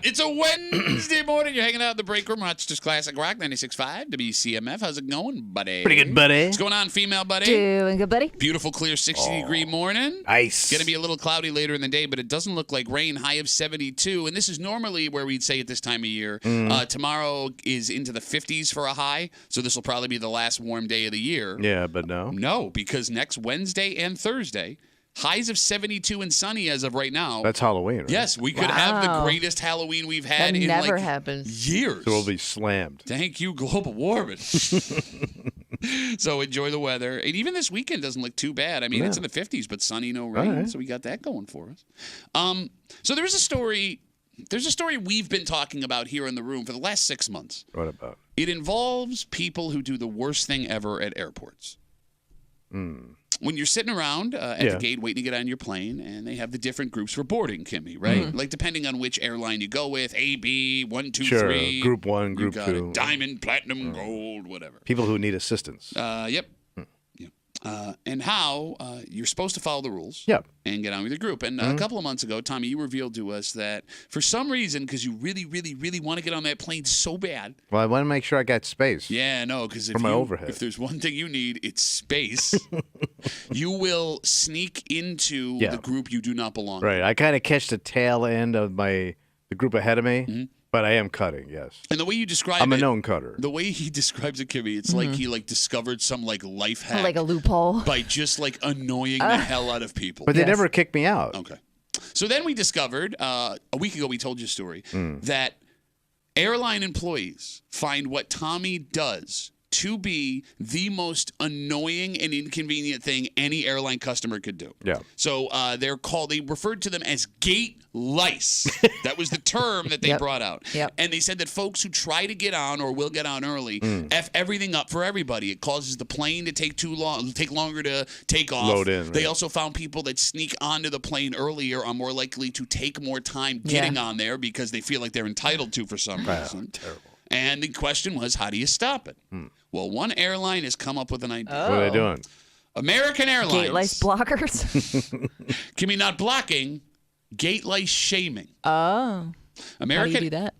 It's a Wednesday morning. You're hanging out in the break room. Rochester's Classic Rock 96.5 WCMF. How's it going, buddy? Pretty good, buddy. What's going on, female buddy? Doing good, buddy. Beautiful, clear 60-degree morning. Nice. Going to be a little cloudy later in the day, but it doesn't look like rain. High of 72. And this is normally where we'd say at this time of year. Tomorrow is into the 50s for a high, so this will probably be the last warm day of the year. Yeah, but no. No, because next Wednesday and Thursday, highs of 72 and sunny as of right now. That's Halloween, right? Yes, we could have the greatest Halloween we've had That in never like happens. years. So we'll be slammed. Thank you, global warming. So enjoy the weather. And even this weekend doesn't look too bad. I mean, it's in the 50s, but sunny, no rain. Right. So we got that going for us. So there's a story. There's a story we've been talking about here in the room for the last 6 months. What about? It involves people who do the worst thing ever at airports. When you're sitting around at the gate waiting to get on your plane, and they have the different groups for boarding, Kimmy, right? Like depending on which airline you go with, A, B, 1, 2, 3. Group 1, Group 2. It. Diamond, Platinum, Gold, whatever. People who need assistance. Yep. And how you're supposed to follow the rules and get on with your group. And a couple of months ago, Tommy, you revealed to us that for some reason, because you really, really, really want to get on that plane so bad. Well, I want to make sure I got space. Yeah, no, because if there's one thing you need, it's space. You will sneak into the group you do not belong to. Right. I kind of catch the tail end of the group ahead of me. But I am cutting, yes. And the way you describe I'm a known cutter. The way he describes it, Kimmy, it's like he discovered some life hack. Like a loophole. By just annoying the hell out of people. But they never kicked me out. Okay. So then we discovered, a week ago we told you a story, that airline employees find what Tommy does to be the most annoying and inconvenient thing any airline customer could do. Yeah. So they referred to them as gate lice. That was the term that they brought out. Yep. And they said that folks who try to get on or will get on early F everything up for everybody. It causes the plane to take longer to take off. Load in. They also found people that sneak onto the plane earlier are more likely to take more time getting on there because they feel like they're entitled to for some reason. Terrible. And the question was, how do you stop it? Well, one airline has come up with an idea. What are they doing? American Airlines. Gate lice blockers. Kimmy, not blocking, gate lice shaming. How do you do that?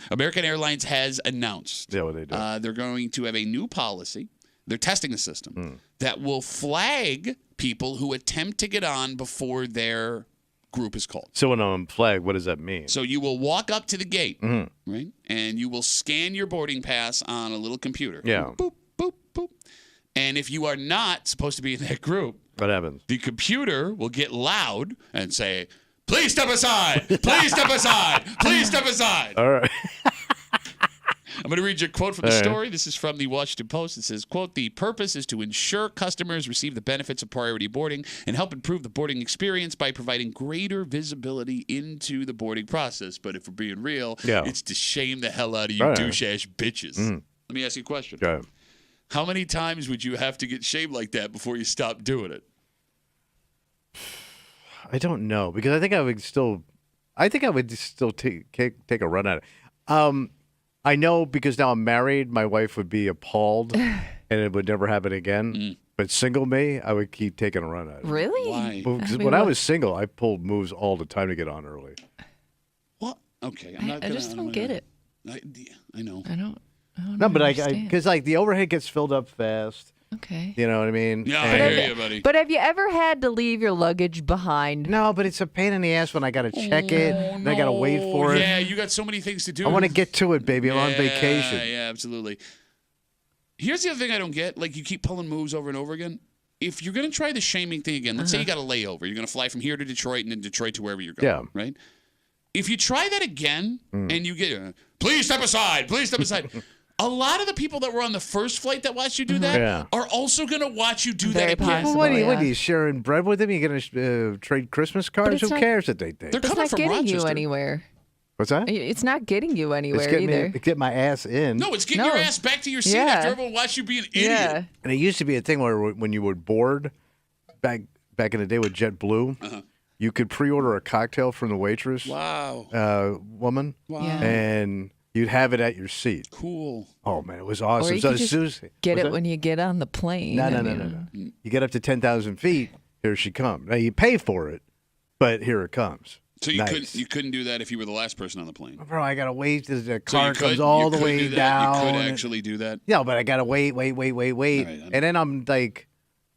American Airlines has announced what they do. they're going to have a new policy. They're testing a system that will flag people who attempt to get on before their group is called. So when I'm flagged, what does that mean? So you will walk up to the gate, right? And you will scan your boarding pass on a little computer. Yeah. Boop, boop, boop. And if you are not supposed to be in that group, What happens? the computer will get loud and say, "Please step aside! Please step aside! Please step aside!" All right. I'm going to read you a quote from the story. This is from the Washington Post. It says, quote, "The purpose is to ensure customers receive the benefits of priority boarding and help improve the boarding experience by providing greater visibility into the boarding process." But if we're being real, it's to shame the hell out of you douche-ass bitches. Let me ask you a question. Go ahead. How many times would you have to get shamed like that before you stop doing it? I don't know, because I think I would still take a run at it. I know because now I'm married, my wife would be appalled, and it would never happen again. But single me, I would keep taking a run at it. Really? Why? Because when I was single, I pulled moves all the time to get on early. What? Okay. I just don't get it. I know. I don't No, but understand. because the overhead gets filled up fast. Okay. You know what I mean? Yeah, I And- hear you, buddy. But have you ever had to leave your luggage behind? No, but it's a pain in the ass when I got to check it, and I got to wait for it. Yeah, you got so many things to do. I want to get to it, baby. I'm on vacation. Yeah, absolutely. Here's the other thing I don't get. You keep pulling moves over and over again. If you're going to try the shaming thing again, let's say you got a layover. You're going to fly from here to Detroit and then Detroit to wherever you're going. Yeah. Right? If you try that again and you get, "Please step aside. Please step aside." A lot of the people that were on the first flight that watched you do that are also going to watch you do Very that again. possible. What are yeah. you sharing bread with them? You going to trade Christmas cards? it's Who not- cares that they think? They're It's coming not from getting Rochester. you anywhere. What's that? It's not getting you anywhere It's getting either. get my ass in. No, it's getting No. your ass back to your seat Yeah. after everyone watched you be an idiot. Yeah. And it used to be a thing where when you would board back in the day with JetBlue, you could pre-order a cocktail from the waitress woman, Yeah. and you'd have it at your seat. Cool. Oh man, it was Or awesome. you So could as just soon as get what's it that? when you get on the plane. No. I mean, You get up to 10,000 feet, here she comes. Now you pay for it, But here it comes. So you Nice. couldn't do that if you were the last person on the plane. Bro, I gotta wait till the So car comes all the way down. You could actually do that. Yeah, but I gotta wait. All right, And then I'm like,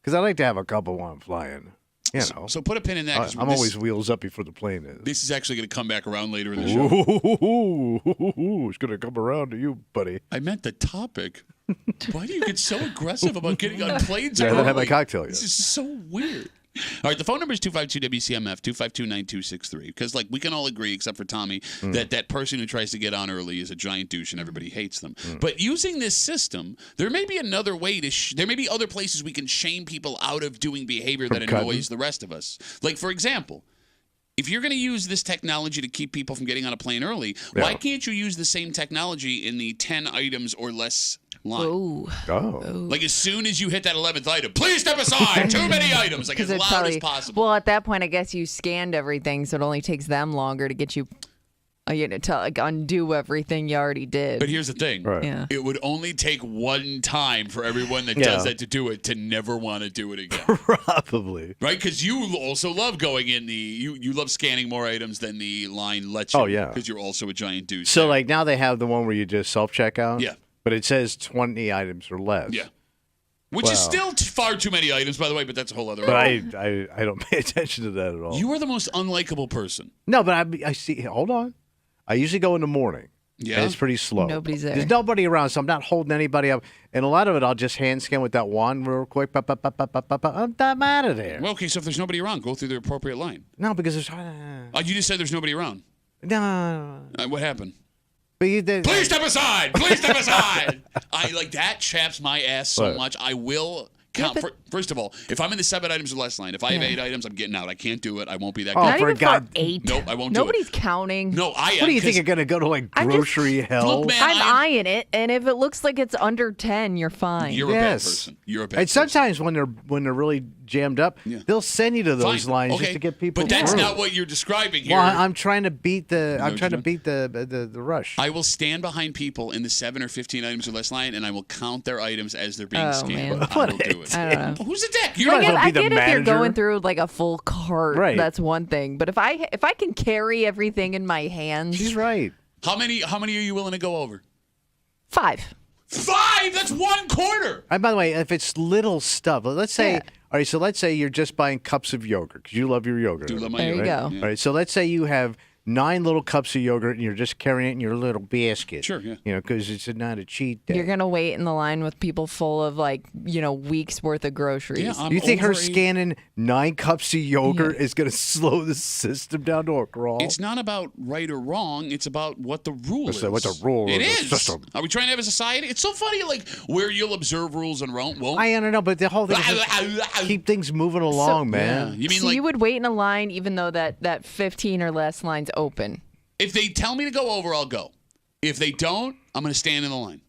because I like to have a couple while I'm flying. You know. So put a pin in that. 'Cause I'm always wheels up before the plane is. This is actually going to come back around later in the show. It's gonna come around to you, buddy. I meant the topic. Why do you get so aggressive about getting on planes? Yeah, I early? haven't had my cocktail yet. This is so weird. All right, the phone number is 252-WCMF, 252-9263. Because, like, we can all agree, except for Tommy, that person who tries to get on early is a giant douche and everybody hates them. But using this system, there may be another way to there may be other places we can shame people out of doing behavior that annoys the rest of us. Like, for example, if you're going to use this technology to keep people from getting on a plane early, why can't you use the same technology in the 10 items or less line? Oh. Like, as soon as you hit that 11th item, please step aside. Too many items. Like, as loud as possible. Well, at that point, I guess you scanned everything, so it only takes them longer to get you, to like undo everything you already did. But here's the thing. Right. Yeah. It would only take one time for everyone that does that to do it to never want to do it again. Probably. Right? Because you also love going in you love scanning more items than the line lets you. Oh, yeah. Because you're also a giant douche. So, like, now they have the one where you just self-checkout. Yeah. But it says 20 items or less. Yeah. Which is still far too many items, by the way, but that's a whole other But I don't pay attention to that at all. You are the most unlikable person. No, but I see. Hold on. I usually go in the morning. Yeah. And it's pretty slow. Nobody's there. There's nobody around, so I'm not holding anybody up. And a lot of it, I'll just hand scan with that wand real quick. I'm out of there. Well, okay, so if there's nobody around, go through the appropriate line. No, because there's. You just said there's nobody around. No. What happened? But you did. Please step aside. Please step aside. That chaps my ass so What? much. I will count. First of all, if I'm in the 7 items or less line, if I have 8 items, I'm getting out. I can't do it. I won't be that Oh, guy. Not for even God. for 8. Nope, I won't do it. Nobody's counting. No, I am. What do you think you're gonna go to like I'm just- grocery hell? Look, man, I'm eyeing it, and if it looks like it's under 10, you're fine. You're a bad person. You're a bad And person. sometimes when they're really jammed up, they'll send you to those Fine. lines Okay. just to get people. But that's through. not what you're describing here. Well, I'm trying to beat the. I'm what trying to you're beat the rush. I will stand behind people in the 7 or 15 items or less line, and I will count their items as they're being Oh, scanned. man. I will do it. I don't know. Who's the dick? You You're might as well I be the get if you're manager. going through like a full cart, Right. that's one thing. But if I can carry everything in my hands, She's right. How many are you willing to go over? 5. 5. That's 1/4. And by the way, if it's little stuff, let's say, Yeah. all right, so let's say you're just buying cups of yogurt because you love your yogurt. Do love my There you yogurt. go. Yeah. All right, so let's say you have 9 little cups of yogurt and you're just carrying it in your little basket. Sure, yeah. You know, because it's not a cheat day. You're gonna wait in the line with people full of weeks worth of groceries. Yeah, I'm You think her over scanning 9 cups of yogurt is going to slow the system down to a crawl? It's not about right or wrong. It's about what the rule is. What the rule It of the is. system. Are we trying to have a society? It's so funny, like, where you'll observe rules and won't. I don't know, but the whole thing is just keep things moving along, man. You mean So like you would wait in a line even though that 15 or less line's open. if they tell me to go over, I'll go. If they don't, I'm going to stand in the line.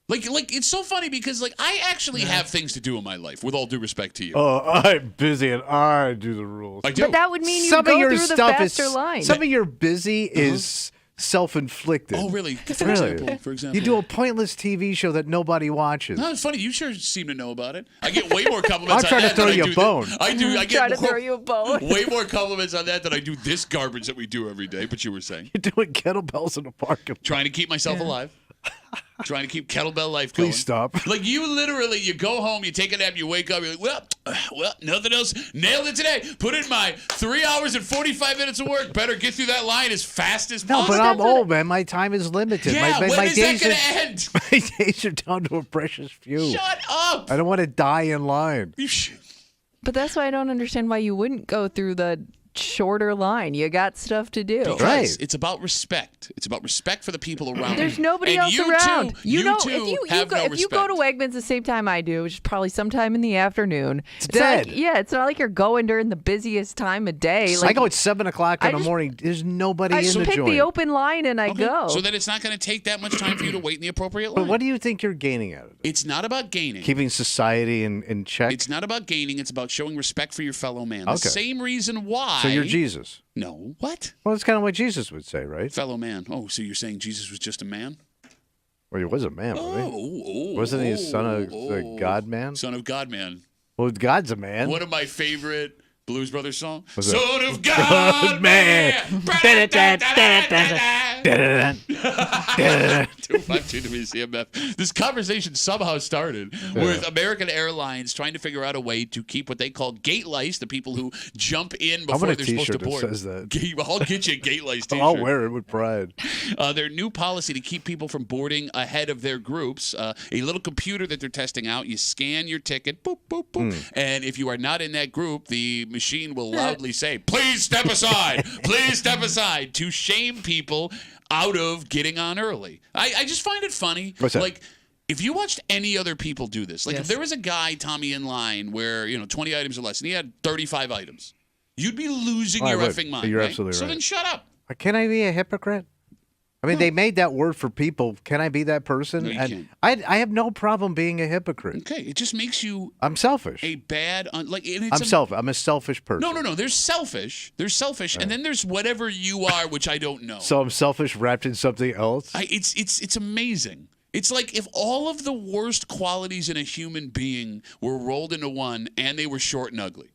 Like it's so funny because like I actually have things to do in my life. With all due respect to you, Oh, I'm busy and I do the rules. I do. But that would mean you Some go of your through the stuff faster is line. some of your busy is self-inflicted. Oh, really? For Really? example. You do a pointless TV show that nobody watches. No, it's funny. You sure seem to know about it. I get way more compliments. I'm on trying to that throw than I you a do bone. I do. I Try get to throw you a bone. way more compliments on that than I do this garbage that we do every day. But you were saying, You're doing kettlebells in the parking lot. trying to keep myself alive, trying to keep kettlebell life going. Please stop. Like you literally, you go home, you take a nap, you wake up, you're like, well, nothing else. Nailed it today. Put in my 3 hours and 45 minutes of work. Better get through that line as fast as No, possible. but I'm old, man. My time is limited. Yeah, my when is that days going are, to end? my days are down to a precious few. Shut up. I don't want to die in line. You sh- But that's why I don't understand why you wouldn't go through the shorter line. You got stuff to do. Because Right. it's about respect. It's about respect for the people around. There's you. nobody And else you around. Too, You know, too if have you go to respect. Wegmans the same time I do, which is probably sometime in the afternoon, it's dead. Like, yeah, it's not like you're going during the busiest time of day. I go at 7 o'clock in I the just- morning. There's nobody I in just the pick joint. the open line and I Okay. go. So that it's not going to take that much time for you to wait in the appropriate But line. what do you think you're gaining out of it? It's not about gaining. Keeping society in check? It's not about gaining. It's about showing respect for your fellow man. The Okay. same reason why. So you're Jesus. No. What? Well, that's kind of what Jesus would say, right? Fellow man. Oh, so you're saying Jesus was just a man? Well, he was a man, wasn't he? Wasn't he a son of the God man? Son of God man. Well, God's a man. One of my favorite Blues Brothers song? What's that? Son of God, man! 252 WCMF. This conversation somehow started with American Airlines trying to figure out a way to keep what they call gate lice, the people who jump in before they're supposed to board. Says that. I'll get you a gate lice t-shirt. I'll wear it with pride. Their new policy to keep people from boarding ahead of their groups, a little computer that they're testing out. You scan your ticket, boop, boop, boop. And if you are not in that group, the machine will loudly say, please step aside, please step aside, to shame people out of getting on early. I just find it funny. What's that? Like, if you watched any other people do this, like if there was a guy, Tommy, in line where, 20 items or less, and he had 35 items, you'd be losing your effing mind. You're right? absolutely So right. then shut up. Can I be a hypocrite? I mean, they made that word for people. Can I be that person? No, you and can't. I have no problem being a hypocrite. Okay, it just makes you I'm selfish. a bad, and it's I'm a selfish person. No. There's selfish, and then there's whatever you are, which I don't know. So I'm selfish wrapped in something else? It's amazing. It's like if all of the worst qualities in a human being were rolled into one, and they were short and ugly.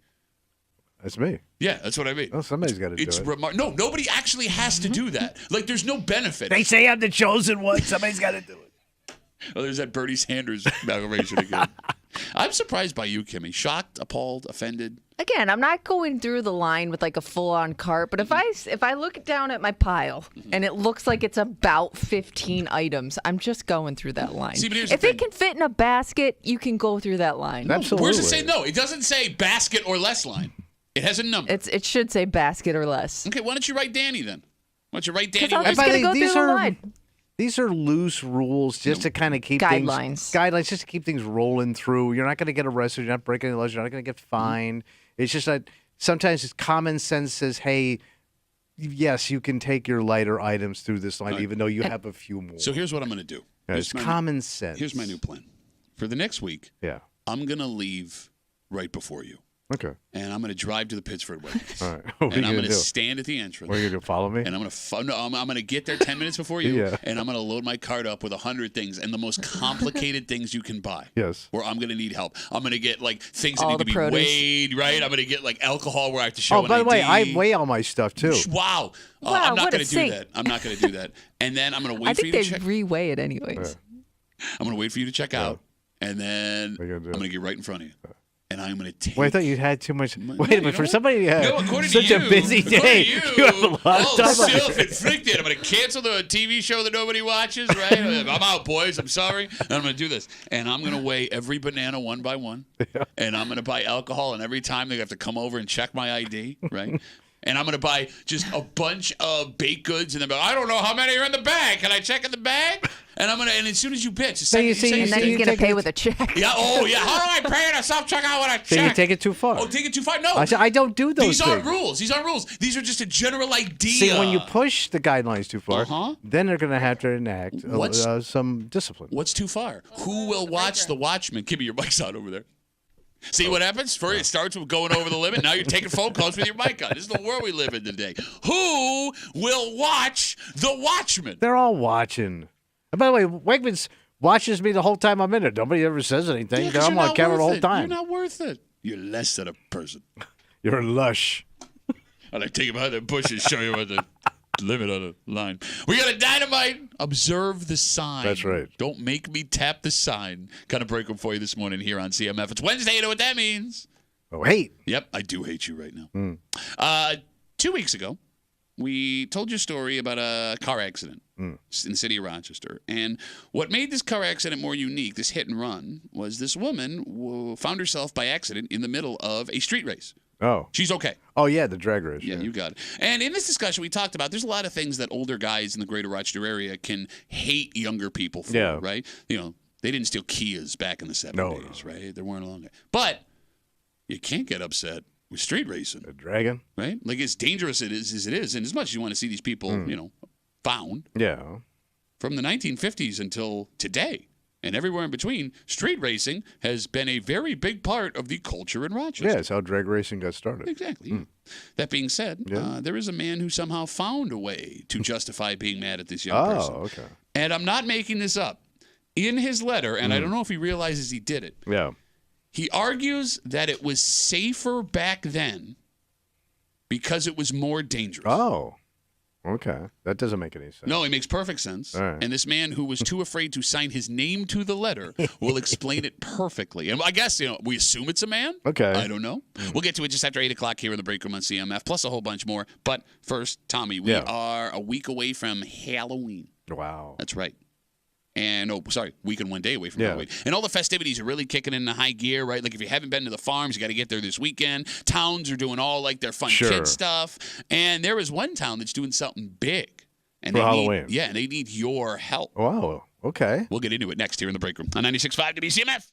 That's me. Yeah, that's what I mean. Well, somebody's got to do it. No, nobody actually has to do that. Like, there's no benefit. They say I'm the chosen one. Somebody's got to do it. Oh, there's that Bernie Sanders aggravation again. I'm surprised by you, Kimmy. Shocked, appalled, offended. Again, I'm not going through the line with like a full-on cart, but if I look down at my pile and it looks like it's about 15 items, I'm just going through that line. See, but here's if the it thing. can fit in a basket, you can go through that line. Absolutely. Where's it say no? It doesn't say basket or less line. It has a number. It should say basket or less. Okay, why don't you write Danny then? Why don't you write Danny? Because I'm West? just going to go through the line. These are loose rules just to kind of keep guidelines, just to keep things rolling through. You're not going to get arrested. You're not breaking any laws. You're not going to get fined. It's just that sometimes it's common sense says, hey, yes, you can take your lighter items through this line, even though you have a few more. So here's what I'm going to do. It's common sense. Here's my new plan. For the next week, I'm going to leave right before you. Okay. And I'm going to drive to the Pittsford Wegmans. All right. And I'm going to stand at the entrance. What are you going to follow me? And I'm going to get there 10 minutes before you. And I'm going to load my cart up with 100 things and the most complicated things you can buy. Yes. Where I'm going to need help. I'm going to get like things that need to be weighed, right? I'm going to get like alcohol where I have to show an ID. By the way, I weigh all my stuff too. Wow. I'm not going to do that. I'm not going to do that. And then I'm going to wait for you to check. I think they re-weigh it anyways. I'm going to wait for you to check out. And then I'm going to get right in front of you. And I'm going to take. Wait, I thought you had too much. Wait a minute. For somebody who had such a busy according day, to you have a lot of time. Self-inflicted. I'm going to cancel the TV show that nobody watches, right? I'm out, boys. I'm sorry. And I'm going to do this. And I'm going to weigh every banana one by one. And I'm going to buy alcohol. And every time they have to come over and check my ID, right? And I'm going to buy just a bunch of baked goods. And then I don't know how many are in the bag. Can I check in the bag? And and as soon as you pitch, and then he's going to pay with a check. Yeah. Oh, yeah. How do I pay at a self-checkout when I check? So you take it too far. Oh, take it too far? No. I don't do those These things. aren't rules. These are just a general idea. See, when you push the guidelines too far, then they're going to have to enact some discipline. What's too far? Who will watch the watchman? Give me your mic's out over there. See what happens? First, it starts with going over the limit. Now you're taking phone calls with your mic on. This is the world we live in today. Who will watch the watchman? They're all watching. And by the way, Wegmans watches me the whole time I'm in it. Nobody ever says anything. Yeah, I'm on camera the whole time. You're not worth it. You're less than a person. You're lush. I like take you behind the bushes, show you what the limit on the line. We got a dynamite. Observe the sign. That's right. Don't make me tap the sign. Kind of break them for you this morning here on CMF. It's Wednesday. You know what that means? Oh, hate. Yep, I do hate you right now. 2 weeks ago, we told you a story about a car accident in the city of Rochester. And what made this car accident more unique, this hit and run, was this woman found herself by accident in the middle of a street race. Oh. She's okay. Oh, yeah, the drag race. Yeah, you got it. And in this discussion, we talked about there's a lot of things that older guys in the greater Rochester area can hate younger people for, right? You know, they didn't steal Kias back in the 70s, right? They weren't along. But you can't get upset with street racing. A dragon. Right? Like, as dangerous it is as it is, and as much as you want to see these people, found. Yeah. From the 1950s until today, and everywhere in between, street racing has been a very big part of the culture in Rochester. Yeah, it's how drag racing got started. Exactly. That being said, there is a man who somehow found a way to justify being mad at this young person. Oh, okay. And I'm not making this up. In his letter, and I don't know if he realizes he did it, He argues that it was safer back then because it was more dangerous. Oh, okay. That doesn't make any sense. No, it makes perfect sense. All right. And this man who was too afraid to sign his name to the letter will explain it perfectly. And I guess, we assume it's a man. Okay. I don't know. We'll get to it just after 8 o'clock here in the break room on CMF, plus a whole bunch more. But first, Tommy, we are a week away from Halloween. Wow. That's right. And, week and 1 day away from Halloween. And all the festivities are really kicking into high gear, right? Like if you haven't been to the farms, you got to get there this weekend. Towns are doing all like their fun kid stuff. And there is one town that's doing something big. And for Halloween. And they need your help. Wow. Okay. We'll get into it next here in the break room on 96.5 WCMF.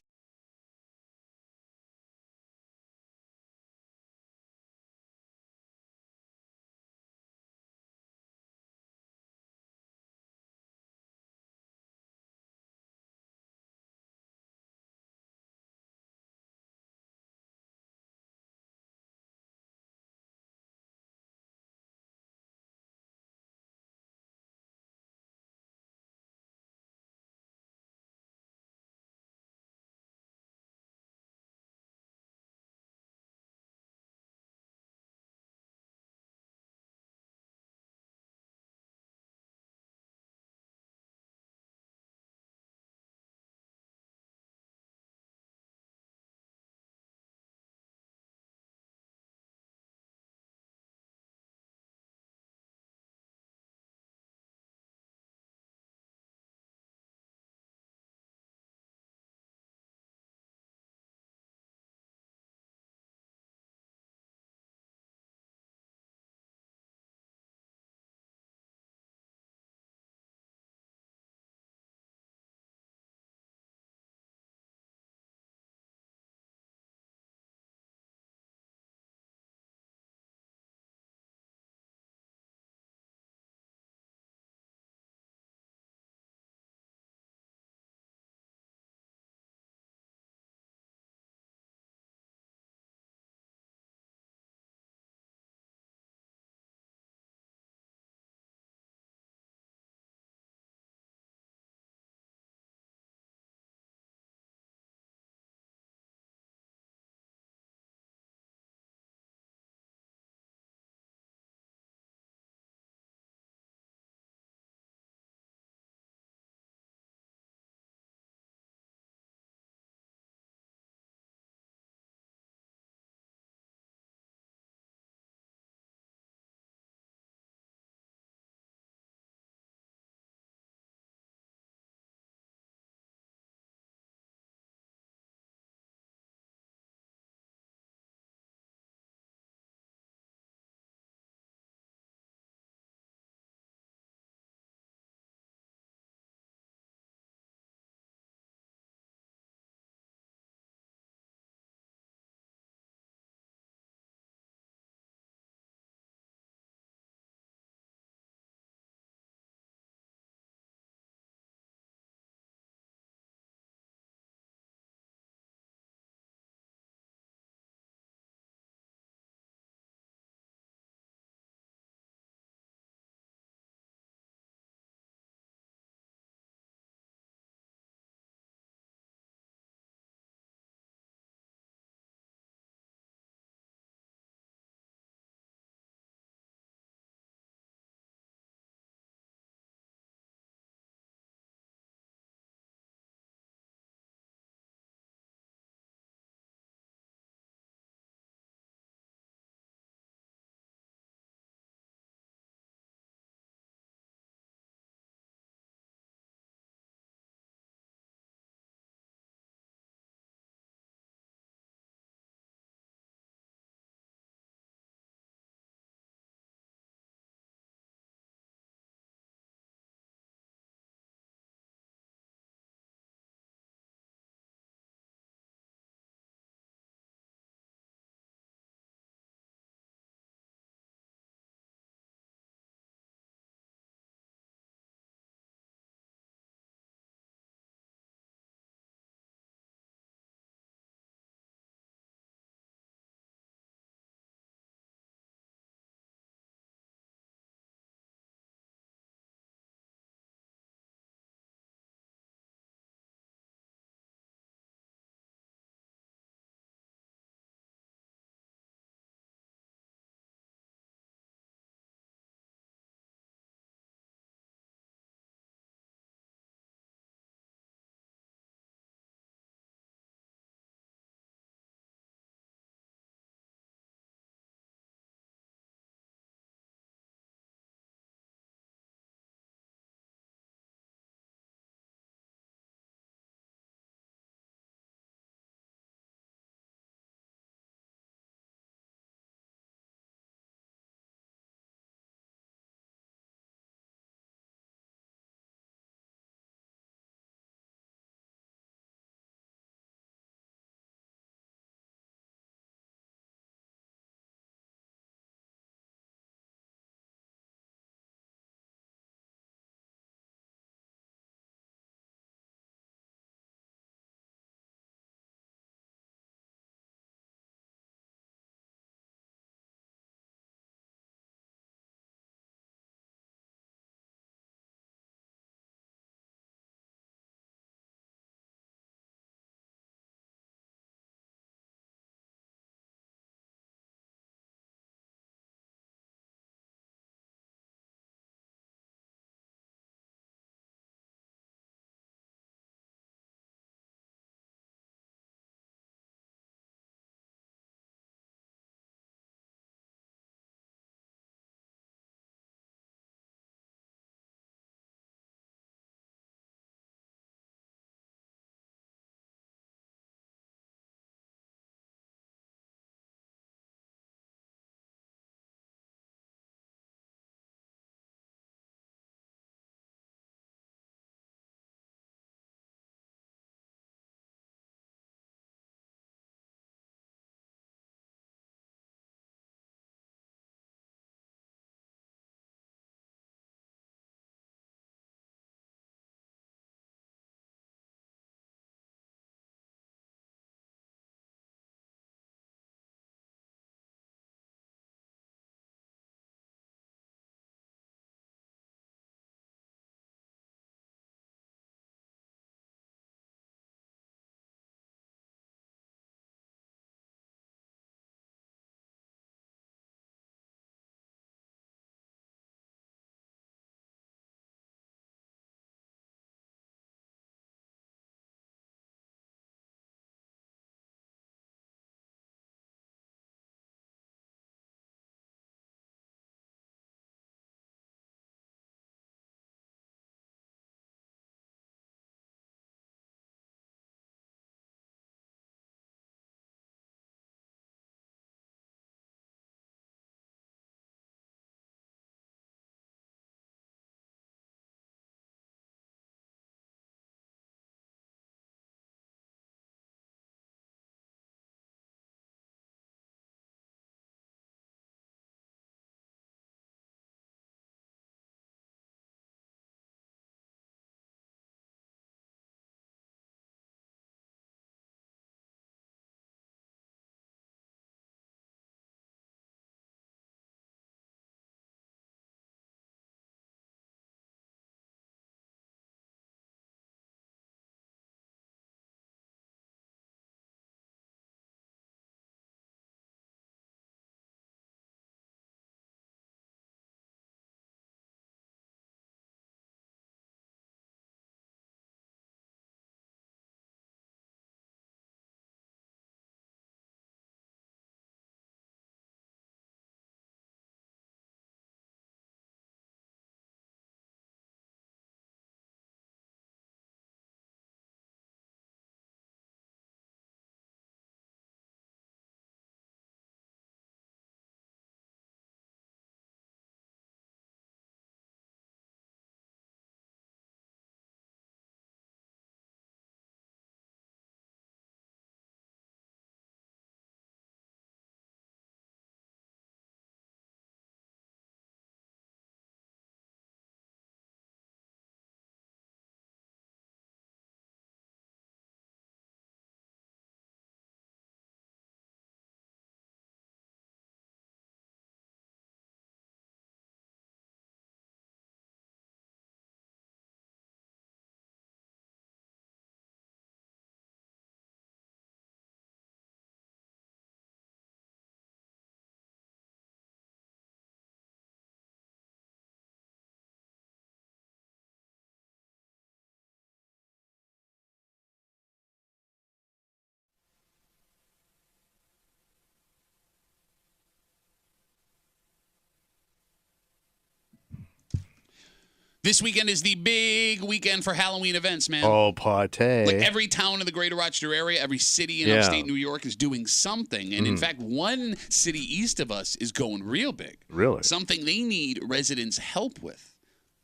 This weekend is the big weekend for Halloween events, man. Oh, party. Like every town in the greater Rochester area, every city in upstate New York is doing something. And in fact, one city east of us is going real big. Really? Something they need residents' help with.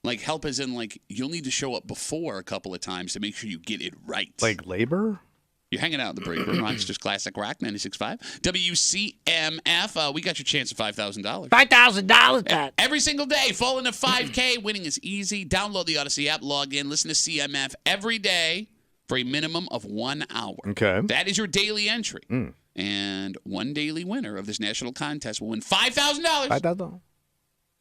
Like help as in like you'll need to show up before a couple of times to make sure you get it right. Like labor? You're hanging out in the break room. Rochester's Classic Rock 96.5. WCMF. We got your chance of $5,000. $5,000. Every single day. Fall into 5K. Winning is easy. Download the Odyssey app. Log in. Listen to CMF every day for a minimum of 1 hour. Okay. That is your daily entry. And one daily winner of this national contest will win $5,000. $5,000.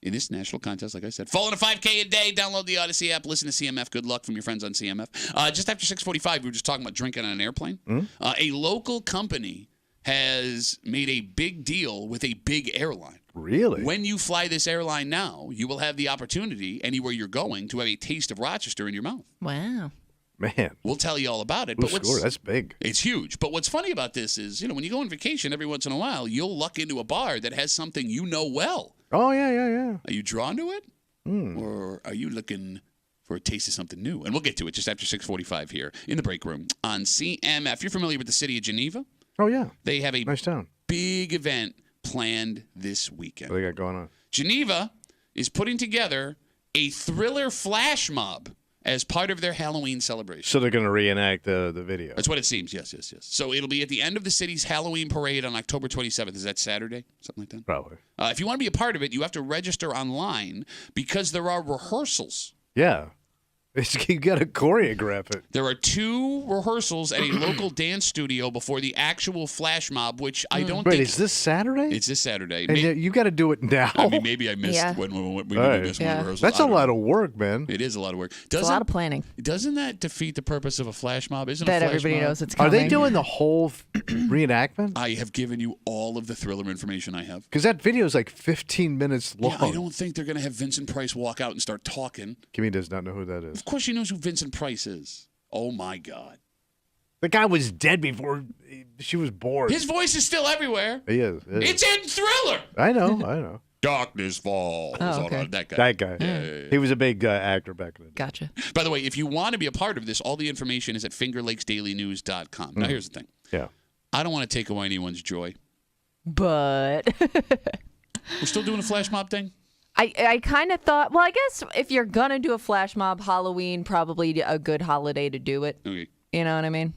In this national contest, like I said. Fall into 5K a day. Download the Odyssey app. Listen to CMF. Good luck from your friends on CMF. Just after 6:45, we were just talking about drinking on an airplane. A local company has made a big deal with a big airline. Really? When you fly this airline now, you will have the opportunity, anywhere you're going, to have a taste of Rochester in your mouth. Wow. Man. We'll tell you all about it. But that's big. It's huge. But what's funny about this is, when you go on vacation every once in a while, you'll luck into a bar that has something you know well. Oh, yeah. Are you drawn to it? Or are you looking for a taste of something new? And we'll get to it just after 6:45 here in the break room on CMF. You're familiar with the city of Geneva? Oh, yeah. They have a nice town. Big event planned this weekend. What do they got going on? Geneva is putting together a thriller flash mob as part of their Halloween celebration. So they're going to reenact the video. That's what it seems. Yes. So it'll be at the end of the city's Halloween parade on October 27th. Is that Saturday? Something like that? Probably. If you want to be a part of it, you have to register online because there are rehearsals. Yeah. You got to choreograph it. There are 2 rehearsals at a local dance studio before the actual flash mob, which I don't think... Wait, is this Saturday? It's this Saturday. And you got to do it now. I mean, maybe I missed when we missed one rehearsal. That's a lot of work, man. It is a lot of work. It's a lot of planning. Doesn't that defeat the purpose of a flash mob? Isn't that a flash everybody mob? knows it's coming? Are they doing the whole reenactment? I have given you all of the thriller information I have. Because that video is like 15 minutes long. Yeah, I don't think they're going to have Vincent Price walk out and start talking. Kimmy does not know who that is. Of course she knows who Vincent Price is. Oh, my God. The guy was dead before she was born. His voice is still everywhere. He is. It's in Thriller. I know. Darkness falls. Oh, okay. That guy. That guy. Yeah. He was a big actor back in the day. Gotcha. By the way, if you want to be a part of this, all the information is at fingerlakesdailynews.com. Now, here's the thing. Yeah. I don't want to take away anyone's joy. But we're still doing a flash mob thing? I kind of thought, well, I guess if you're going to do a flash mob, Halloween probably a good holiday to do it. Okay. You know what I mean?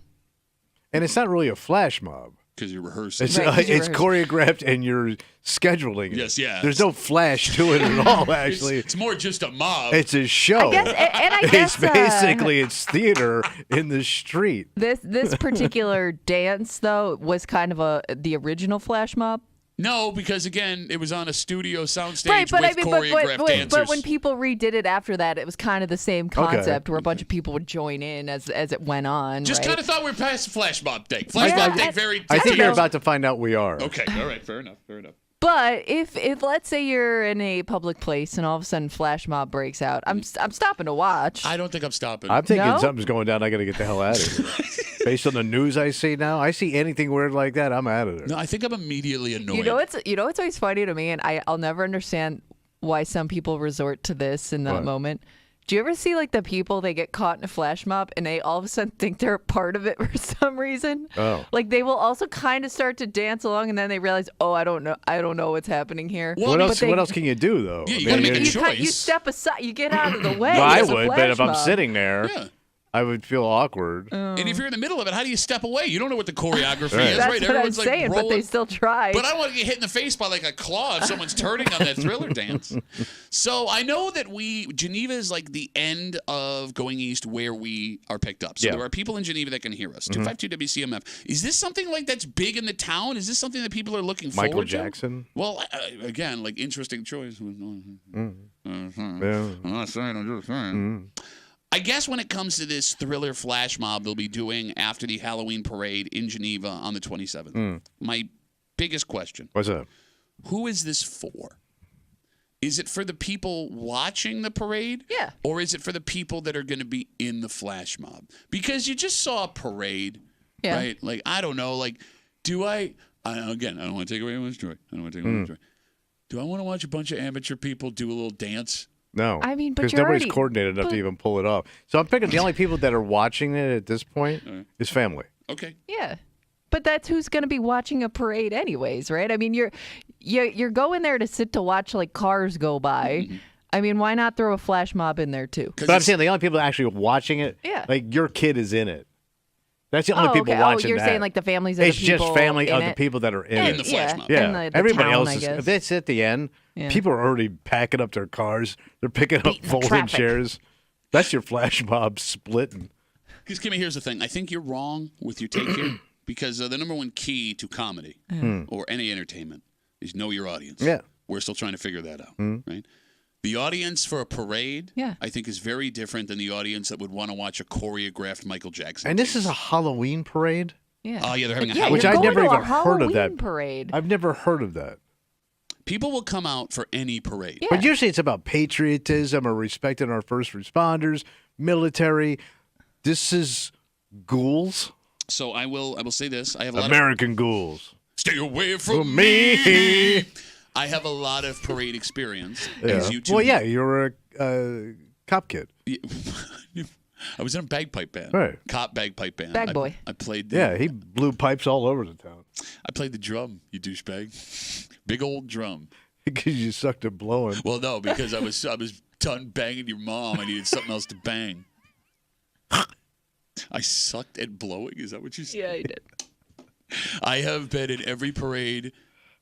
And it's not really a flash mob. Because you're rehearsing. It's choreographed and you're scheduling it. Yes, yeah. There's no flash to it at all, actually. It's more just a mob. It's a show. I guess, it's basically it's theater in the street. This particular dance, though, was kind of the original flash mob. No, because again, it was on a studio soundstage with choreographed dancers. But when people redid it after that, it was kind of the same concept, where a bunch of people would join in as it went on. Just right? kind of thought we were past the flash mob thing. Flash mob thing, very. I think you're about to find out we are. Okay, all right, fair enough. But if let's say you're in a public place and all of a sudden flash mob breaks out, I'm stopping to watch. I don't think I'm stopping. I'm thinking something's going down. I got to get the hell out of here. Based on the news I see now, I see anything weird like that, I'm out of there. No, I think I'm immediately annoyed. You know what's always funny to me, and I'll never understand why some people resort to this in that moment. Do you ever see like the people, they get caught in a flash mob and they all of a sudden think they're a part of it for some reason? Oh. Like they will also kind of start to dance along and then they realize, I don't know what's happening here. Well, what else can you do though? Yeah, you gotta make a choice. You step aside, you get out of the way. Well, I would, but if I'm sitting there. Yeah. I would feel awkward. And if you're in the middle of it, how do you step away? You don't know what the choreography is, That's right? what Everyone's I'm saying, rolling. but they still try. But I don't want to get hit in the face by like a claw if someone's turning on that thriller dance. So I know that Geneva is like the end of going east where we are picked up. So there are people in Geneva that can hear us. 252 WCMF. Is this something like that's big in the town? Is this something that people are looking forward to? Michael Jackson? Well, again, like interesting choice. I'm not saying, I'm just saying. I guess when it comes to this thriller flash mob they'll be doing after the Halloween parade in Geneva on the 27th, my biggest question. What's up? Who is this for? Is it for the people watching the parade? Yeah. Or is it for the people that are going to be in the flash mob? Because you just saw a parade, right? Like, I don't know. Like, again, I don't want to take away anyone's joy. Do I want to watch a bunch of amateur people do a little dance No. I mean, but because you're nobody's already, coordinated enough to even pull it off. So I'm picking the only people that are watching it at this point is family. Okay. Yeah. But that's who's going to be watching a parade anyways, right? I mean, you're going there to sit to watch like cars go by. I mean, why not throw a flash mob in there too? But I'm saying the only people actually watching it, like your kid is in it. That's the only people watching you're that. saying like the families of it's the people just family in of it? the people that are in the it. flash mob. Yeah, the everybody town, else I is. guess. If it's at the end, people are already packing up their cars. They're picking up folding traffic. chairs. That's your flash mob splitting. Because, Kimmy, here's the thing. I think you're wrong with your take here because the number one key to comedy or any entertainment is know your audience. Yeah. We're still trying to figure that out, right? The audience for a parade, I think, is very different than the audience that would want to watch a choreographed Michael Jackson. And this is a Halloween parade? Yeah. Oh, yeah, they're having a yeah, Halloween Which I've going never to a even heard of that. Halloween parade. I've never heard of that. People will come out for any parade. Yeah. But usually it's about patriotism or respecting our first responders, military. This is ghouls. So I will say this. I have a lot American ghouls. Stay away from me. I have a lot of parade experience. As you two. Well, yeah, you're a cop kid. I was in a bagpipe band. Right. Cop bagpipe band. Bag boy. I played Yeah, he blew pipes all over the town. I played the drum, you douchebag. Big old drum. Because you sucked at blowing. Well, no, because I was done banging your mom. I needed something else to bang. I sucked at blowing? Is that what you said? Yeah, you did. I have been in every parade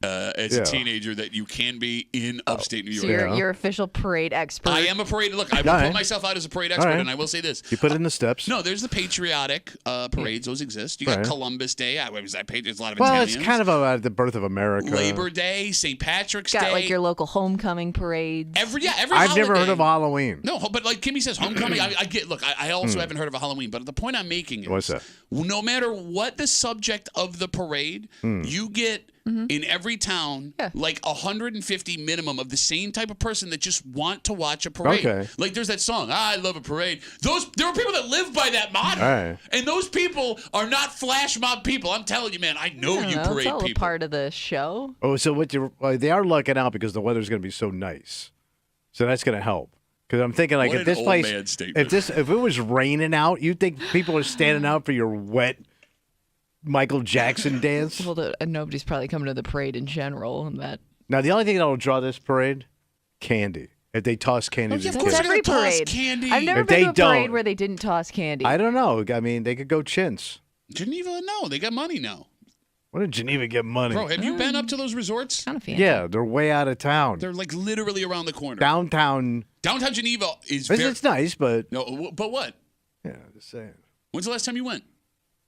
as a teenager that you can be in upstate New York. So you're official parade expert. I am a parade. Look, I will put myself out as a parade expert, and I will say this. You put it in the steps. No, there's the patriotic parades. Those exist. You got Columbus Day. There's a lot of Well, Italians. it's kind of about the birth of America. Labor Day, St. Patrick's Got Day. like your local homecoming parades. Every I've holiday. never heard of Halloween. No, but like Kimmy says, homecoming. I get. Look, I also haven't heard of a Halloween. But the point I'm making is, What's that? No matter what the subject of the parade, you get in every town like 150 minimum of the same type of person that just want to watch a parade. Okay. Like there's that song, I love a parade. There are people that live by that motto. Right. And those people are not flash mob people. I'm telling you, man, I know you parade it's all people. a part of the show. Oh, so they are lucking out because the weather's going to be so nice. So that's going to help. Because I'm thinking, like, What if this an place, old man statement. if it was raining out, you think people are standing out for your wet Michael Jackson dance? Well, nobody's probably coming to the parade in general. And that. Now, the only thing that will draw this parade, candy. If they toss candy to yeah, the of course kids. they're Every gonna toss parade. candy. I've never If been they to a parade don't- where they didn't toss candy. I don't know. I mean, they could go chintz. Geneva, no, they got money now. When did Geneva get money? Bro, have you been up to those resorts? Kind of fancy. Yeah, they're way out of town. They're like literally around the corner. Downtown. Downtown Geneva is very... It's nice, but No, but what? yeah, just saying. When's the last time you went?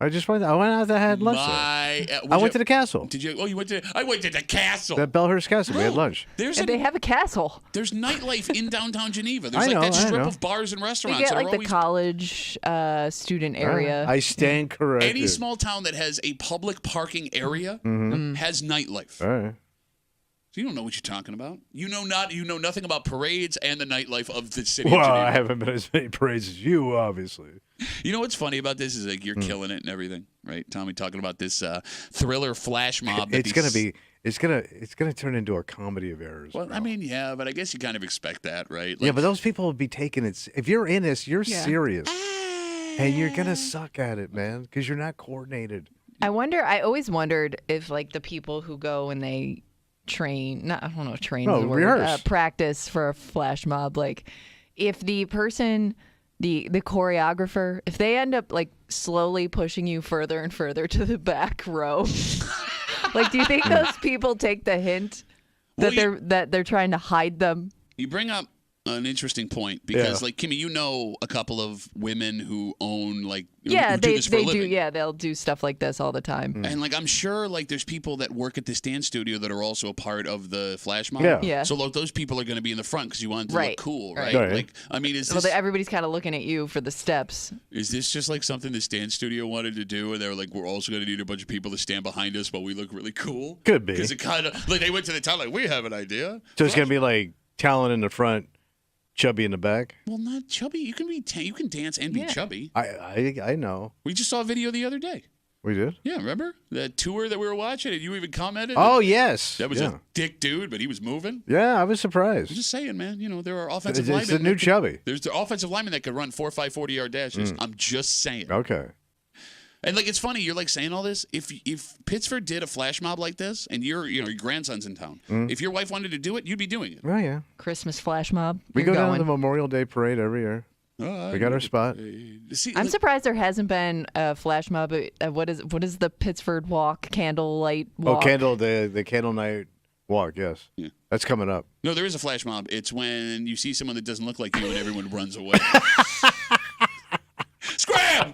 I went out there, had lunch there. I went to the castle. Did you? Oh, you went to... I went to the castle. At Bellhurst Castle. We had lunch. And they have a castle. There's nightlife in downtown Geneva. There's I know, that strip I know. of bars and They restaurants. get that like are the always... college student area. I stand corrected. Any small town that has a public parking area has nightlife. All right. So you don't know what you're talking about. You know nothing about parades and the nightlife of the city Well, of Geneva. I haven't been as many parades as you, obviously. You know what's funny about this is like you're killing it and everything, right? Tommy talking about this thriller flash mob. That It's gonna turn into a comedy of errors. Well, bro. I mean, yeah, but I guess you kind of expect that, right? Yeah, but those people will be taking it. If you're in this, you're serious, and you're gonna suck at it, man, because you're not coordinated. I always wondered if like the people who go and they train, I don't know, train is the word, rehearse. practice for a flash mob, like if the person, the choreographer, if they end up like slowly pushing you further and further to the back row, like do you think those people take the hint that they're trying to hide them? You bring up an interesting point because, like Kimmy, you know a couple of women who own like who do this for a living. Yeah, they'll do stuff like this all the time. And like I'm sure like there's people that work at this dance studio that are also a part of the flash mob. Yeah. So like those people are going to be in the front because you want it to look cool, right? Right. Like I mean, Everybody's kind of looking at you for the steps. Is this just like something the dance studio wanted to do, and they were like, we're also going to need a bunch of people to stand behind us while we look really cool? Could be. Because it kind of like they went to the town like we have an idea. So it's gonna be like Talon in the front, chubby in the back. Well, not chubby. You can dance and be chubby. I know. We just saw a video the other day. We did? Yeah, remember? The tour that we were watching and you even commented? Oh, yes. That was a dick dude, but he was moving. Yeah, I was surprised. I'm just saying, man. You know, there are offensive linemen. It's the new Chubby. There's the offensive linemen that could run 4 or 5 40-yard dashes. I'm just saying. Okay. And like, it's funny, you're like saying all this. If Pittsford did a flash mob like this, and your grandson's in town, if your wife wanted to do it, you'd be doing it. Oh yeah. Christmas flash mob. We go down to the Memorial Day parade every year. We got our spot. See, I'm surprised there hasn't been a flash mob. What is the Pittsford walk, candlelight walk? Oh, the candle night walk. Yes. Yeah. That's coming up. No, there is a flash mob. It's when you see someone that doesn't look like you and everyone runs away. Scram!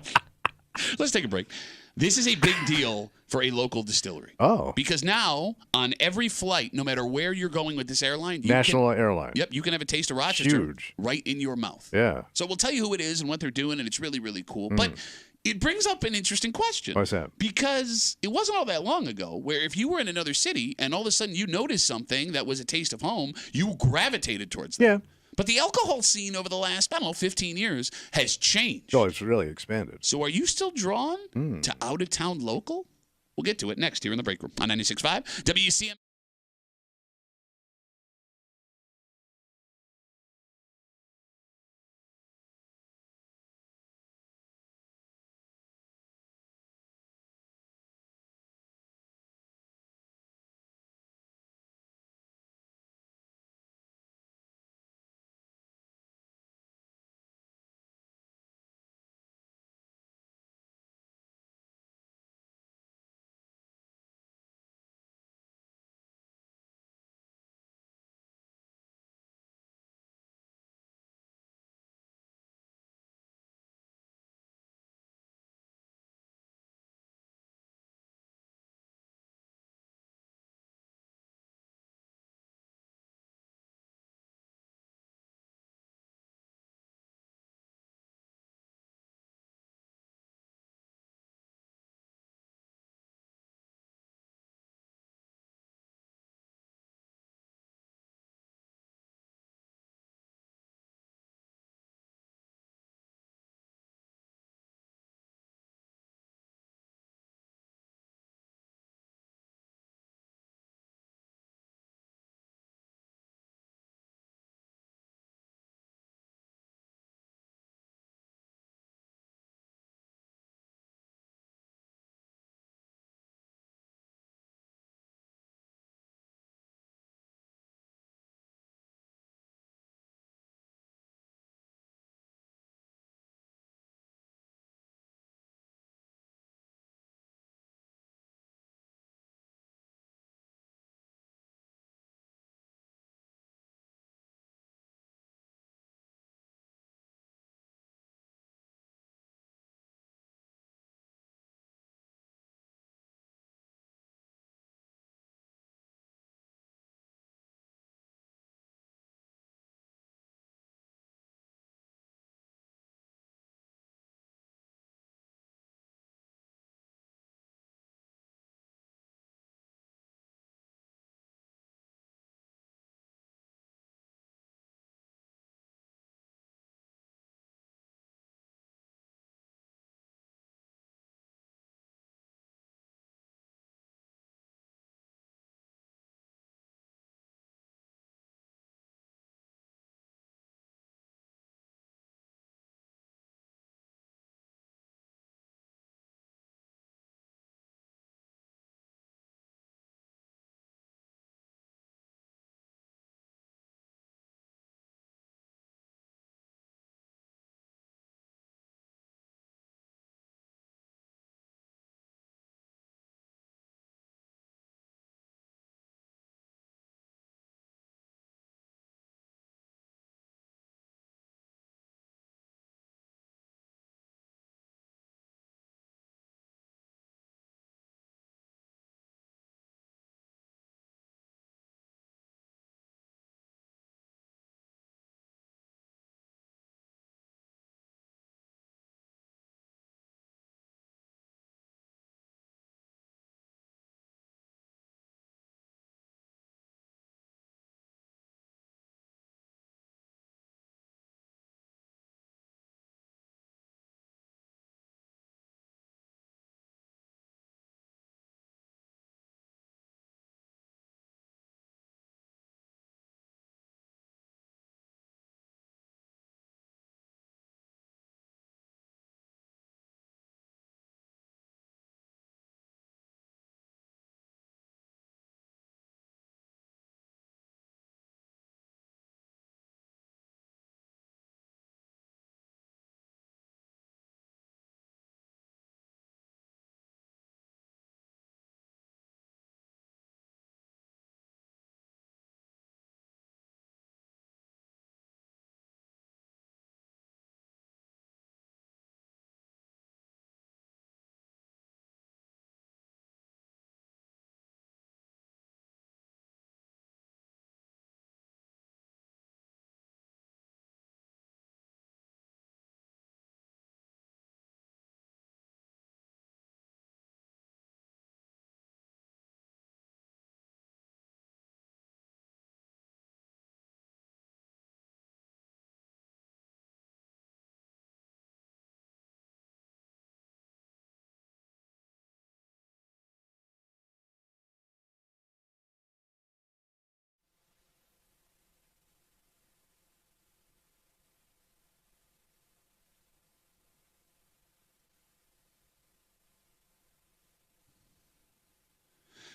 Let's take a break. This is a big deal for a local distillery. Oh. Because now, on every flight, no matter where you're going with this airline. National airline. Yep, you can have a taste of Rochester Huge. right in your mouth. Yeah. So we'll tell you who it is and what they're doing, and it's really, really cool. But it brings up an interesting question. What's that? Because it wasn't all that long ago where if you were in another city and all of a sudden you noticed something that was a taste of home, you gravitated towards that. Yeah. But the alcohol scene over the last, 15 years has changed. Oh, it's really expanded. So are you still drawn to out-of-town local? We'll get to it next here in the break room on 96.5 WCMF.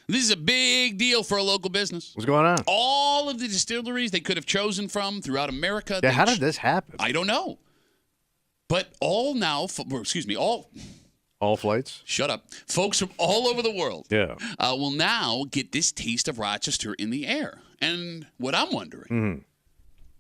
This is a big deal for a local business. What's going on? All of the distilleries they could have chosen from throughout America. Yeah, how did this happen? I don't know. But all flights? Shut up. Folks from all over the world will now get this taste of Rochester in the air. And what I'm wondering,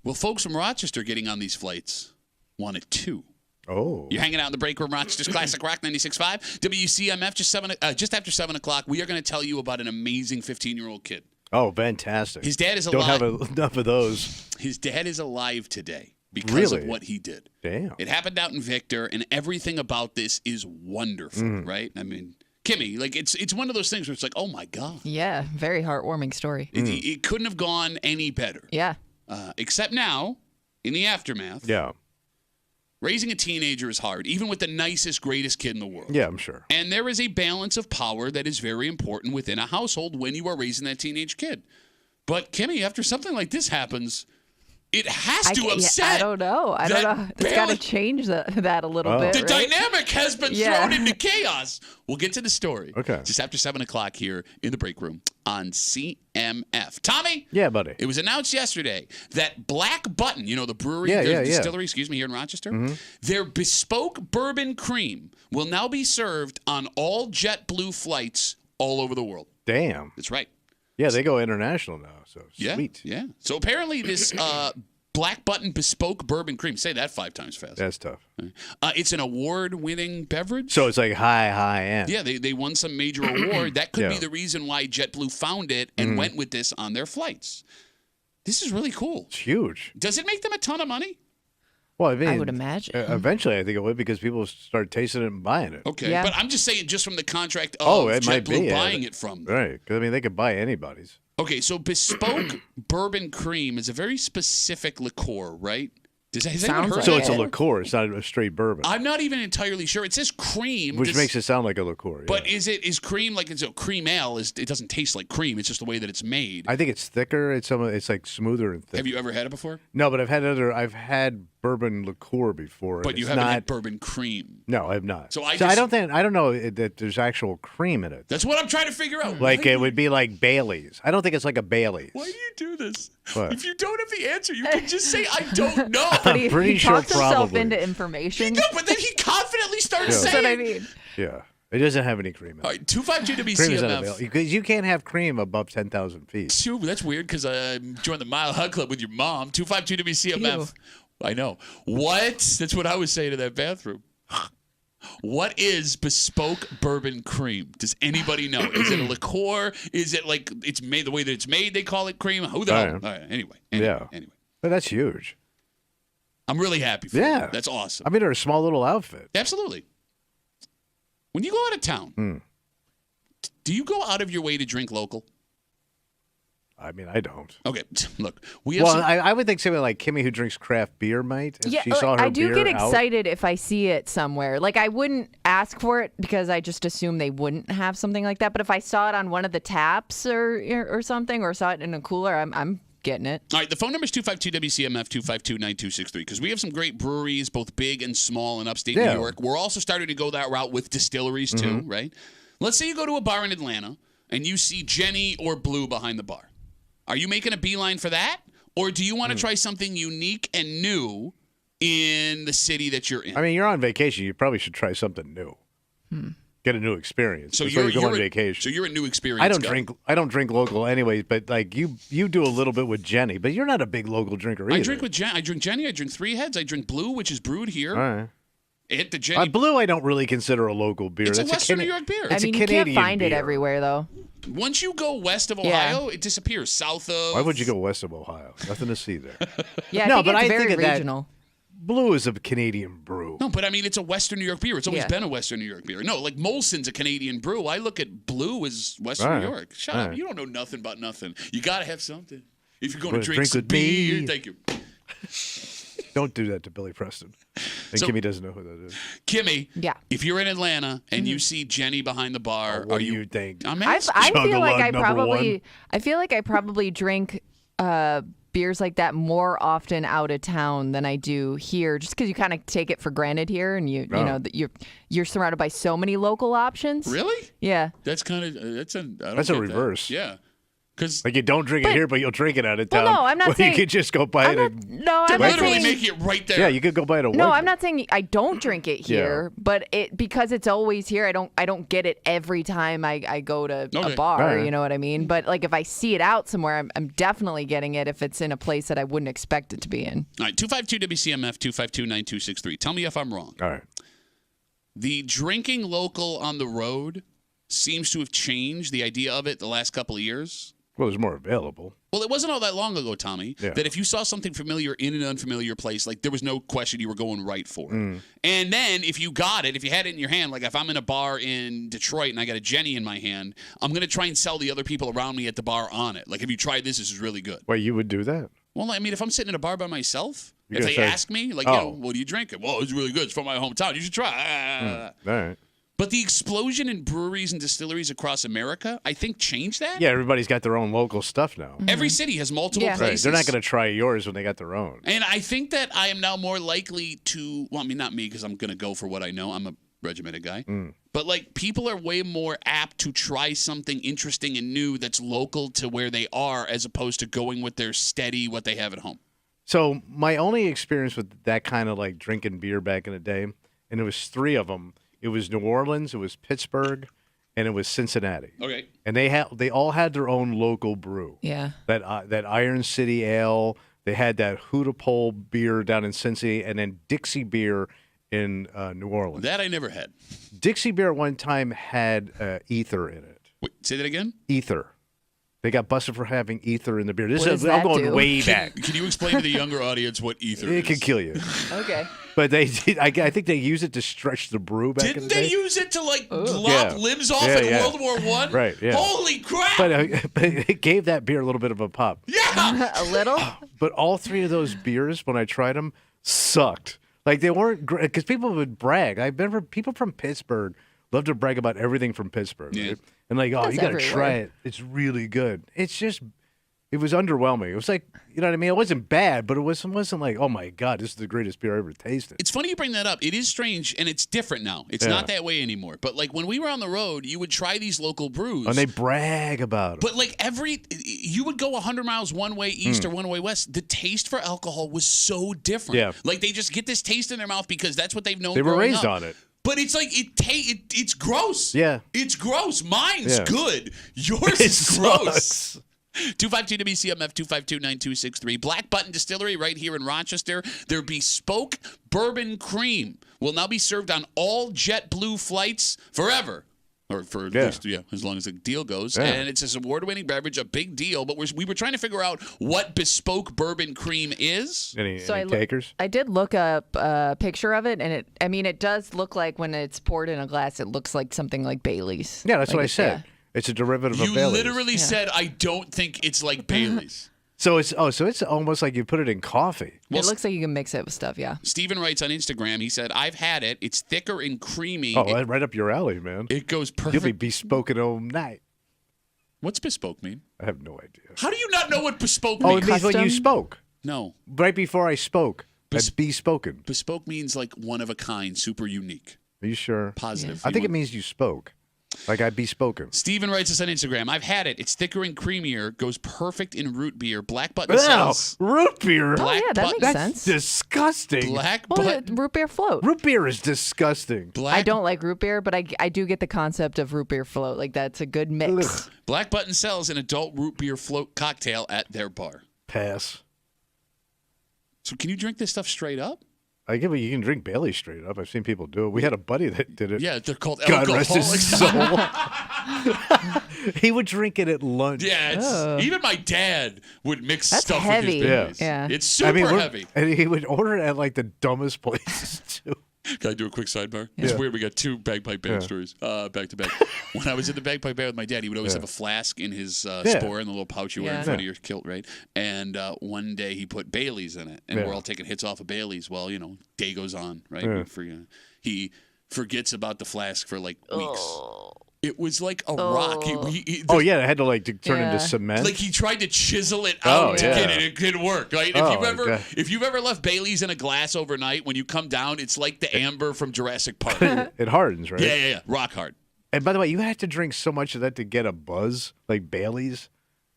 will folks from Rochester getting on these flights want it too? Oh. You're hanging out in the break room, Rochester's Classic Rock 96.5. WCMF, just after 7 o'clock, we are going to tell you about an amazing 15-year-old kid. Oh, fantastic. His dad is alive. Don't have enough of those. His dad is alive today because of what he did. Damn. It happened out in Victor, and everything about this is wonderful, right? I mean, Kimmy, like it's one of those things where it's like, oh, my God. Yeah, very heartwarming story. It couldn't have gone any better. Yeah. Except now, in the aftermath. Yeah. Raising a teenager is hard, even with the nicest, greatest kid in the world. Yeah, I'm sure. And there is a balance of power that is very important within a household when you are raising that teenage kid. But, Kimmy, after something like this happens, it has to upset. I don't know. It's got to change that a little bit. The right? dynamic has been thrown into chaos. We'll get to the story. Okay. Just after 7 o'clock here in the break room on CMF. Tommy? Yeah, buddy. It was announced yesterday that Black Button, the brewery, distillery, here in Rochester, their bespoke bourbon cream will now be served on all JetBlue flights all over the world. Damn. That's right. Yeah, they go international now, so sweet. Yeah. So apparently this Black Button bespoke bourbon cream, say that 5 times fast. That's tough. It's an award-winning beverage. So it's like high end. Yeah, they won some major award. That could be the reason why JetBlue found it and went with this on their flights. This is really cool. It's huge. Does it make them a ton of money? Well, I mean, I would imagine. Eventually, I think it would because people start tasting it and buying it. Okay, Yeah. but I'm just saying just from the contract of it might JetBlue be, buying it from. Right, because I mean, they could buy anybody's. Okay, so bespoke bourbon cream is a very specific liqueur, right? Has anyone heard So of it's a liqueur. It's not a straight bourbon. I'm not even entirely sure. It says cream. Which makes it sound like a liqueur. But is cream like cream ale? It doesn't taste like cream. It's just the way that it's made. I think it's thicker. It's like smoother and thicker. Have you ever had it before? No, but I've had bourbon liqueur before. But you haven't had bourbon cream. No, I have not. So I don't know that there's actual cream in it. That's what I'm trying to figure out. Like it would be like Bailey's. I don't think it's like a Bailey's. Why do you do this? What? If you don't have the answer, you can just say I don't know. But I'm pretty he sure talks himself probably. into information. No, but then he confidently started That's saying. what I mean. Yeah. It doesn't have any cream in it. All right, 252 Cream is WCMF. unavailable. Because you can't have cream above 10,000 feet. That's weird because I joined the Mile High Club with your mom. 252 WCMF. Ew. I know. What? That's what I was saying in that bathroom. What is bespoke bourbon cream? Does anybody know? Is it a liqueur? Is it like it's made the way that it's made? They call it cream. Who the hell? All right. Anyway. But that's huge. I'm really happy for you. That's awesome. I mean, they're a small little outfit. Absolutely. When you go out of town, do you go out of your way to drink local? I mean, I don't. Okay, look, we have. I would think somebody like Kimmy who drinks craft beer might. If she saw her I do beer get out. excited if I see it somewhere. Like I wouldn't ask for it because I just assume they wouldn't have something like that. But if I saw it on one of the taps or something, or saw it in a cooler, I'm getting it. All right, the phone number is 252-WCMF, 252-9263, because we have some great breweries, both big and small in upstate New York. We're also starting to go that route with distilleries, too, right? Let's say you go to a bar in Atlanta, and you see Jenny or Blue behind the bar. Are you making a beeline for that? Or do you want to try something unique and new in the city that you're in? I mean, you're on vacation. You probably should try something new. Get a new experience. So you're on vacation. So you're a new experience. I don't drink local anyways, but like you do a little bit with Jenny, but you're not a big local drinker either. I drink with Jenny. I drink Jenny. I drink Three Heads. I drink Blue, which is brewed here. All right. Hit the Jenny. Blue, I don't really consider a local beer. It's That's a Western New York beer. I mean, you can't find it everywhere though. Once you go west of Ohio, it disappears. South of. Why would you go west of Ohio? Nothing to see there. Yeah, no, I think but it's I very think of regional. Blue is a Canadian brew. No, but I mean, it's a Western New York beer. It's always been a Western New York beer. No, like Molson's a Canadian brew. I look at Blue as Western New York. Shut up. You don't know nothing about nothing. You got to have something. If you're going to drink some beer, thank you. Don't do that to Billy Preston. And Kimmy doesn't know who that is. Kimmy, if you're in Atlanta and you see Jenny behind the bar, what do you think? I feel like I probably drink beers like that more often out of town than I do here, just because you kind of take it for granted here, and you know that you're surrounded by so many local options. Really? Yeah. That's kind of that's a reverse. That. Yeah. Because you don't drink it here, but you'll drink it out of town. Well, no, I'm not saying you could just go buy it. I'm not literally saying, make it right there. Yeah, you could go buy it at Wegmans. No, I'm not saying I don't drink it here, but because it's always here, I don't get it every time I go to a bar. Right. You know what I mean? But like if I see it out somewhere, I'm definitely getting it if it's in a place that I wouldn't expect it to be in. All right, 252 WCMF 252-9263. Tell me if I'm wrong. All right. The drinking local on the road seems to have changed the idea of it the last couple of years. Well, there's more available. Well, it wasn't all that long ago, Tommy, that if you saw something familiar in an unfamiliar place, like there was no question you were going right for it. And then if you got it, if you had it in your hand, like if I'm in a bar in Detroit and I got a Jenny in my hand, I'm going to try and sell the other people around me at the bar on it. Like, have you tried this? This is really good. Wait, you would do that? Well, I mean, if I'm sitting in a bar by myself, if they ask me, like, what do you drink? Well, it's really good. It's from my hometown. You should try. All right. But the explosion in breweries and distilleries across America, I think, changed that. Yeah, everybody's got their own local stuff now. Every city has multiple places. Right. They're not going to try yours when they got their own. And I think that I am now more likely to, well, I mean, not me, because I'm going to go for what I know. I'm a regimented guy. But, like, people are way more apt to try something interesting and new that's local to where they are as opposed to going with their steady, what they have at home. So my only experience with that kind of, like, drinking beer back in the day, and there was 3 of them. It was New Orleans, it was Pittsburgh, and it was Cincinnati. Okay. And they all had their own local brew. Yeah. That Iron City Ale. They had that Hootapole beer down in Cincy, and then Dixie beer in New Orleans. That I never had. Dixie beer at one time had ether in it. Wait, say that again? Ether. They got busted for having ether in the beer. I'm going way back. Can you explain to the younger audience what ether is? It can kill you. Okay. But they did. I think they use it to stretch the brew back in the day. Didn't they use it to like lop limbs off in World War I? Right. Yeah. Holy crap! But it gave that beer a little bit of a pop. Yeah. A little. But all 3 of those beers, when I tried them, sucked. Like they weren't great because people would brag. I remember people from Pittsburgh love to brag about everything from Pittsburgh. Yeah. Right? And like, That's you got to everywhere. try it. It's really good. It's just. It was underwhelming. It was like, you know what I mean? It wasn't bad, but it wasn't like, oh my God, this is the greatest beer I ever tasted. It's funny you bring that up. It is strange, and it's different now. It's not that way anymore. But like when we were on the road, you would try these local brews. And they brag about it. But like you would go 100 miles one way east or one way west. The taste for alcohol was so different. Yeah. Like they just get this taste in their mouth because that's what they've known. They were growing raised up. on it. But it's like it's gross. Yeah. It's gross. Mine's Yeah. good. Yours is gross. 252 WCMF 252-9263. Black Button Distillery right here in Rochester. Their bespoke bourbon cream will now be served on all JetBlue flights forever. Or for at least, as long as the deal goes. Yeah. And it's this award-winning beverage, a big deal. But we were trying to figure out what bespoke bourbon cream is. Any So takers? I did look up a picture of it, and it does look like when it's poured in a glass, it looks like something like Bailey's. Yeah, that's like what I said. Yeah. It's a derivative of You Bailey's. literally said, I don't think it's like Bailey's. So it's almost like you put it in coffee. Well, It looks like you can mix it with stuff, yeah. Steven writes on Instagram, he said, I've had it. It's thicker and creamy. Oh, right up your alley, man. It goes You'll perfect. be bespoken all night. What's bespoke mean? I have no idea. How do you not know what bespoke Oh, means? it means when you Custom? spoke. No. Right before I spoke. That's bespoken. Bespoke means like one of a kind, super unique, Are you sure? positive. I think it means you spoke. Like I bespoken. Steven writes us on Instagram, I've had it. It's thicker and creamier, goes perfect in root beer. Black Button Wow, sells. root beer. Oh, yeah, that Button- makes That's sense. disgusting. Black Well, Button. the root beer float. Root beer is disgusting. Black, I don't like root beer, but I do get the concept of root beer float. Like, that's a good mix. Ugh. Black Button sells an adult root beer float cocktail at their bar. Pass. So can you drink this stuff straight up? I give it. You can drink Bailey straight up. I've seen people do it. We had a buddy that did it. Yeah, they're called God rest alcoholics. his soul. He would drink it at lunch. Yeah, even my dad would mix That's stuff heavy. with his Baileys. Yeah. It's super heavy. And he would order it at like the dumbest places too. Can I do a quick sidebar? It's Yeah. weird. We got 2 bagpipe band stories back to back. When I was in the bagpipe band with my dad, he would always have a flask in his spore in the little pouch you wear in front of your kilt, right? And one day he put Bailey's in it, and we're all taking hits off of Bailey's. Well, day goes on, right? He forgets about the flask for like weeks. It was like a rock. Yeah, it had to turn into cement. Like he tried to chisel it out to get it. It couldn't work, right? If you've ever left Bailey's in a glass overnight, when you come down, it's like the amber from Jurassic Park. It hardens, right? Yeah. Rock hard. And by the way, you have to drink so much of that to get a buzz, like Bailey's.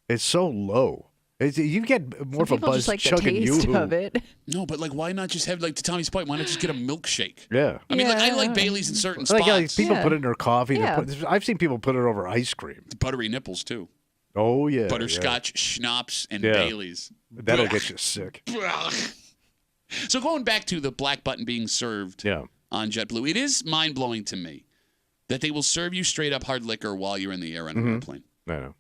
It's so low. You get more of a buzz just like chugging the taste of it. No, but why not just have, to Tommy's point, why not just get a milkshake? Yeah. I mean, I like Bailey's in certain spots. People put it in their coffee. Yeah. I've seen people put it over ice cream. Buttery nipples, too. Oh, yeah. Butterscotch, schnapps, and Bailey's. That'll get you sick. So going back to the black button being served on JetBlue, it is mind-blowing to me that they will serve you straight-up hard liquor while you're in the air on an airplane. I know.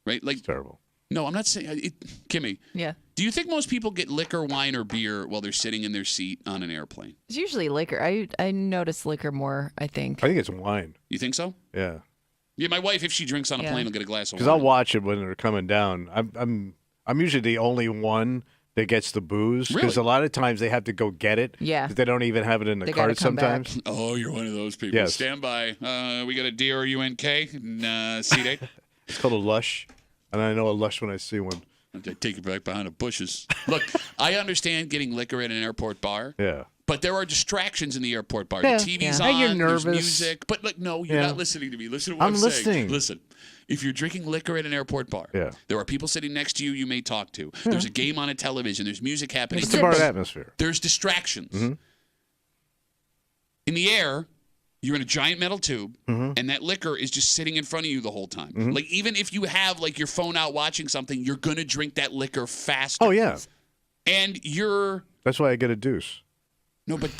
Right? It's terrible. No, I'm not saying Kimmy. Yeah. Do you think most people get liquor, wine, or beer while they're sitting in their seat on an airplane? It's usually liquor. I notice liquor more, I think. I think it's wine. You think so? Yeah. Yeah, my wife, if she drinks on a plane, will get a glass of wine. Because I'll watch it when they're coming down. I'm usually the only one that gets the booze. Because a lot of times they have to go get it. Yeah. Because they don't even have it in the cart sometimes. Oh, you're one of those people. Yes. Stand by. We got a D-R-U-N-K seat 8. It's called a lush. And I know a lush when I see one. I take it back behind the bushes. Look, I understand getting liquor at an airport bar. Yeah. But there are distractions in the airport bar. Yeah. The TV's on. You're nervous. There's music. But no, you're not listening to me. Listen to what I'm listening. saying. Listen. If you're drinking liquor at an airport bar, there are people sitting next to you you may talk to. There's a game on a television. There's music happening. It's a bar atmosphere. There's distractions. In the air, you're in a giant metal tube, and that liquor is just sitting in front of you the whole time. Like, even if you have, your phone out watching something, you're going to drink that liquor faster. Oh, yeah. And That's why I get a deuce. No, but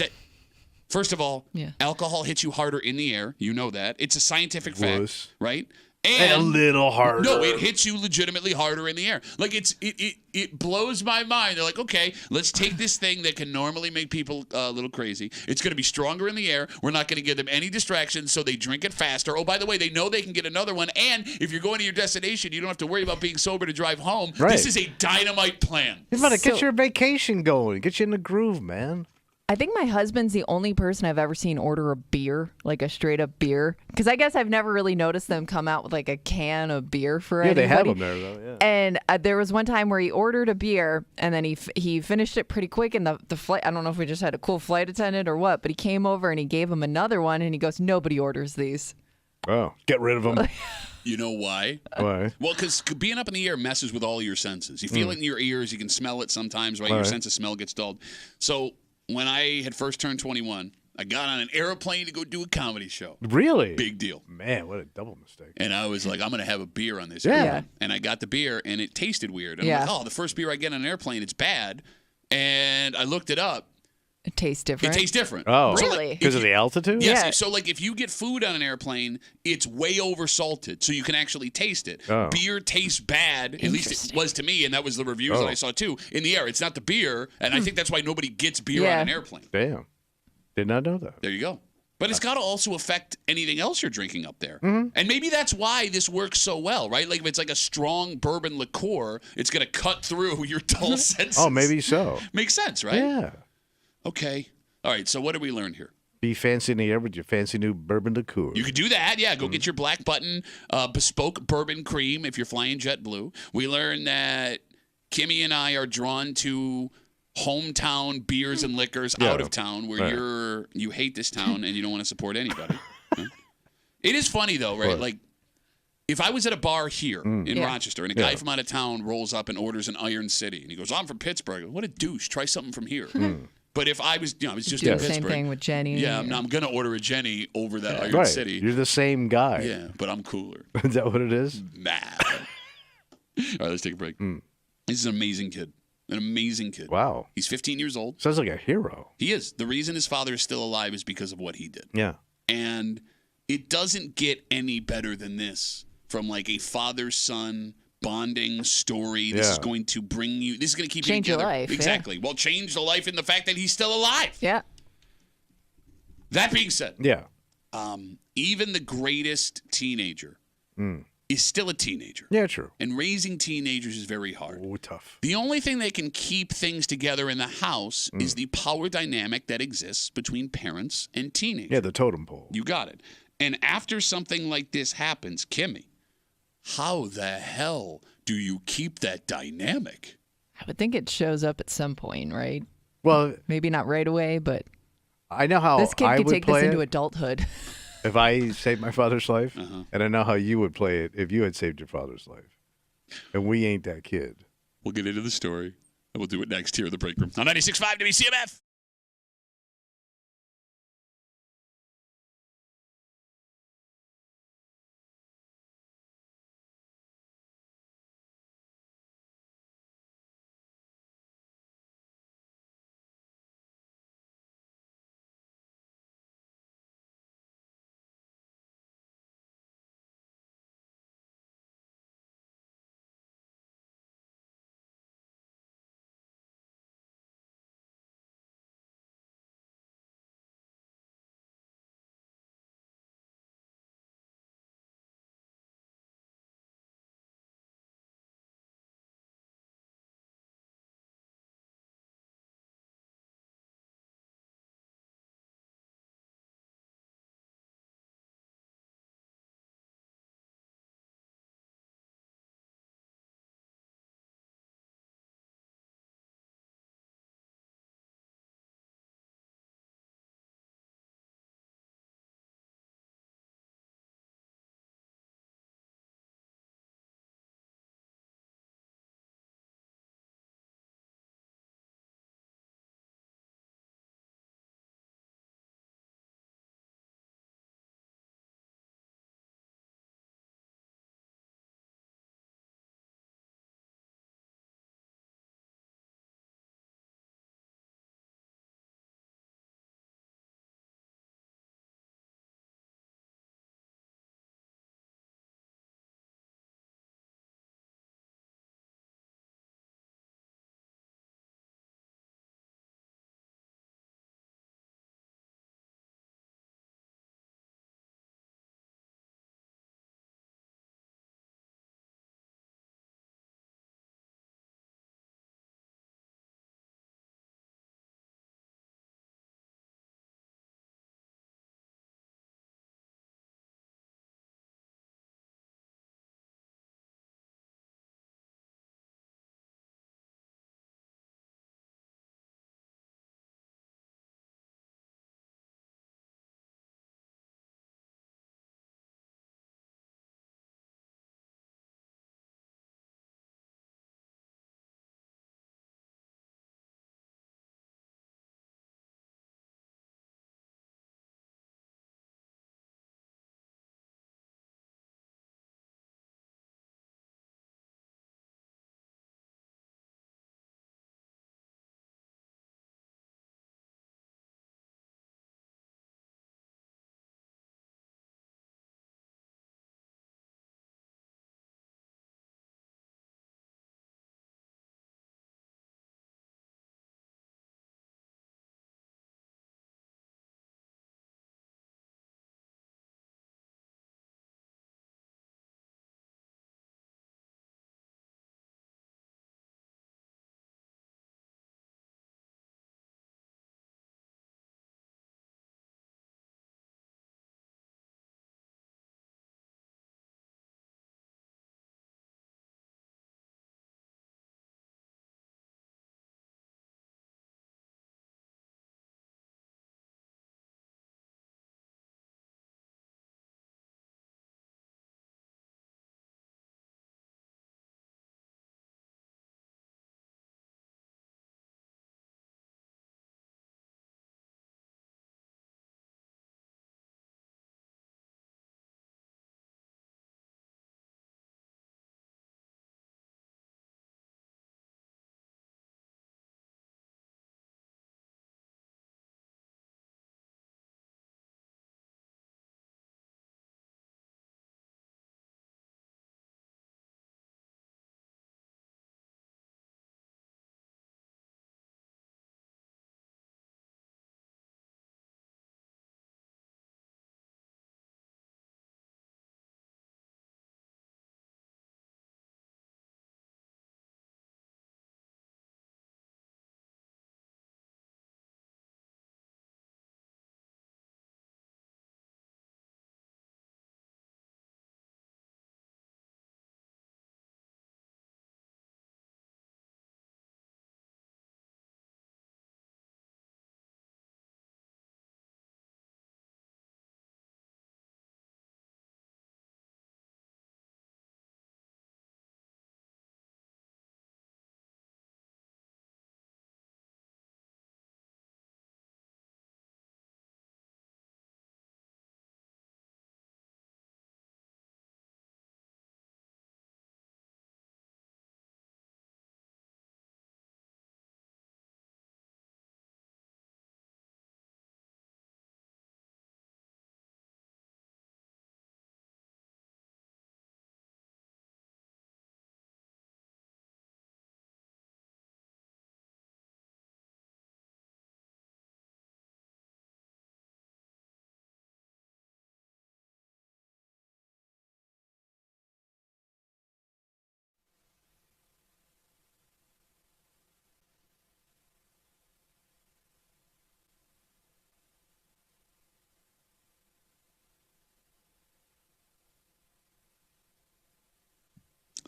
first of all, alcohol hits you harder in the air. You know that. It's a scientific fact, right? And a little harder. No, it hits you legitimately harder in the air. It blows my mind. They're like, okay, let's take this thing that can normally make people a little crazy. It's going to be stronger in the air. We're not going to give them any distractions, so they drink it faster. Oh, by the way, they know they can get another one. And if you're going to your destination, you don't have to worry about being sober to drive home. Right. This is a dynamite plan. It's about to get your vacation going. Get you in the groove, man. I think my husband's the only person I've ever seen order a beer, like a straight up beer. Because I guess I've never really noticed them come out with a can of beer for anybody. Yeah, they have them there, though. Yeah. And there was one time where he ordered a beer and then he finished it pretty quick. And the flight, I don't know if we just had a cool flight attendant or what, but he came over and he gave him another one and he goes, nobody orders these. Oh, get rid of them. You know why? Why? Well, because being up in the air messes with all your senses. You feel it in your ears. You can smell it sometimes, right? Your sense of smell gets dulled. So when I had first turned 21, I got on an airplane to go do a comedy show. Really? Big deal. Man, what a double mistake. And I was like, I'm going to have a beer on this airplane. Yeah. And I got the beer, and it tasted weird. And I'm like, the first beer I get on an airplane, it's bad. And I looked it up. It tastes different. It tastes different. Oh, really? Because of the altitude? Yes. Yeah. So, if you get food on an airplane, it's way over salted, so you can actually taste it. Oh. Beer tastes bad, at least it was to me, and that was the reviews that I saw too. In the air, it's not the beer, and I think that's why nobody gets beer on an airplane. Damn. Did not know that. There you go. But it's got to also affect anything else you're drinking up there. And maybe that's why this works so well, right? Like if it's like a strong bourbon liqueur, it's going to cut through your dull senses. Oh, maybe so. Makes sense, right? Yeah. Okay. All right, so what did we learn here? Be fancy in the air with your fancy new bourbon liqueur. You could do that, yeah. Go get your Black Button bespoke bourbon cream if you're flying JetBlue. We learned that Kimmy and I are drawn to hometown beers and liquors out of town where you hate this town and you don't want to support anybody. It is funny, though, right? Like, if I was at a bar here in Rochester and a guy from out of town rolls up and orders an Iron City and he goes, I'm from Pittsburgh. I go, what a douche. Try something from here. But if I was, I was just in Pittsburgh. Same thing with Jenny. Yeah, I'm going to order a Jenny over that Iron Right. City. You're the same guy. Yeah, but I'm cooler. Is that what it is? Nah. All right, let's take a break. This is an amazing kid. An amazing kid. Wow. He's 15 years old. Sounds like a hero. He is. The reason his father is still alive is because of what he did. Yeah. And it doesn't get any better than this from like a father-son bonding story. This is going to bring you, this is going to keep change you together. your life. Exactly. Well, change the life in the fact that he's still alive. Yeah. That being said, even the greatest teenager is still a teenager. Yeah, true. And raising teenagers is very hard. Oh, tough. The only thing that can keep things together in the house is the power dynamic that exists between parents and teenagers. Yeah, the totem pole. You got it. And after something like this happens, Kimmy, how the hell do you keep that dynamic? I would think it shows up at some point, right? Well, maybe not right away, but I know how this kid I could would take play this into it adulthood. if I saved my father's life, and I know how you would play it if you had saved your father's life. And we ain't that kid. We'll get into the story, and we'll do it next here in the break room on 96.5 WCMF.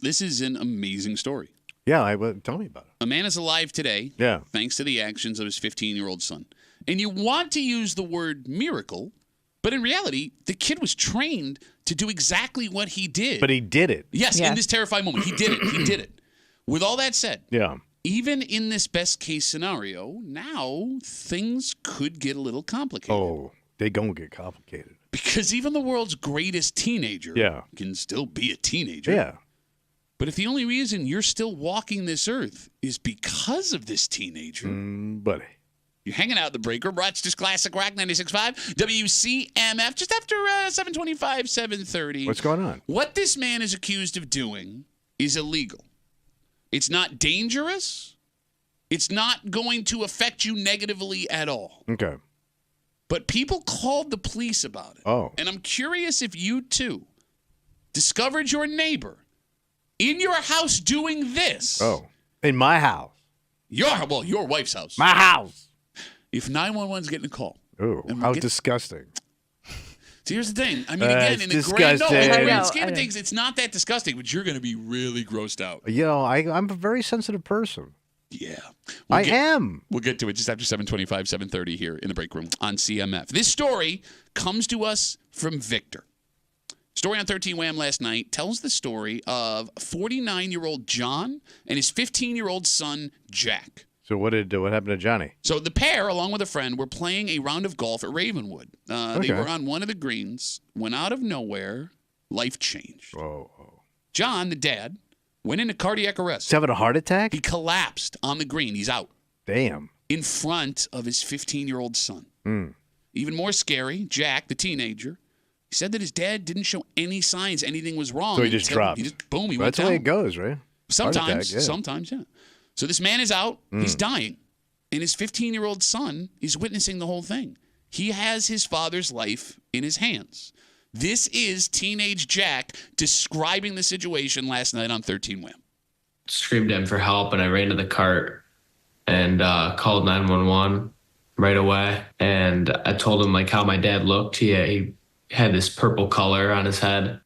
This is an amazing story. Yeah, tell me about it. A man is alive today thanks to the actions of his 15-year-old son. And you want to use the word miracle, but in reality, the kid was trained to do exactly what he did. But he did it. Yes, in this terrifying moment. He did it. He did it. With all that said, even in this best-case scenario, now things could get a little complicated. Oh, they gonna get complicated. Because even the world's greatest teenager can still be a teenager. Yeah. But if the only reason you're still walking this earth is because of this teenager, buddy. You're hanging out at the break room. Rochester's Classic Rock 96.5, WCMF, just after 7:25, 7:30. What's going on? What this man is accused of doing is illegal. It's not dangerous. It's not going to affect you negatively at all. Okay. But people called the police about it. Oh. And I'm curious if you, too, discovered your neighbor in your house doing this. Oh. In my house. Your wife's house. My house. If 911's getting a call. Oh, how disgusting. So here's the thing. I mean, again, in the grand scheme of things, it's not that disgusting, but you're going to be really grossed out. You know, I'm a very sensitive person. Yeah. I am. We'll get to it just after 7:25, 7:30 here in the break room on CMF. This story comes to us from Victor. Story on 13 Wham last night tells the story of 49-year-old John and his 15-year-old son, Jack. So what happened to Johnny? So the pair, along with a friend, were playing a round of golf at Ravenwood. They were on one of the greens. When out of nowhere, life changed. Whoa. John, the dad, went into cardiac arrest. He's having a heart attack? He collapsed on the green. He's out. Damn. In front of his 15-year-old son. Even more scary, Jack, the teenager, he said that his dad didn't show any signs anything was wrong. So he just dropped. He went down. That's the way it goes, right? Sometimes, yeah. So this man is out. He's dying. And his 15-year-old son is witnessing the whole thing. He has his father's life in his hands. This is teenage Jack describing the situation last night on 13 Wham. Screamed at him for help, and I ran to the cart and called 911 right away. And I told him how my dad looked. He had this purple color on his head.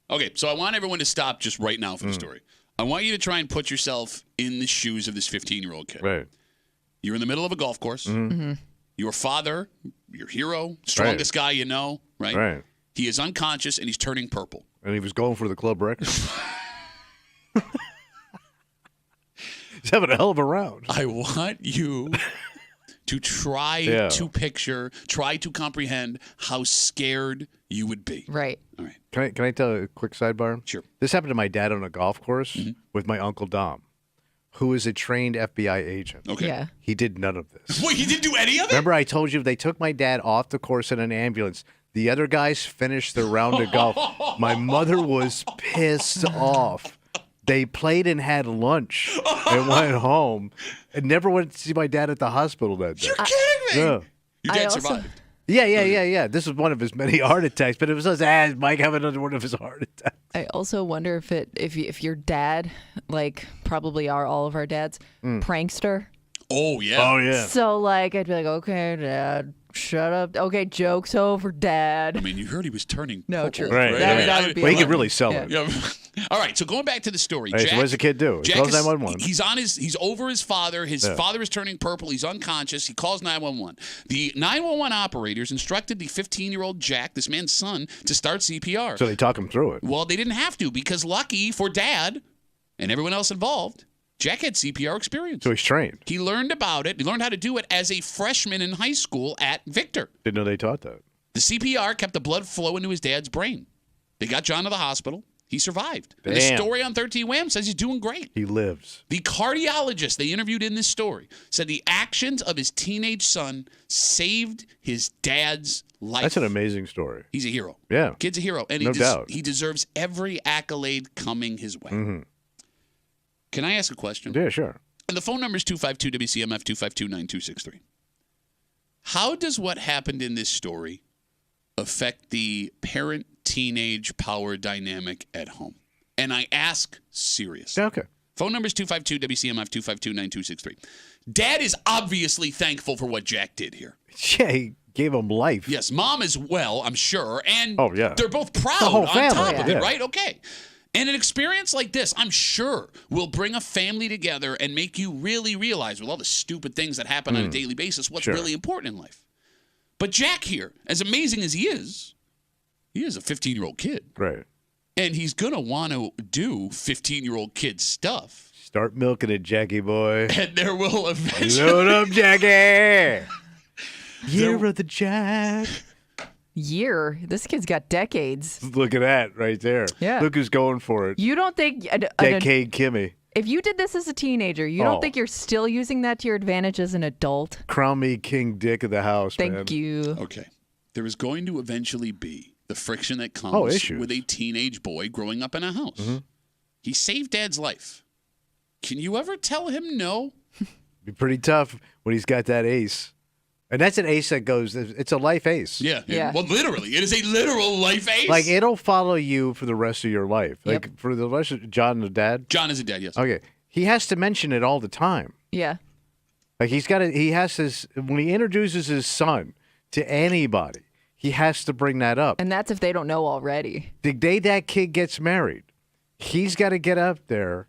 Okay, so I want everyone to stop just right now for the story. I want you to try and put yourself in the shoes of this 15-year-old kid. Right. You're in the middle of a golf course. Your father, your hero, strongest guy you know, right? Right. He is unconscious and he's turning purple. And he was going for the club record. He's having a hell of a round. I want you to try to picture, try to comprehend how scared you would be. Right. All right. Can I tell a quick sidebar? Sure. This happened to my dad on a golf course with my Uncle Dom, who is a trained FBI agent. Okay. Yeah. He did none of this. Wait, he didn't do any of it? Remember I told you they took my dad off the course in an ambulance. The other guys finished their round of golf. My mother was pissed off. They played and had lunch and went home and never went to see my dad at the hospital that day. You're kidding me? Yeah. Your dad survived. Yeah. This was one of his many heart attacks, but it was us, Mike having another one of his heart attacks. I also wonder if your dad, probably all of our dads, prankster. Oh, yeah. Oh, yeah. So, I'd be like, okay, Dad, shut up. Okay, joke's over, Dad. I mean, you heard he was turning No, purple. true. Right. That would be Well, he could really sell it. Yeah. All right, so going back to the story. Hey, Jack, so what does the kid do? He calls 911. He's over his father. His father is turning purple. He's unconscious. He calls 911. The 911 operators instructed the 15-year-old Jack, this man's son, to start CPR. So they talk him through it. Well, they didn't have to because lucky for Dad and everyone else involved, Jack had CPR experience. So he's trained. He learned about it. He learned how to do it as a freshman in high school at Victor. Didn't know they taught that. The CPR kept the blood flow into his dad's brain. They got John to the hospital. He survived. Damn. And the story on 13 Wham says he's doing great. He lives. The cardiologist they interviewed in this story said the actions of his teenage son saved his dad's life. That's an amazing story. He's a hero. Yeah. Kid's a hero. And No doubt. he deserves every accolade coming his way. Can I ask a question? Yeah, sure. And the phone number is 252-WCMF, 252-9263. How does what happened in this story affect the parent-teenage power dynamic at home? And I ask serious. Okay. Phone number is 252-WCMF, 252-9263. Dad is obviously thankful for what Jack did here. Yeah, he gave him life. Yes, Mom as well, I'm sure. And Oh, yeah. they're both proud The whole on family, top of yeah. it, right? Okay. And an experience like this, I'm sure, will bring a family together and make you really realize, with all the stupid things that happen on a daily basis, what's really important in life. But Jack here, as amazing as he is a 15-year-old kid. Right. And he's going to want to do 15-year-old kid stuff. Start milking it, Jackie boy. And there will eventually... Load up, Jackie! Year of the Jack. Year? This kid's got decades. Look at that right there. Yeah. Look who's going for it. You don't think... Decade Kimmy. If you did this as a teenager, you don't think you're still using that to your advantage as an adult? Crown me King Dick of the house, man. Thank you. Okay. There is going to eventually be the friction that comes with a teenage boy growing up in a house. Mm-hmm. He saved Dad's life. Can you ever tell him no? Be pretty tough when he's got that ace. And that's an ace that goes, it's a life ace. Yeah. Well, literally. It is a literal life ace. Like, it'll follow you for the rest of your life. Like, for the rest of John the dad? John is a dad, yes. Okay. He has to mention it all the time. Yeah. Like, when he introduces his son to anybody, he has to bring that up. And that's if they don't know already. The day that kid gets married, he's got to get up there,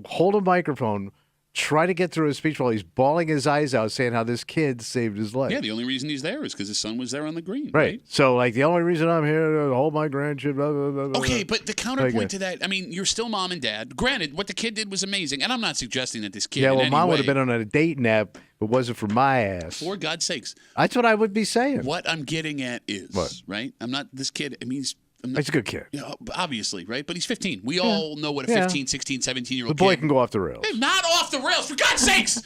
hold a microphone, try to get through his speech while he's bawling his eyes out saying how this kid saved his life. Yeah, the only reason he's there is because his son was there on the green. Right. So, like, the only reason I'm here to hold my grandchildren, blah, blah, blah, blah. Okay, but the counterpoint to that, I mean, you're still mom and dad. Granted, what the kid did was amazing, and I'm not suggesting that this kid Yeah, well, in mom any would have way, been on a dating app if it wasn't for my ass. for God's sakes. That's what I would be saying. What I'm getting at is, What? right? I'm not this kid. I mean, He's a good kid. you know, obviously, right? But he's 15. We all know what a 15, 16, 17-year-old The boy kid. can go off the rails. Not off the rails, for God's sakes.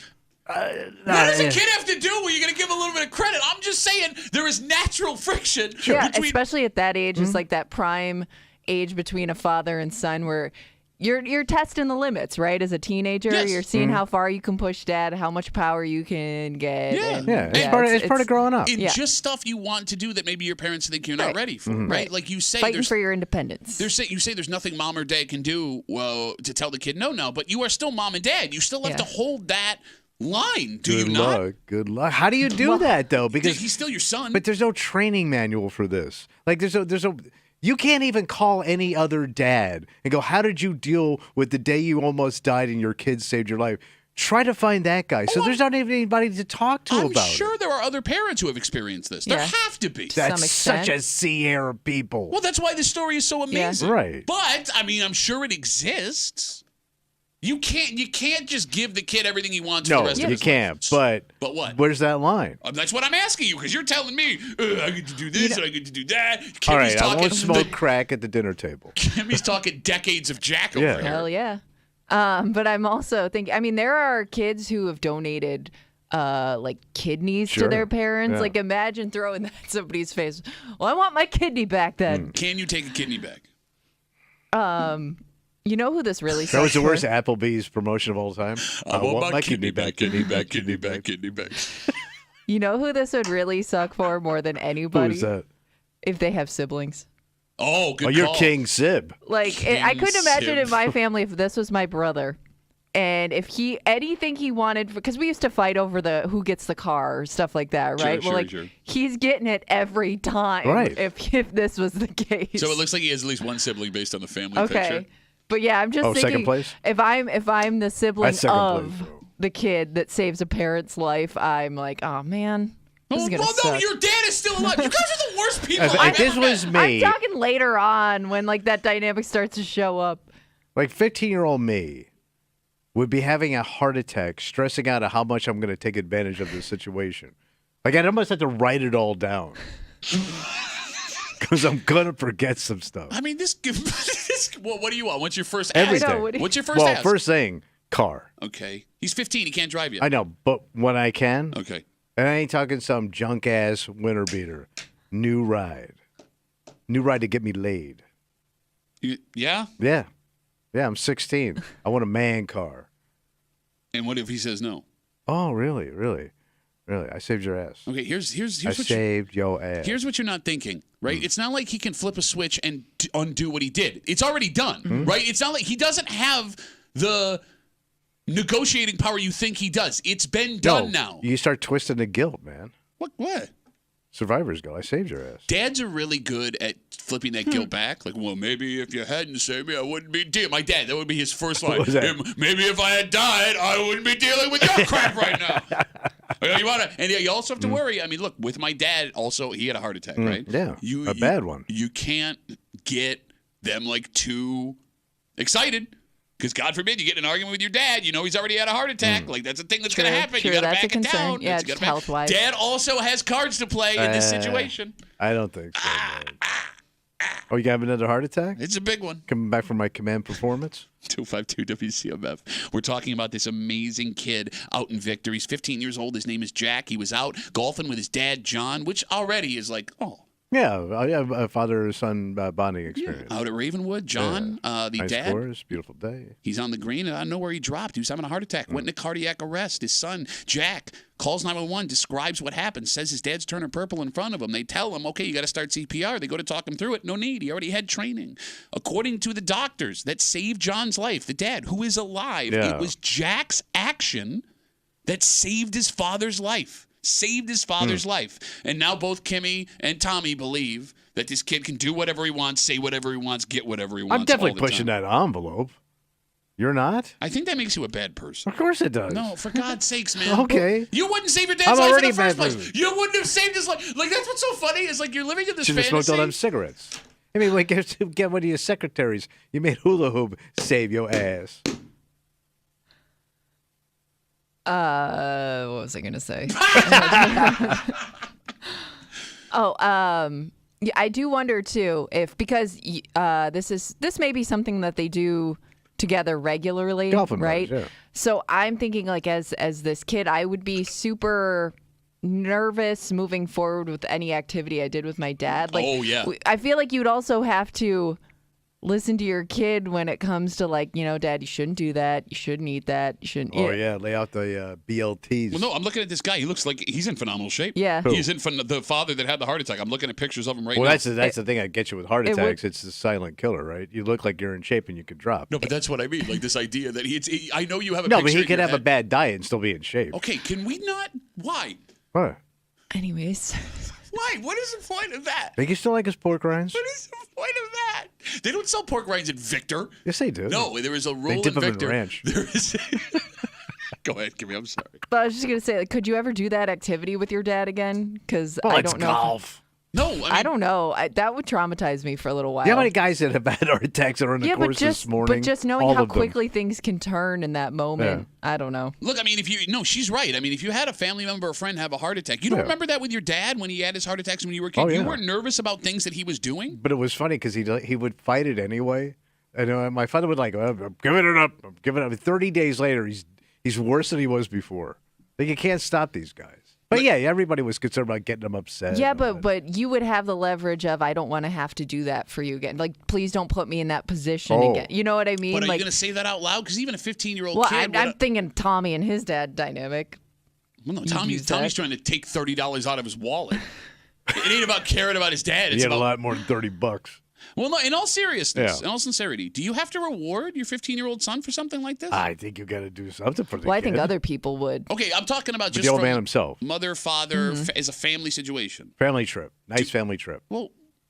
What does a kid have to do when you're going to give a little bit of credit? I'm just saying there is natural friction. Yeah, between... especially at that age. It's like that prime age between a father and son where you're testing the limits, right? As a teenager, Yes. you're seeing how far you can push dad, how much power you can get. Yeah. and- Yeah, it's part of growing up. And just stuff you want to do that maybe your parents think you're not ready for, right? Like you say, Fighting for your independence. you say there's nothing mom or dad can do to tell the kid no, but you are still mom and dad. You still have to hold that line, do you not? Good luck. How do you do that, though? Because he's still your son. But there's no training manual for this. Like, there's no. You can't even call any other dad and go, how did you deal with the day you almost died and your kids saved your life? Try to find that guy. So there's not even anybody to talk to about it. I'm sure there are other parents who have experienced this. There have to be. That's such a sea air of people. Well, that's why this story is so amazing. Yeah. Right. But, I mean, I'm sure it exists. You can't just give the kid everything he wants for the rest of his life. No, you can't. But what? Where's that line? That's what I'm asking you, because you're telling me I get to do this and I get to do that. Kimmy's All right, talking, I won't smoke crack at the dinner table. Kimmy's talking decades of Jack over here. Hell yeah. But I'm also thinking, I mean, there are kids who have donated like kidneys to their parents. Yeah. Like, imagine throwing that in somebody's face. Well, I want my kidney back then. Can you take a kidney back? You know who this really sucks That was the for? worst Applebee's promotion of all time. I want my kidney back, kidney back, kidney back, kidney back. You know who this would really suck for more than anybody? Who's that? If they have siblings. Oh, good Oh, you're call. King Sib. Like, I couldn't imagine Sib. in my family if this was my brother. And if anything he wanted, because we used to fight over who gets the car or stuff like that, right? Sure. He's getting it every time. Right. If this was the case. So it looks like he has at least one sibling based on the family okay. picture. But yeah, I'm just thinking. Second place? If I'm the sibling That's second of place, bro. the kid that saves a parent's life, I'm like, oh man. This is gonna No, suck. your dad is still alive. You guys are the worst people If I've this ever was met. me, I'm talking later on when like that dynamic starts to show up. like 15-year-old me would be having a heart attack, stressing out how much I'm going to take advantage of this situation. Like, I'd almost have to write it all down. Because I'm going to forget some stuff. I mean, this what do you want? What's your first Everything. ask? I know, what do you- What's your first Well, ask? first thing, car. Okay. He's 15. He can't drive yet. I know, but when I can, Okay. and I ain't talking some junk-ass winter beater. New ride. New ride to get me laid. Yeah? Yeah. Yeah, I'm 16. I want a man car. And what if he says no? Oh, really? Really? Really? I saved your ass. Okay, here's I what saved your ass. here's what you're not thinking, right? It's not like he can flip a switch and undo what he did. It's already done, right? It's not like he doesn't have the negotiating power you think he does. It's been done now. You start twisting the guilt, man. What? Survivor's Guilt. I saved your ass. Dads are really good at flipping that guilt back. Like, well, maybe if you hadn't saved me, I wouldn't be dealing. My dad, that would be his first line. Maybe if I had died, I wouldn't be dealing with your crap right now. You also have to worry. I mean, look, with my dad, also, he had a heart attack, right? Yeah, a bad one. You can't get them, like, too excited. Because God forbid you get in an argument with your dad, he's already had a heart attack. Like, that's a thing that's going to happen. You got to back it down. Yeah, it's health-wise. Dad also has cards to play in this situation. I don't think so. Oh, you have another heart attack? It's a big one. Coming back from my command performance? 252 WCMF. We're talking about this amazing kid out in Victor. He's 15 years old. His name is Jack. He was out golfing with his dad, John, which already is like, Yeah, I have a father-son bonding experience. Yeah. Out at Ravenwood, John, the nice dad. Scores, beautiful day. He's on the green, and I don't know where he dropped. He was having a heart attack, went into cardiac arrest. His son, Jack, calls 911, describes what happened, says his dad's turning purple in front of him. They tell him, okay, you got to start CPR. They go to talk him through it. No need. He already had training. According to the doctors that saved John's life, the dad, who is alive, it was Jack's action that saved his father's life. Saved his father's life. And now both Kimmy and Tommy believe that this kid can do whatever he wants, say whatever he wants, get whatever he wants. I'm definitely pushing that envelope. You're not? I think that makes you a bad person. Of course it does. No, for God's sakes, man. Okay. You wouldn't save your dad's life in the first place. You wouldn't have saved his life. Like, that's what's so funny. It's like you're living in this fantasy. Should have smoked all them cigarettes. I mean, like, get one of your secretaries. You made hula hoop save your ass. What was I gonna say? Yeah, I do wonder too because this may be something that they do together regularly, Golfing right? Buddies, yeah. So I'm thinking like as this kid, I would be super nervous moving forward with any activity I did with my dad. Like, I feel like you'd also have to listen to your kid when it comes to like, Dad, you shouldn't do that. You shouldn't eat that. You shouldn't. Yeah, lay out the BLTs. Well, no, I'm looking at this guy. He looks like he's in phenomenal shape. Yeah, he's in the father that had the heart attack. I'm looking at pictures of him right now. Well, that's the thing I get you with heart attacks. It's the silent killer, right? You look like you're in shape and you could drop. No, but that's what I mean. Like this idea that I know you have a no, picture but he could have head. a bad diet and still be in shape. Okay, can we not? Why? What? Anyways. Why? What is the point of that? Think you still like his pork rinds? What is the point of that? They don't sell pork rinds at Victor. Yes, they do. No, there is a rule they dip in them Victor. In ranch. There is. Go ahead, Kimmy. I'm sorry. But I was just gonna say, like, could you ever do that activity with your dad again? Because I don't know. Golf. No, I don't know. That would traumatize me for a little while. You know how many guys that have had heart attacks that are in the course this morning? But just knowing how quickly things can turn in that moment, I don't know. Look, I mean, she's right. I mean, if you had a family member or friend have a heart attack, you don't remember that with your dad when he had his heart attacks when you were a kid? You weren't nervous about things that he was doing? But it was funny because he would fight it anyway. And my father would like, I'm giving it up. I'm giving it up. 30 days later, he's worse than he was before. Like, you can't stop these guys. But yeah, everybody was concerned about getting them upset. Yeah, but you would have the leverage of, I don't want to have to do that for you again. Like, please don't put me in that position again. You know what I mean? But are like, you going to say that out loud? Because even a 15-year-old kid... I'm thinking Tommy and his dad dynamic. Well, no, Tommy's trying to take $30 out of his wallet. It ain't about caring about his dad. It's a lot more than $30. Well, no, in all seriousness, in all sincerity, do you have to reward your 15-year-old son for something like this? I think you got to do something for the kid. Well, I think other people would. Okay, I'm talking about just the old man himself. Mother, father, as a family situation. Family trip. Nice family trip. Well,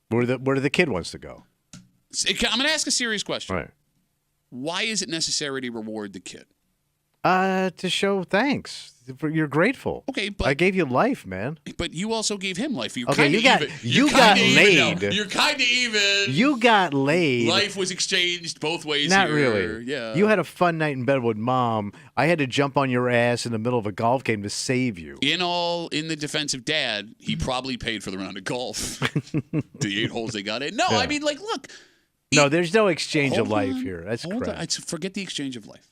where the kid wants to go. I'm going to ask a serious question. Right. Why is it necessary to reward the kid? To show thanks. You're grateful. Okay, but I gave you life, man. But you also gave him life. You got laid. You're kind of even. You got laid. Life was exchanged both ways. Not here. really. Yeah. You had a fun night in bed with Mom. I had to jump on your ass in the middle of a golf game to save you. In the defense of Dad, he probably paid for the round of golf. The 8 holes they got in. No, I mean, like, look. No, there's no exchange of life here. That's correct. Forget the exchange of life.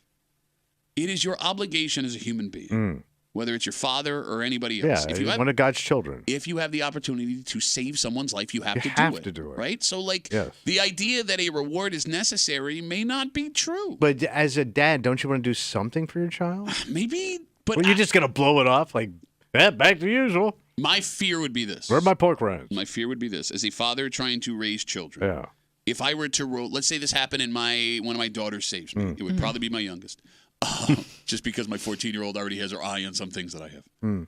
It is your obligation as a human being, whether it's your father or anybody else. Yeah, one of God's children. If you have the opportunity to save someone's life, you have to do it. Right? So, like, the idea that a reward is necessary may not be true. But as a dad, don't you want to do something for your child? Maybe, but... Well, you're just going to blow it off like, back to usual. My fear would be this. Where are my pork rinds? My fear would be this. As a father trying to raise children, if I were to let's say this happened and one of my daughters saves me, it would probably be my youngest. Just because my 14-year-old already has her eye on some things that I have.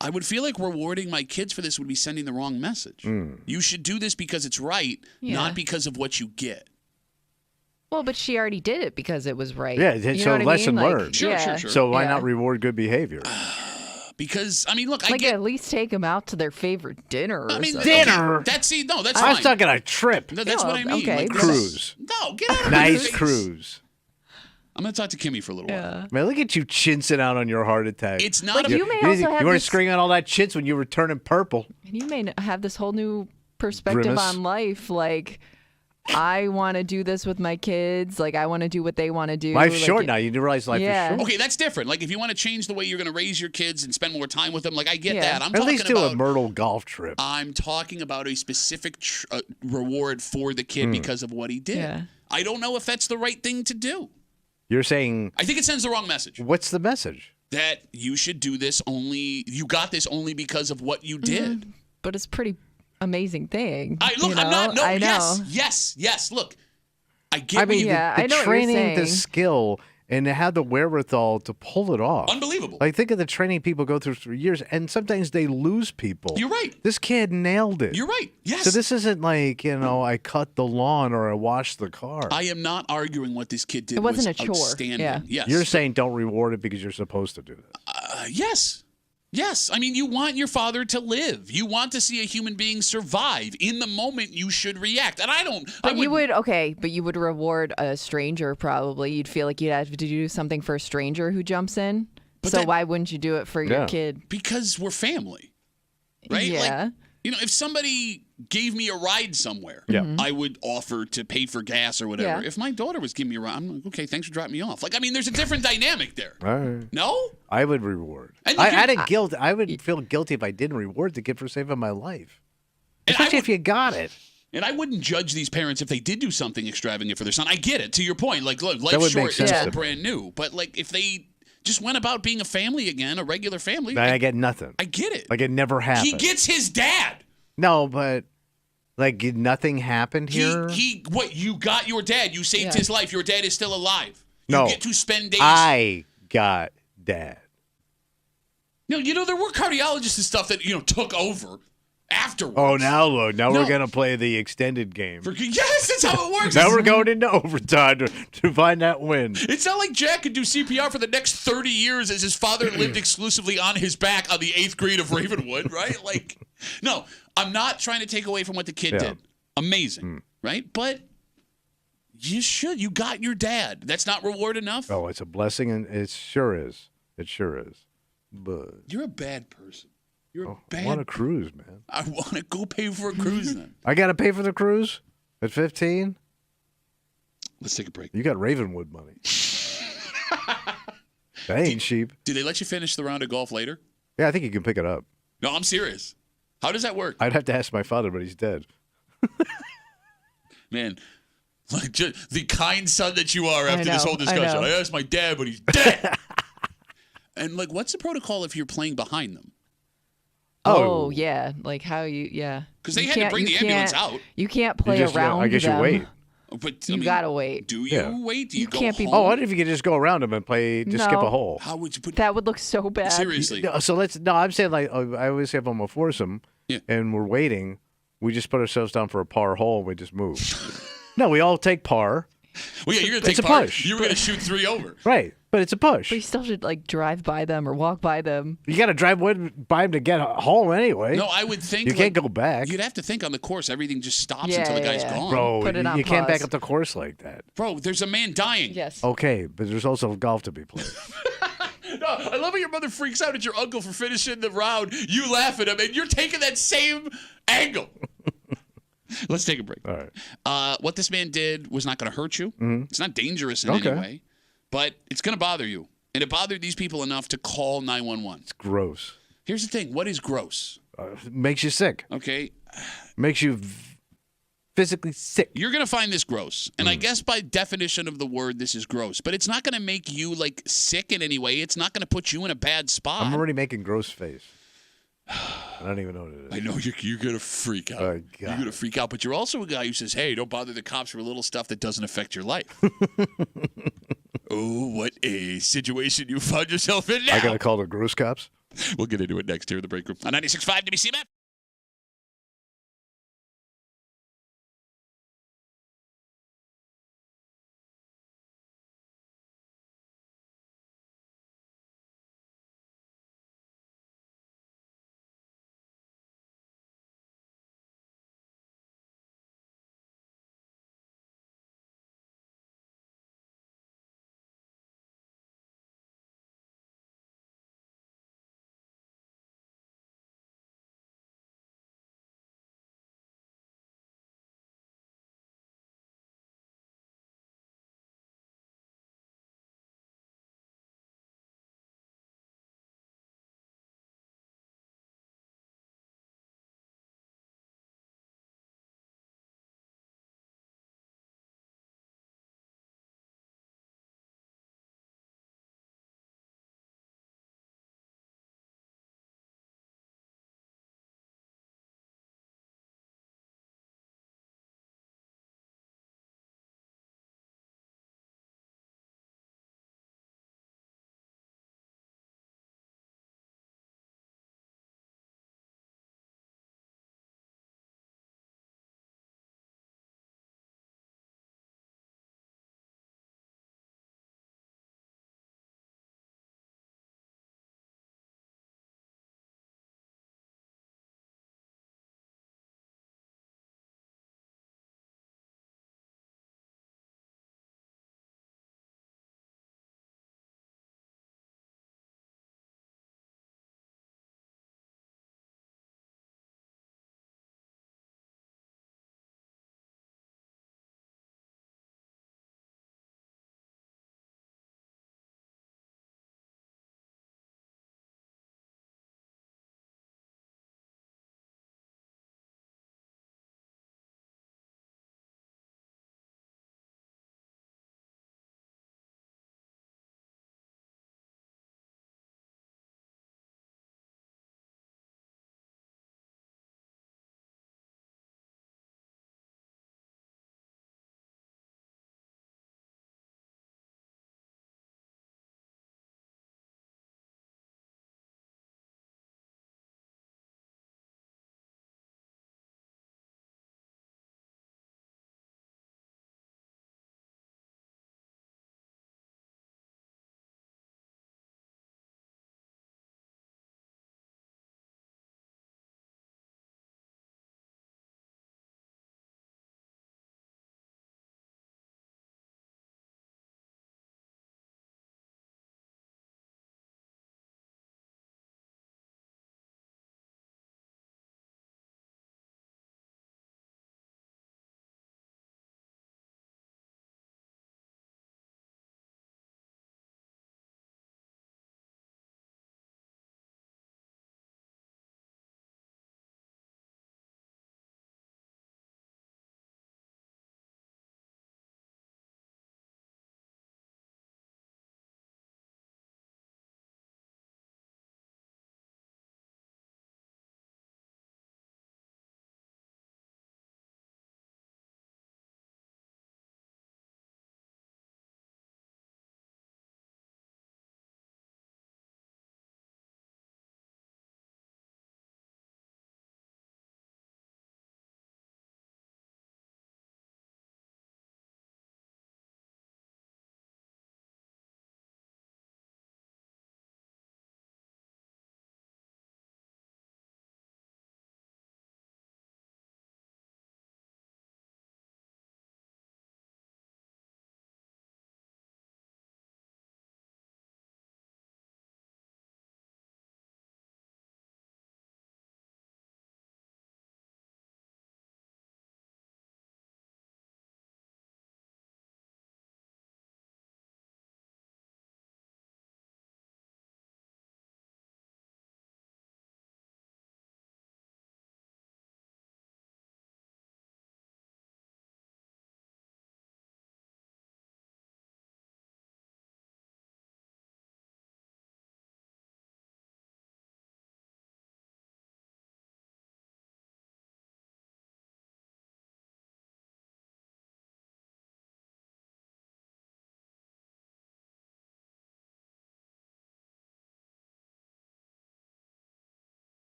I would feel like rewarding my kids for this would be sending the wrong message. You should do this because it's right, not because of what you get. Well, but she already did it because it was right. Yeah, you so know lesson I mean? learned. Sure. So why not reward good behavior? Because, I mean, look, like at least take them out to their favorite dinner or something. Dinner? Okay, that's fine. I was talking a trip. No, that's what I mean. Okay. Like, Cruise. No, get out of Nice here. cruise. I'm going to talk to Kimmy for a little while. Man, look at you chinsing out on your heart attack. It's not you may also have you weren't this, screaming all that chintz when you were turning purple. and you may have this whole new perspective Grimace. on life. Like, I want to do this with my kids. Like, I want to do what they want to do. Life's like, short now. You do realize life is short. Okay, that's different. Like, if you want to change the way you're going to raise your kids and spend more time with them, like, I get that. I'm At talking least do about a Myrtle golf trip. I'm talking about a specific reward for the kid because of what he did. Yeah. I don't know if that's the right thing to do. You're saying, I think it sends the wrong message. what's the message? That you should do this you got this only because of what you did. But it's a pretty amazing thing. I'm not, no, I know. yes. Look, I get I mean, Yeah, the I know what you're training, the saying. skill, and to have the wherewithal to pull it off. Unbelievable. Like, think of the training people go through for years, and sometimes they lose people. You're right. This kid nailed it. You're right. Yes. So this isn't like, I cut the lawn or I washed the car. I am not arguing what this kid did. It wasn't a chore. Outstanding. Yeah. Yes. You're saying don't reward it because you're supposed to do that. Yes. Yes. I mean, you want your father to live. You want to see a human being survive. In the moment, you should react. And I don't. But you would reward a stranger probably. You'd feel like you'd have to do something for a stranger who jumps in. So why wouldn't you do it for your kid? Because we're family. Right? Yeah. Like, if somebody gave me a ride somewhere, I would offer to pay for gas or whatever. Yeah. If my daughter was giving me a ride, I'm like, okay, thanks for dropping me off. Like, I mean, there's a different dynamic there. All right. No? I would reward. And I would feel guilty if I didn't reward the kid for saving my life. Especially if you got it. And I wouldn't judge these parents if they did do something extravagant for their son. I get it. To your point, like, look, life's would short. make sense It's all to me. brand new. But, like, if they just went about being a family again, a regular family, I get nothing. I get it. Like it never happened. He gets his dad. No, but like nothing happened here. You got your dad. You saved his life. Your dad is still alive. No. You get to spend days. I got dad. No, there were cardiologists and stuff that, took over afterwards. Oh, now look. Now No. we're going to play the extended game. Yes, that's how it works. Now we're going into overtime to find that win. It's not like Jack could do CPR for the next 30 years as his father lived exclusively on his back on the 8th grade of Ravenwood, right? Like, no, I'm not trying to take away from what the kid did. Amazing, right? But you should. You got your dad. That's not reward enough? Oh, it's a blessing, and it sure is. It sure is. But You're a bad person. You're a bad I want a cruise, man. I want to go pay for a cruise then. I got to pay for the cruise at 15? Let's take a break. You got Ravenwood money. That ain't cheap. Do they let you finish the round of golf later? Yeah, I think you can pick it up. No, I'm serious. How does that work? I'd have to ask my father, but he's dead. Man, like the kind son that you are after this know, whole discussion. I know. I asked my dad, but he's dead. And like, what's the protocol if you're playing behind them? Oh yeah, like how Because they had to bring the ambulance out. You can't play around I guess them. you wait. But You gotta wait. Do you wait? Do you go can't be- home? Oh, what if you could just go around them and play, just skip No. a hole? How would you put That would look so bad. seriously? No, so I'm saying like, I always say if I'm a foursome and we're waiting, we just put ourselves down for a par hole and we just move. No, we all take par. Well, yeah, you're gonna It's take a part. push. You were gonna shoot 3 over. Right. But it's a push. But you still should like drive by them or walk by them. You got to drive by them to get home anyway. No, I would think You can't go back. You'd have to think on the course, everything just stops Yeah, until the guy's yeah. gone. Bro, Put it on you can't back pause. up the course like that. Bro, there's a man dying. Yes. Okay, but there's also golf to be played. No, I love how your mother freaks out at your uncle for finishing the round. You laugh at him, and you're taking that same angle. Let's take a break. All right. What this man did was not going to hurt you. It's not dangerous in Okay. any way, but it's going to bother you. And it bothered these people enough to call 911. It's gross. Here's the thing. What is gross? Makes you sick. Okay. Makes you physically sick. You're going to find this gross. And I guess by definition of the word, this is gross. But it's not going to make you, like, sick in any way. It's not going to put you in a bad spot. I'm already making gross face. I don't even know what it is. I know you're going to freak out. Oh, God. You're going to freak out. But you're also a guy who says, hey, don't bother the cops for little stuff that doesn't affect your life. Oh, what a situation you found yourself in now. I got to call the gross cops? We'll get into it next here in the break room on 96.5 WCMF.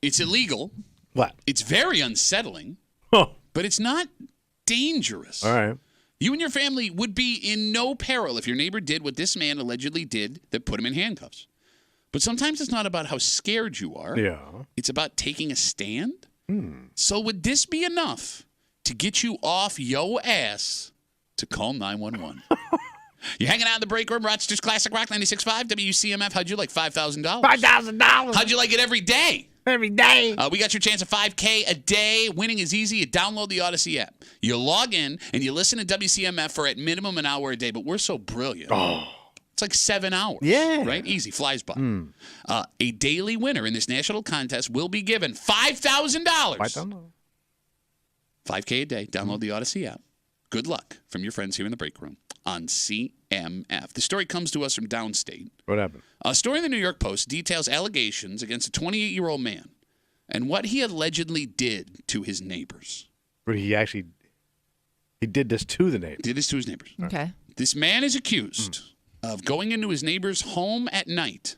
It's illegal. What? It's very unsettling, but it's not dangerous. All right. You and your family would be in no peril if your neighbor did what this man allegedly did that put him in handcuffs. But sometimes it's not about how scared you are. Yeah. It's about taking a stand. So would this be enough to get you off yo ass to call 911? You're hanging out in the break room, Rochester's Classic Rock 96.5, WCMF. How'd you like $5,000? $5,000. How'd you like it every day? Every day. We got your chance at $5K a day. Winning is easy. You download the Odyssey app. You log in, and you listen to WCMF for at minimum an hour a day. But we're so brilliant. It's like 7 hours. Yeah. Right? Easy. Flies by. A daily winner in this national contest will be given $5,000. $5,000. 5K a day. Download the Odyssey app. Good luck from your friends here in the break room on CMF. The story comes to us from downstate. What happened? A story in the New York Post details allegations against a 28-year-old man and what he allegedly did to his neighbors. But he did this to the neighbors. Did this to his neighbors. Okay. This man is accused of going into his neighbor's home at night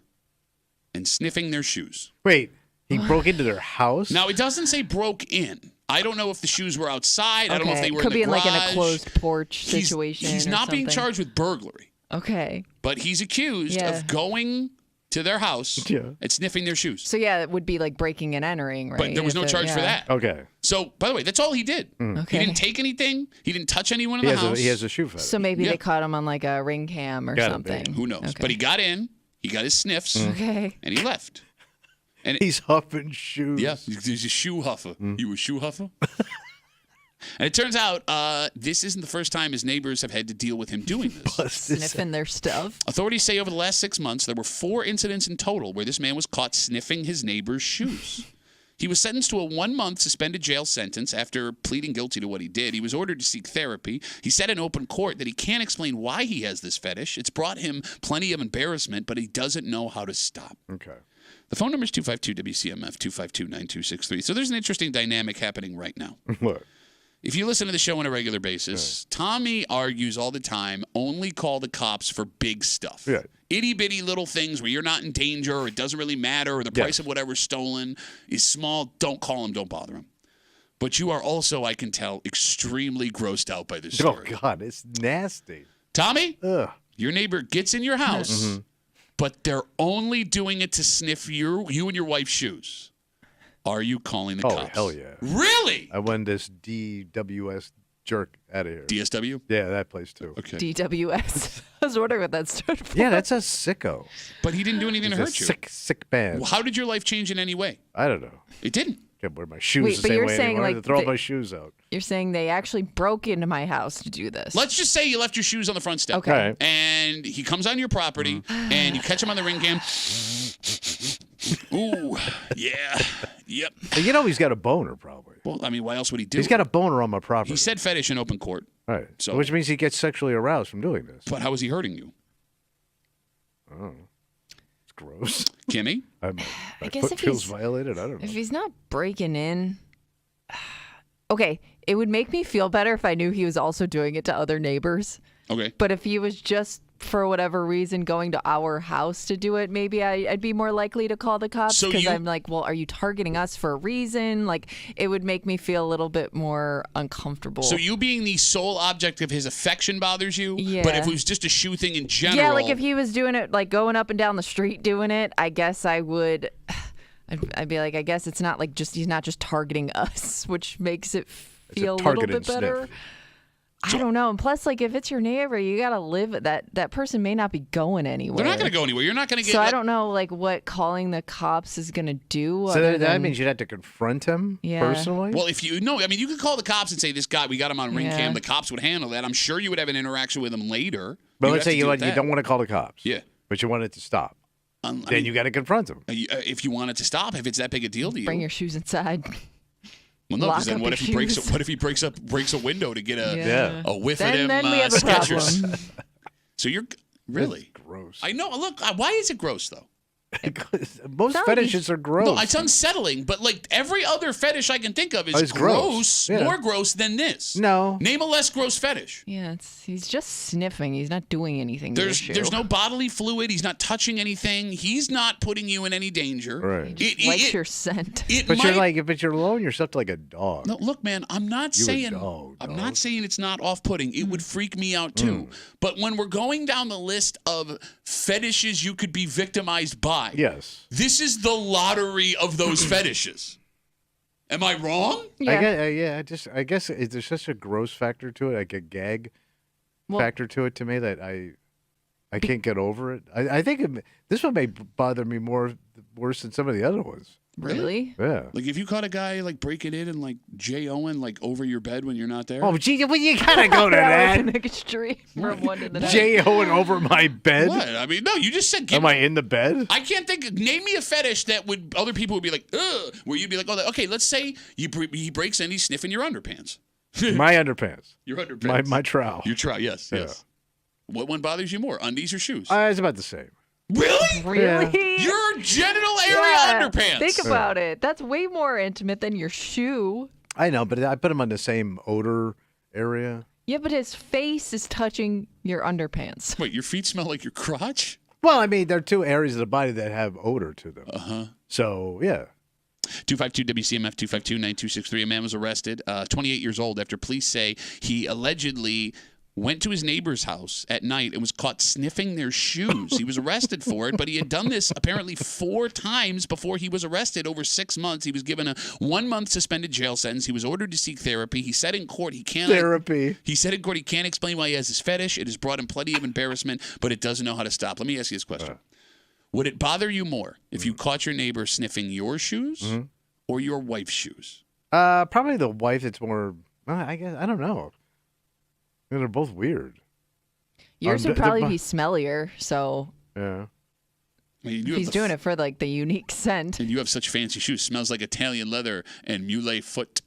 and sniffing their shoes. Wait, he broke into their house? Now, it doesn't say broke in. I don't know if the shoes were outside. I don't know if they were Could in the garage. be in like an enclosed porch situation. He's not being charged with burglary. Okay. But he's accused of going to their house and sniffing their shoes. So, yeah, it would be like breaking and entering, right? But there was no charge for that. Okay. So, by the way, that's all he did. Okay. He didn't take anything. He didn't touch anyone in the house. He has a shoe fetish. So maybe they caught him on like a ring cam or something. Who knows? But he got in. He got his sniffs. Okay. And he left. And he's huffing shoes. Yeah, he's a shoe huffer. You a shoe huffer? And it turns out this isn't the first time his neighbors have had to deal with him doing this. Sniffing their stuff. Authorities say over the last 6 months, there were 4 incidents in total where this man was caught sniffing his neighbor's shoes. He was sentenced to a 1-month suspended jail sentence after pleading guilty to what he did. He was ordered to seek therapy. He said in open court that he can't explain why he has this fetish. It's brought him plenty of embarrassment, but he doesn't know how to stop. Okay. The phone number is 252-WCMF, 252-9263. So there's an interesting dynamic happening right now. What? If you listen to the show on a regular basis, Tommy argues all the time, only call the cops for big stuff. Yeah. Itty-bitty little things where you're not in danger or it doesn't really matter or the price of whatever's stolen is small. Don't call him. Don't bother him. But you are also, I can tell, extremely grossed out by this story. Oh, God. It's nasty. Tommy, your neighbor gets in your house, but they're only doing it to sniff you and your wife's shoes. Are you calling the cops? Oh, hell yeah. Really? I want this DWS jerk out of here. DSW? Yeah, that place too. Okay. DWS. I was wondering what that stood for. Yeah, that's a sicko. But he didn't do anything to hurt you. Sick man. Well, how did your life change in any way? I don't know. It didn't. Can't wear my shoes Wait, the but same you're way saying, anymore. like, Throw my shoes out. You're saying they actually broke into my house to do this. Let's just say you left your shoes on the front step. Okay. Right. And he comes on your property, and you catch him on the ring cam. Ooh, yeah, yep. You know he's got a boner, probably. Well, I mean, why else would he do He's it? got a boner on my property. He said fetish in open court. Right. So, which means he gets sexually aroused from doing this. But how is he hurting you? Oh. It's gross. Kimmy? I My guess foot if feels he's- violated. I don't know. If he's not breaking in, okay, it would make me feel better if I knew he was also doing it to other neighbors. Okay. But if he was just, for whatever reason, going to our house to do it, maybe I'd be more likely to call the cops So because you- I'm like, well, are you targeting us for a reason? Like, it would make me feel a little bit more uncomfortable. So you being the sole object of his affection bothers you? Yeah. But if it was just a shoe thing in general. Yeah, like if he was doing it, like going up and down the street doing it, I guess I would. I'd be like, I guess it's not like he's not just targeting us, which makes it feel a little targeted bit better. sniff. I don't know. And plus, like, if it's your neighbor, you got to live that person may not be going anywhere. They're not going to go anywhere. You're not going to get. So I don't know, like, what calling the cops is going to do. So other that than, means you'd have to confront him Yeah. personally? Well, if you know, I mean, you could call the cops and say, "This guy, we got him on ring Yeah. cam." The cops would handle that. I'm sure you would have an interaction with him later. But You'd let's have say to deal with you that. don't want to call the cops. Yeah. But you want it to stop. I Then mean, you got to confront him. if you want it to stop, if it's that big a deal to you. bring your shoes inside. Well, no, lock because then up what your if he breaks? shoes. What if he breaks a window to get Yeah. a whiff Then of them we have a Skechers? problem. So you're really Gross. I know. Look, why is it gross though? Most fetishes are gross. No, it's unsettling, but like every other fetish I can think of is gross, more gross than this. No. Name a less gross fetish. Yeah, he's just sniffing. He's not doing anything. There's no bodily fluid. He's not touching anything. He's not putting you in any danger. Right. He just likes your scent. But you're lowering yourself to like a dog. No, look, man, I'm not saying it's not off-putting. It would freak me out too. But when we're going down the list of fetishes you could be victimized by, yes, this is the lottery of those fetishes. Am I wrong? Yeah. I guess there's such a gross factor to it, like a gag factor to it to me that I can't get over it. I think this one may bother me worse than some of the other ones. Really? Yeah. Like if you caught a guy like breaking in and like J.O.ing like over your bed when you're not there. Oh, gee, well, you gotta go to that. An extreme from one to the next. J.O.ing over my bed. What? I mean, no, you just said. Am I in the bed? I can't think. Name me a fetish that other people would be like, ugh, where you'd be like, oh, okay, let's say he breaks in, he's sniffing your underpants. My underpants. Your underpants. My trowel. Your trowel. Yes. Yeah. Yes. What one bothers you more, undies or shoes? It's about the same. Really? Really? Your genital area underpants. Think about it. That's way more intimate than your shoe. I know, but I put them on the same odor area. Yeah, but his face is touching your underpants. Wait, your feet smell like your crotch? Well, I mean, there are two areas of the body that have odor to them. Uh-huh. So, yeah. 252 WCMF 252-9263. A man was arrested, 28 years old, after police say he allegedly went to his neighbor's house at night and was caught sniffing their shoes. He was arrested for it, but he had done this apparently 4 times before he was arrested over 6 months. He was given a 1-month suspended jail sentence. He was ordered to seek therapy. He said in court he can't. Therapy. He said in court he can't explain why he has this fetish. It has brought him plenty of embarrassment, but it doesn't know how to stop. Let me ask you this question. Would it bother you more if you caught your neighbor sniffing your shoes or your wife's shoes? Probably the wife. It's more, I guess, I don't know. They're both weird. Yours would probably be smellier, so yeah. I mean, he's doing it for like the unique scent. And you have such fancy shoes. Smells like Italian leather and mule foot.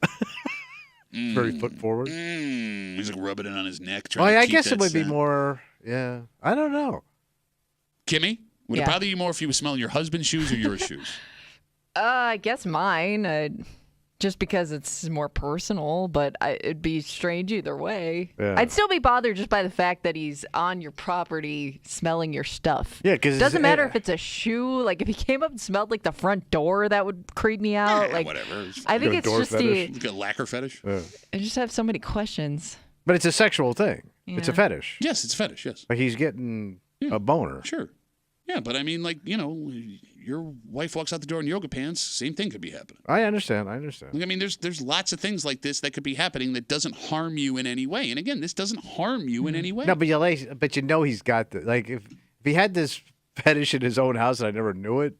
Very foot forward. He's like rubbing it on his neck. I guess it would be more. Yeah, I don't know. Kimmy, would it bother you more if you were smelling your husband's shoes or your shoes? I guess mine. Just because it's more personal, but it'd be strange either way. Yeah. I'd still be bothered just by the fact that he's on your property smelling your stuff. Yeah, because it doesn't matter if it's a shoe. Like if he came up and smelled like the front door, that would creep me out. Like whatever. I think it's just He's got a lacquer fetish. Yeah. I just have so many questions. But it's a sexual thing. Yeah. It's a fetish. Yes, it's a fetish. Yes. Like he's getting a boner. Sure. Yeah, but I mean, like, your wife walks out the door in yoga pants, same thing could be happening. I understand. I mean, there's lots of things like this that could be happening that doesn't harm you in any way. And again, this doesn't harm you in any way. No, but he's got the, like, if he had this fetish in his own house and I never knew it,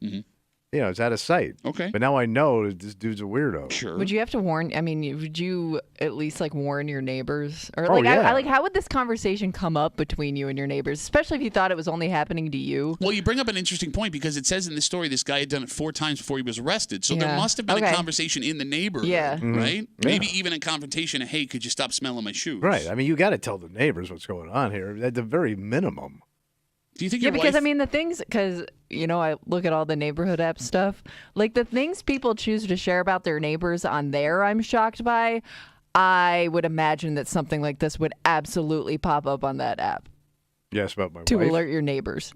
it's out of sight. Okay. But now I know this dude's a weirdo. Sure. Would you have to warn? I mean, would you at least like warn your neighbors, or how would this conversation come up between you and your neighbors, especially if you thought it was only happening to you? Well, you bring up an interesting point because it says in this story this guy had done it 4 times before he was arrested. So there must have been a conversation in the neighborhood, right? Maybe even a confrontation. Hey, could you stop smelling my shoes? Right. I mean, you got to tell the neighbors what's going on here at the very minimum. Do you think because I mean the things, because I look at all the neighborhood app stuff, like the things people choose to share about their neighbors on there, I'm shocked by. I would imagine that something like this would absolutely pop up on that app. Yes, about my wife. To alert your neighbors.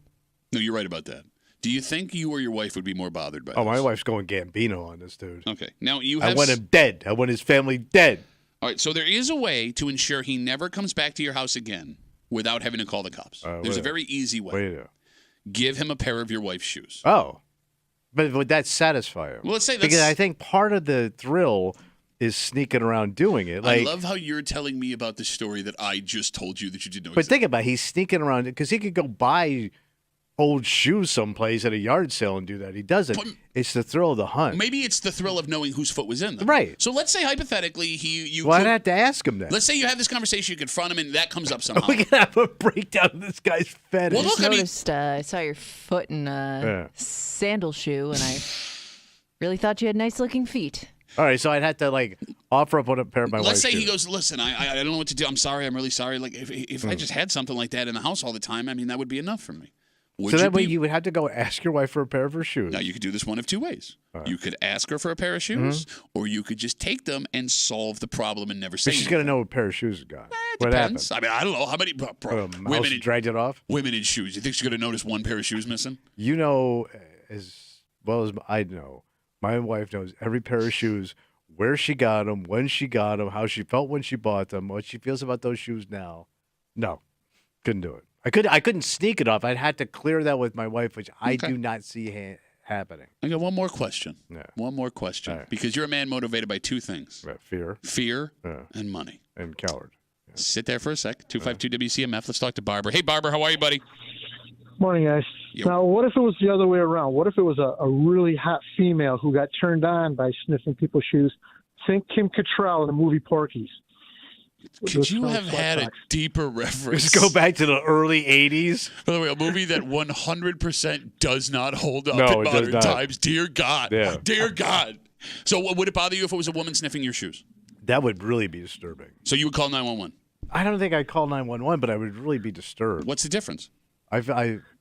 No, you're right about that. Do you think you or your wife would be more bothered by this? My wife's going Gambino on this dude. Okay. Now you have. I want him dead. I want his family dead. All right. So there is a way to ensure he never comes back to your house again without having to call the cops. There's a very easy way. Give him a pair of your wife's shoes. Oh. But would that satisfy him? Well, let's say because I think part of the thrill is sneaking around doing it. I love how you're telling me about the story that I just told you that you didn't know. But think about it. He's sneaking around because he could go buy old shoes someplace at a yard sale and do that. He doesn't. But it's the thrill of the hunt. Maybe it's the thrill of knowing whose foot was in them. Right. So let's say hypothetically I'd have to ask him that. Let's say you have this conversation, you confront him, and that comes up somehow. We can have a breakdown of this guy's fetish. Well, look, I saw your foot in a sandal shoe, and I really thought you had nice looking feet. All right, so I'd have to offer up a pair of my wife's Let's say shoes. he goes, listen, I don't know what to do. I'm sorry. I'm really sorry. Like if I just had something like that in the house all the time, I mean, that would be enough for me. So that way you would have to go ask your wife for a pair of her shoes. Now, you could do this one of two ways. You could ask her for a pair of shoes, or you could just take them and solve the problem and never say But she's got to know what pair of shoes you got. It depends. I mean, I don't know. How many women dragged it off? Women in shoes. You think she's going to notice one pair of shoes missing? You know as well as I know, my wife knows every pair of shoes, where she got them, when she got them, how she felt when she bought them, what she feels about those shoes now. No, couldn't do it. I couldn't sneak it off. I'd had to clear that with my wife, which I do not see happening. I got one more question. Yeah. One more question. Right. Because you're a man motivated by two things. Right. Fear. And money. And coward. Yeah. Sit there for a sec. 252 WCMF. Let's talk to Barbara. Hey, Barbara, how are you, buddy? Morning, guys. Now, what if it was the other way around? What if it was a really hot female who got turned on by sniffing people's shoes? Think Kim Cattrall in the movie Porky's. Could you have had a deeper reference? Just go back to the early 80s. By the way, a movie that 100% does not hold up in No, it does modern not. times. Dear God. Yeah. Dear God. So would it bother you if it was a woman sniffing your shoes? That would really be disturbing. So you would call 911? I don't think I'd call 911, but I would really be disturbed. What's the difference?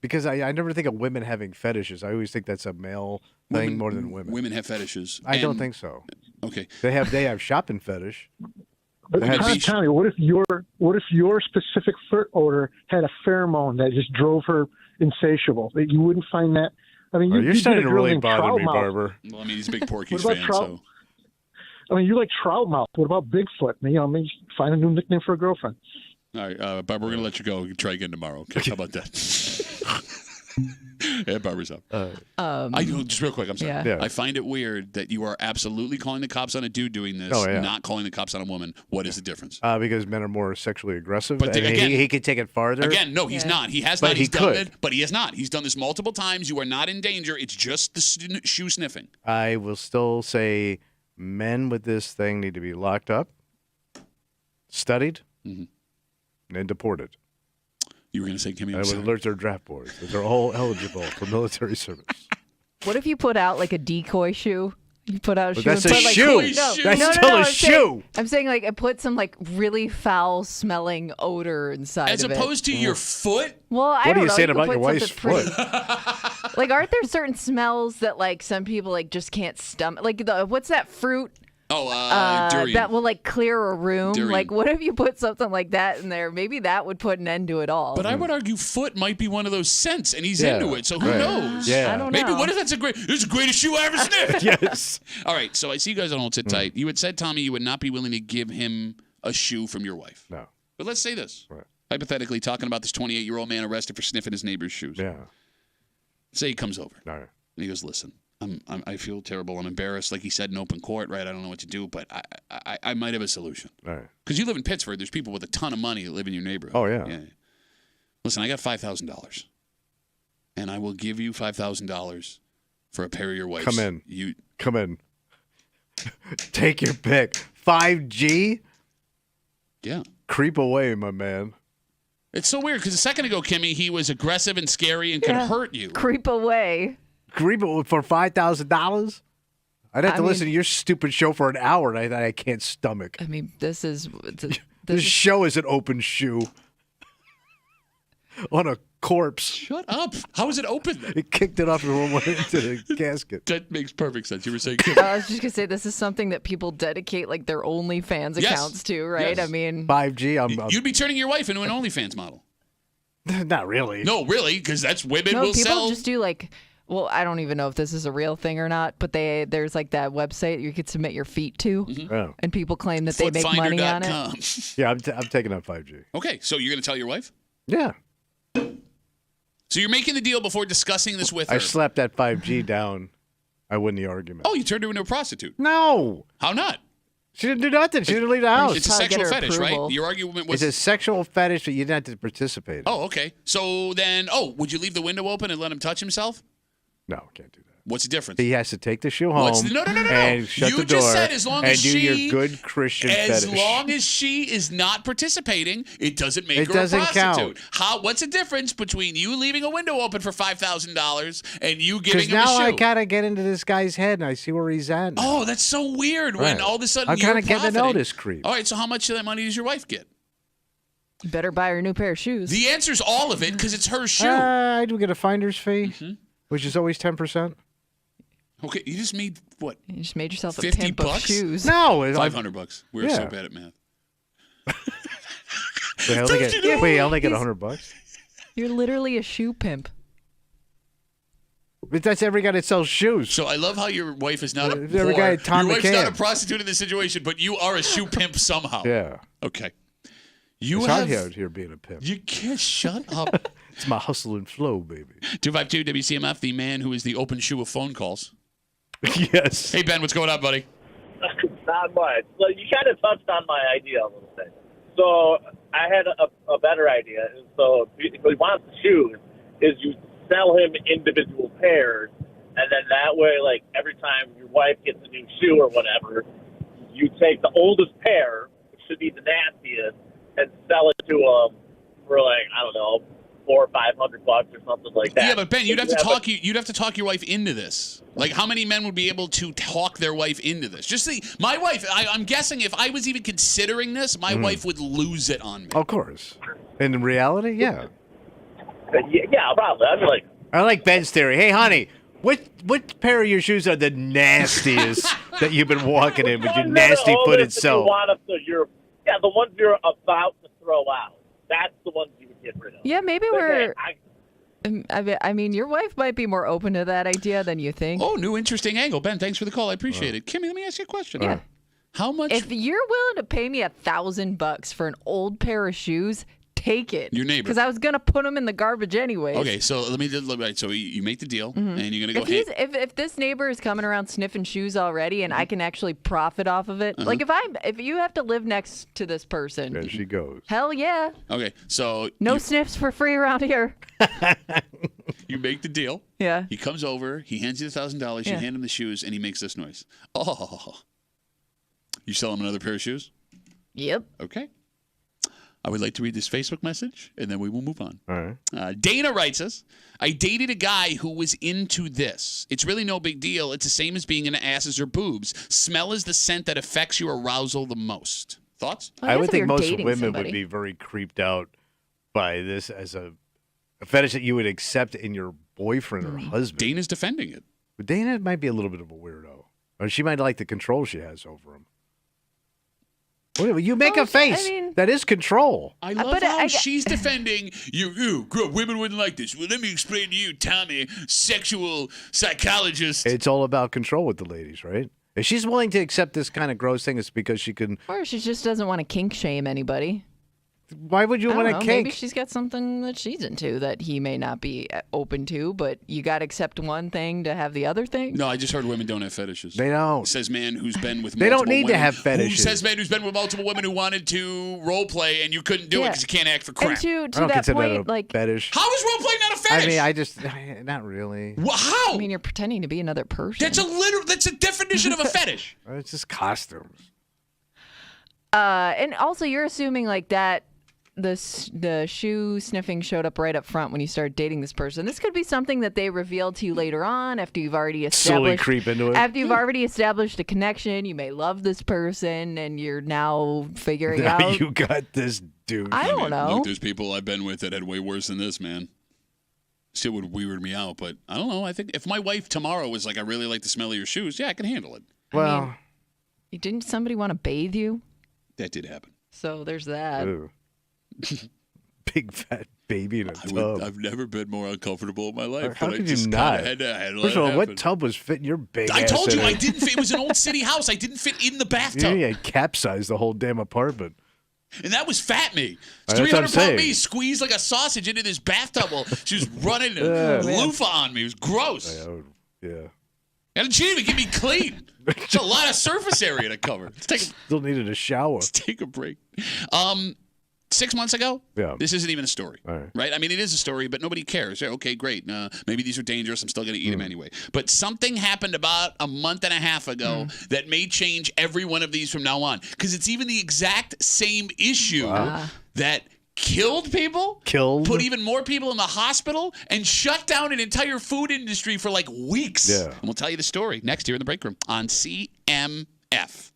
Because I never think of women having fetishes. I always think that's a male thing more than women. Women have fetishes. I don't think so. Okay. They have shopping fetish. But Tommy, what if your specific foot odor had a pheromone that just drove her insatiable? That you wouldn't find that. I mean, you're starting to really bother me, Barbara. Well, I mean, he's a big Porky's fan, so. I mean, you like Troutmouth. What about Bigfoot? Maybe find a new nickname for a girlfriend. All right, Barbara, we're going to let you go. We can try again tomorrow. Okay, how about that? Yeah, Barbara's up. Just real quick, I'm sorry. Yeah. I find it weird that you are absolutely calling the cops on a dude doing this, not calling the cops on a woman. What is the difference? Because men are more sexually aggressive. But again, he could take it farther. Again, no, he's not. He has But not. he He's done could. it, but he has not. He's done this multiple times. You are not in danger. It's just the shoe sniffing. I will still say men with this thing need to be locked up, studied, and deported. You were going to say, Kimmy? I would alert their draft boards that they're all eligible for military service. What if you put out like a decoy shoe? You put out a shoe. That's and a put, like, shoe. That's still a shoe. I'm saying like it put some like really foul smelling odor inside As of it. opposed to your foot? Well, I What don't are you know. saying could about put your wife's something foot? pretty- Like, aren't there certain smells that like some people like just can't stomach? Like, what's that fruit? Durian. That will like clear a room. Durian. Like, what if you put something like that in there? Maybe that would put an end to it all. But I would argue foot might be one of those scents, and he's into it. So who knows? Yeah. I don't Maybe know. what if that's this is the greatest shoe I ever sniffed? Yes. All right. So I see you guys on Hold Sit Tight. You had said, Tommy, you would not be willing to give him a shoe from your wife. No. But let's say this. Right. Hypothetically, talking about this 28-year-old man arrested for sniffing his neighbor's shoes. Yeah. Say he comes over. All right. And he goes, listen, I feel terrible. I'm embarrassed. Like he said in open court, right? I don't know what to do, but I might have a solution. All right. Because you live in Pittsburgh. There's people with a ton of money that live in your neighborhood. Oh, yeah. Listen, I got $5,000. And I will give you $5,000 for a pair of your wife's. Come in. Come in. Take your pick. 5G? Yeah. Creep away, my man. It's so weird because a second ago, Kimmy, he was aggressive and scary and could hurt you. Creep away. Creep for $5,000? I'd have to listen to your stupid show for an hour, and I can't stomach. I mean, this is This show is an open shoe on a corpse. Shut up. How is it open? It kicked it off and went into the casket. That makes perfect sense. You were saying. I was just gonna say this is something that people dedicate like their OnlyFans accounts to, right? Yes. I mean, 5G. You'd be turning your wife into an OnlyFans model. Not really. No, really, because that's women will people sell. just do like. Well, I don't even know if this is a real thing or not, but there's like that website you could submit your feet to, Oh. and people claim that they make money on it. Yeah, I'm taking up 5G. Okay, so you're going to tell your wife? Yeah. So you're making the deal before discussing this with her? I slapped that 5G down. I win the argument. Oh, you turned her into a prostitute? No. How not? She didn't do nothing. She didn't leave the house. It's a sexual fetish, right? Your argument was... It's a sexual fetish that you didn't have to participate in. Oh, okay. So then, would you leave the window open and let him touch himself? No, can't do that. What's the difference? He has to take the shoe home No. and shut You the door just said as long and as do she, your good Christian as fetish. long as she is not participating, it doesn't make her doesn't a prostitute. count. What's the difference between you leaving a window open for $5,000 and you giving Because him a shoe? now I gotta get into this guy's head and I see where he's at. Now. Oh, that's so weird when Right. all of a sudden I'm you're kind of getting to know profiting. this creep. All right, so how much of that money does your wife get? Better buy her a new pair of shoes. The answer's all of it because it's her shoe. I do get a finder's fee, which is always 10%. Okay, you just made what? You just made yourself a 50 pimp bucks? of shoes. No, $500. We're so bad at math. Wait, I only get $100. You're literally a shoe pimp. But that's every guy that sells shoes. So I love how your wife is not a every guy at Tom Your wife's McCann. not a prostitute in this situation, but you are a shoe pimp somehow. Yeah. Okay. It's hot out here being a pimp. You can't shut up. It's my hustle and flow, baby. 252 WCMF, the man who is the open shoe of phone calls. Yes. Hey, Ben, what's going on, buddy? Not much. So you kind of touched on my idea a little bit. So I had a better idea. So if he wants the shoes, is you sell him individual pairs, and then that way, like, every time your wife gets a new shoe or whatever, you take the oldest pair, which should be the nastiest, and sell it to him for, like, I don't know, $400 or $500 or something like that. Yeah, but Ben, you'd have to talk your wife into this. Like, how many men would be able to talk their wife into this? Just my wife. I'm guessing if I was even considering this, my wife would lose it on me. Of course. In reality, yeah. Yeah, probably. I'm like, I like Ben's theory. Hey, honey, what pair of your shoes are the nastiest that you've been walking in with your nasty-footed self? The ones you're about to throw out. That's the ones you would get rid of. Yeah, maybe I mean, your wife might be more open to that idea than you think. Oh, new interesting angle. Ben, thanks for the call. I appreciate it. Kimmy, let me ask you a question. Yeah. How much? If you're willing to pay me $1,000 for an old pair of shoes, take it. Your neighbor. Because I was going to put them in the garbage anyways. Okay, so let me just look right. So you make the deal, and you're gonna go. If this neighbor is coming around sniffing shoes already, and I can actually profit off of it, like if you have to live next to this person, there she goes. Hell yeah. Okay, so no sniffs for free around here. You make the deal. Yeah. He comes over. He hands you the $1,000. You hand him the shoes, and he makes this noise. Oh. You sell him another pair of shoes? Yep. Okay. I would like to read this Facebook message, and then we will move on. All right. Dana writes us, I dated a guy who was into this. It's really no big deal. It's the same as being into asses or boobs. Smell is the scent that affects your arousal the most. Thoughts? I would think most women would be very creeped out by this as a fetish that you would accept in your boyfriend or husband. Dana's defending it. But Dana might be a little bit of a weirdo. Or she might like the control she has over him. You make a face. That is control. I love how she's defending you. Women wouldn't like this. Well, let me explain to you, Tommy, sexual psychologist. It's all about control with the ladies, right? If she's willing to accept this kind of gross thing, it's because she can. Or she just doesn't want to kink shame anybody. Why would you want to kink? Maybe she's got something that she's into that he may not be open to, but you got to accept one thing to have the other thing? No, I just heard women don't have fetishes. They don't. Says man who's been with multiple They don't need women, to have fetishes. Who says man who's been with multiple women who wanted to role play and you couldn't do it because you can't act for crap. And to I don't that consider point, that a fetish. How is role play not a fetish? I mean, not really. Well, how? I mean, you're pretending to be another person. That's a definition of a fetish. It's just costumes. And also, you're assuming like that the shoe sniffing showed up right up front when you started dating this person. This could be something that they revealed to you later on after you've already established. Slowly creep into it. After you've already established a connection, you may love this person, and you're now figuring out. You got this dude. I don't know. Look, there's people I've been with that had way worse than this, man. Still would weird me out, but I don't know. I think if my wife tomorrow was like, I really like the smell of your shoes, yeah, I can handle it. Well, didn't somebody want to bathe you? That did happen. So there's that. Ew. Big fat baby in a tub. I've never been more uncomfortable in my life. How but could I just you not? Had to First of all, what tub was fitting your big ass? I told you in I it? didn't fit. It was an old city house. I didn't fit in the bathtub. Yeah, capsized the whole damn apartment. And that was fat me. That's what I'm 300-pound me saying. squeezed like a sausage into this bathtub while she was running a loofah on me. It was gross. Yeah. And she didn't even get me clean. It's a lot of surface area to cover. Still needed a shower. Let's take a break. 6 months ago, this isn't even a story, right? I mean, it is a story, but nobody cares. Okay, great. Maybe these are dangerous. I'm still going to eat them anyway. But something happened about a month and a half ago that may change every one of these from now on. Because it's even the exact same issue that killed people, put even more people in the hospital, and shut down an entire food industry for like weeks. Yeah. And we'll tell you the story next here in the break room on CMF.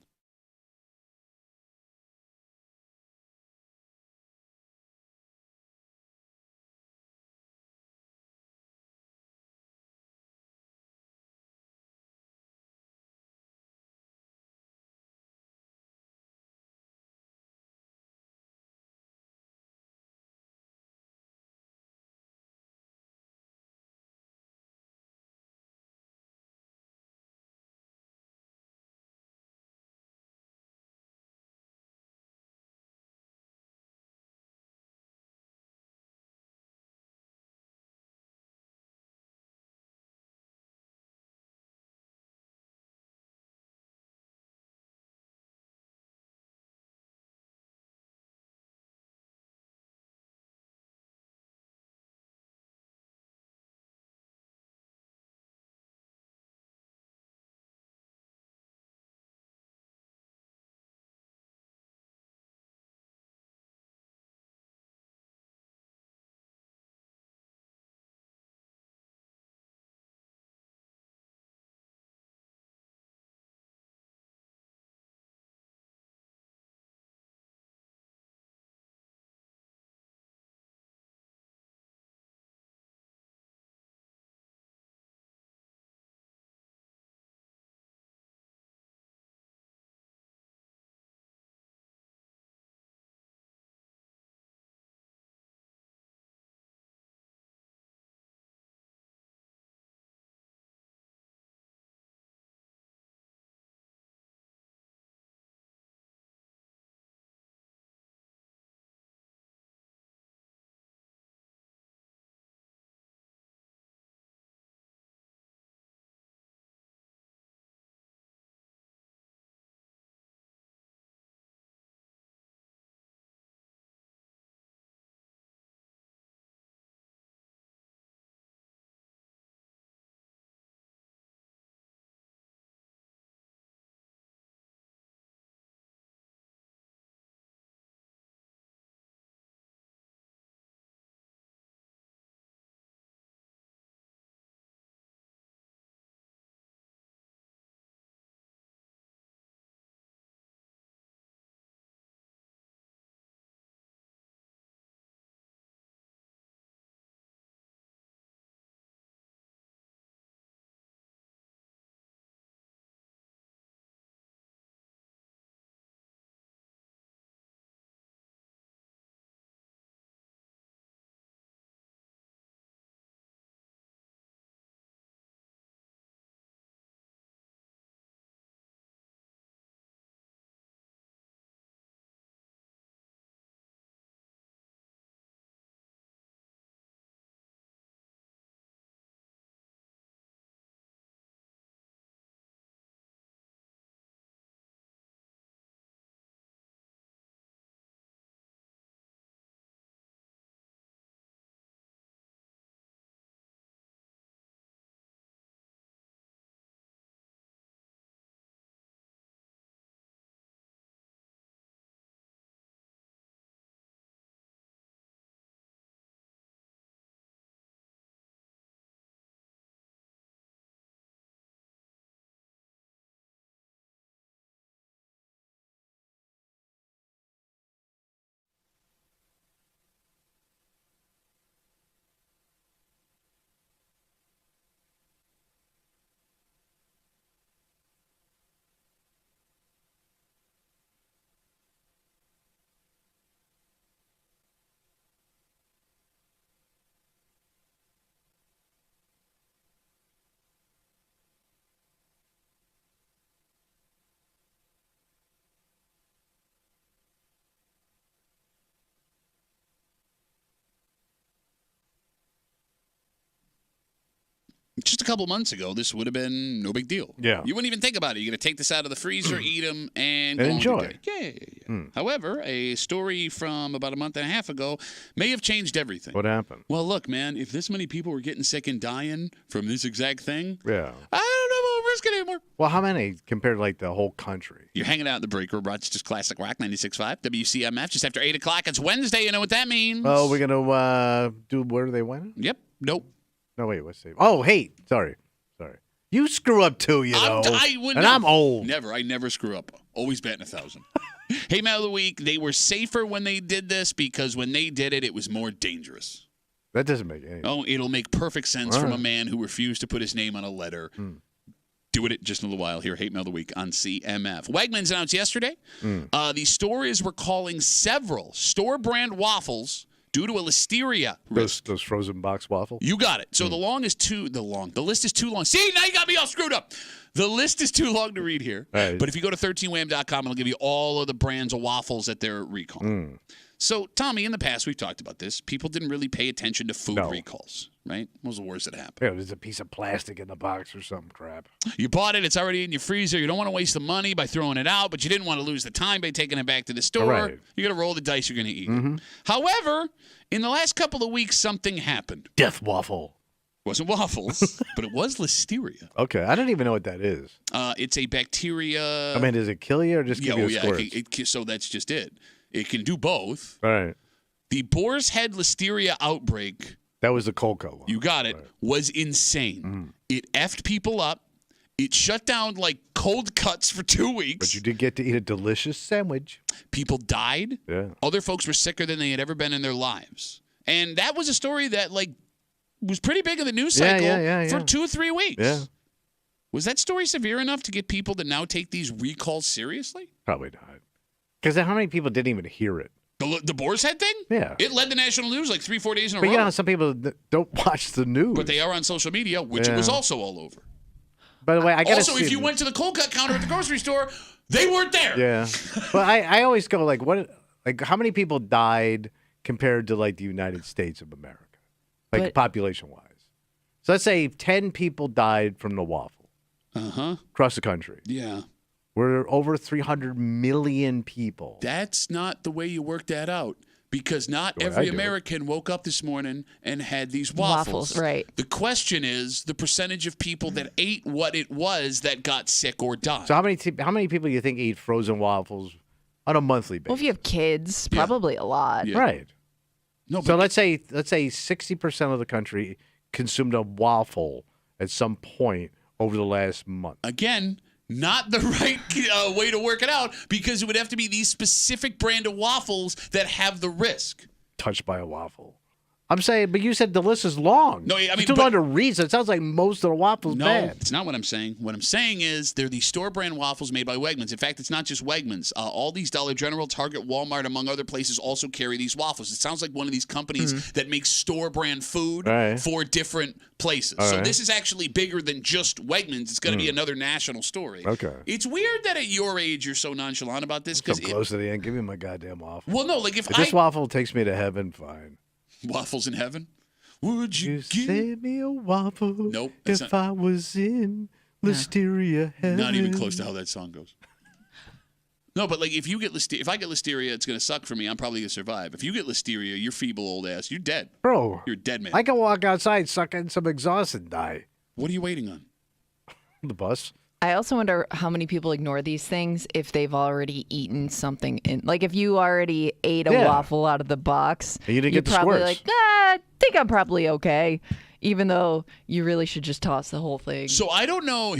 Just a couple months ago, this would have been no big deal. Yeah. You wouldn't even think about it. You're going to take this out of the freezer, eat them, and go enjoy. on with your day. Yeah. However, a story from about a month and a half ago may have changed everything. What happened? Well, look, man, if this many people were getting sick and dying from this exact thing, Yeah. I don't know if I'll risk it anymore. Well, how many compared to like the whole country? You're hanging out in the break room, Rochester's Classic Rock 96.5, WCMF, just after 8 o'clock. It's Wednesday. You know what that means. Oh, we're going to do where do they win? Yep. Nope. No, wait, what's the... Oh, hey, sorry. You screw up too, you know. I'm old. Never. I never screw up. Always batting 1,000. Hey, man of the week, they were safer when they did this because when they did it, it was more dangerous. That doesn't make any sense. Oh, it'll make perfect sense from a man who refused to put his name on a letter. Doing it just in a little while here. Hate Mail of the Week on CMF. Wegmans announced yesterday the store is recalling several store-brand waffles due to a listeria risk. Those frozen box waffles? You got it. So the list is too long. See, now you got me all screwed up. The list is too long to read here. Right. But if you go to 13wham.com, it'll give you all of the brands of waffles that they're recalling. So, Tommy, in the past, we've talked about this. People didn't really pay attention to food recalls, right? What was the worst that happened? Yeah, there's a piece of plastic in the box or some crap. You bought it. It's already in your freezer. You don't want to waste the money by throwing it out, but you didn't want to lose the time by taking it back to the store. Right. You're going to roll the dice. You're going to eat it. However, in the last couple of weeks, something happened. Death waffle. It wasn't waffles, but it was listeria. Okay, I don't even know what that is. It's a bacteria. I mean, does it kill you or just give you a squirt? So that's just it. It can do both. Right. The boar's head listeria outbreak. That was the Coca one. You got it. Right. Was insane. It effed people up. It shut down like cold cuts for 2 weeks. But you did get to eat a delicious sandwich. People died. Yeah. Other folks were sicker than they had ever been in their lives. And that was a story that was pretty big in the news cycle for 2 or 3 weeks. Yeah. Was that story severe enough to get people to now take these recalls seriously? Probably not. Because how many people didn't even hear it? The boar's head thing? Yeah. It led the national news 3-4 days in a row. But you know, some people don't watch the news. But they are on social media, which it was also all over. By the way, I got to Also, if you went to the cold cut counter at the grocery store, they weren't there. Yeah. But I always go how many people died compared to the United States of America? Population-wise. So let's say 10 people died from the waffle. Across the country. Yeah. We're over 300 million people. That's not the way you work that out. Because not every American woke up this morning and had these waffles. Right. The question is the percentage of people that ate what it was that got sick or died. So how many people do you think eat frozen waffles on a monthly basis? Well, if you have kids, probably a lot. Yeah. Right. No. So let's say 60% of the country consumed a waffle at some point over the last month. Again, not the right way to work it out because it would have to be these specific brand of waffles that have the risk. Touched by a waffle. I'm saying, but you said the list is long. No, I mean, it's too long to read. So it sounds like most of the waffles bad. No, it's not what I'm saying. What I'm saying is they're these store brand waffles made by Wegmans. In fact, it's not just Wegmans. All these Dollar General, Target, Walmart, among other places, also carry these waffles. It sounds like one of these companies that makes store brand food for different places. So this is actually bigger than just Wegmans. It's going to be another national story. Okay. It's weird that at your age you're so nonchalant about this because close to the end. Give me my goddamn waffle. Well, no, if this waffle takes me to heaven, fine. Waffles in heaven. Would you send me a waffle? Nope. If I was in listeria heaven. Not even close to how that song goes. No, but if you get if I get listeria, it's gonna suck for me. I'm probably gonna survive. If you get listeria, you're feeble old ass. You're dead, bro. You're dead, man. I can walk outside, suck in some exhaust, and die. What are you waiting on? The bus. I also wonder how many people ignore these things if they've already eaten something in. If you already ate a waffle out of the box, and you didn't get the probably squirts. I think I'm probably okay, even though you really should just toss the whole thing. So I don't know.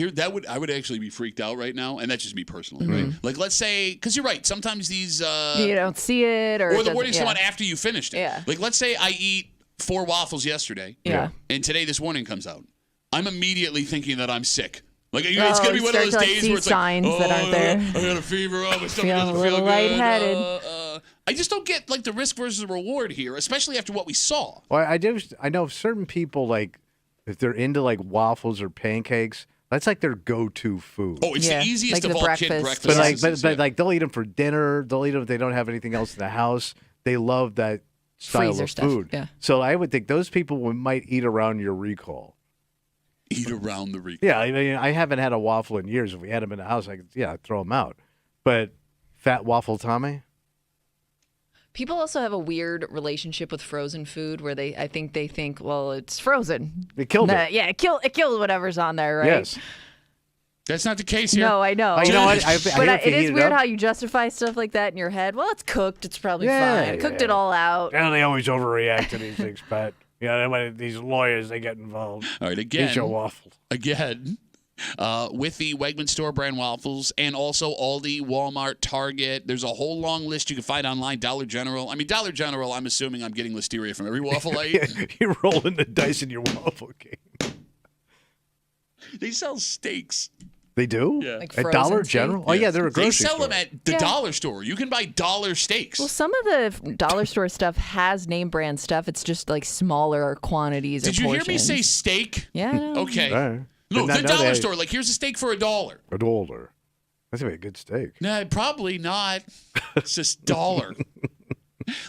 I would actually be freaked out right now, and that's just me personally, right? Let's say, because you're right. Sometimes these you don't see it, or the wording's come out after you finished it. Yeah. Let's say I eat 4 waffles yesterday. Yeah. And today this warning comes out. I'm immediately thinking that I'm sick. It's gonna be one of those days where it's signs that aren't there. I got a fever. My stomach Feeling doesn't a little feel lightheaded. good. I just don't get the risk versus reward here, especially after what we saw. Well, I know certain people if they're into waffles or pancakes, that's their go-to food. Oh, it's the easiest of all kid breakfast. But they'll eat them for dinner. They'll eat them if they don't have anything else in the house. They love that style freezer of stuff. food. Yeah. So I would think those people might eat around your recall. eat around the Rico. Yeah, I mean, I haven't had a waffle in years. If we had them in the house, I'd throw them out. But fat waffle Tommy? People also have a weird relationship with frozen food where I think they think, well, it's frozen. It killed it. Yeah, it killed whatever's on there, right? Yes. That's not the case here. No, I know. You know what? But it is weird how you justify stuff like that in your head. Well, it's cooked. It's probably fine. Cooked it all out. And they always overreact to these things, Pat. These lawyers, they get involved. All right, again. Eat your waffle. Again. With the Wegmans store brand waffles and also Aldi, Walmart, Target. There's a whole long list you can find online. Dollar General. I mean, Dollar General, I'm assuming I'm getting listeria from every waffle I eat. You're rolling the dice in your waffle game. They sell steaks. They do? Yeah. Like At Dollar steak? General? Oh, yeah, they're a grocery They sell store. them at the dollar store. You can buy dollar steaks. Well, some of the dollar store stuff has name brand stuff. It's just like smaller quantities. Did or you portions. hear me say steak? Yeah. I know. Okay. Right. Look, Did the not know dollar that. store. Like, here's a steak for $1. $1. That's gonna be a good steak. No, probably not. It's just dollar.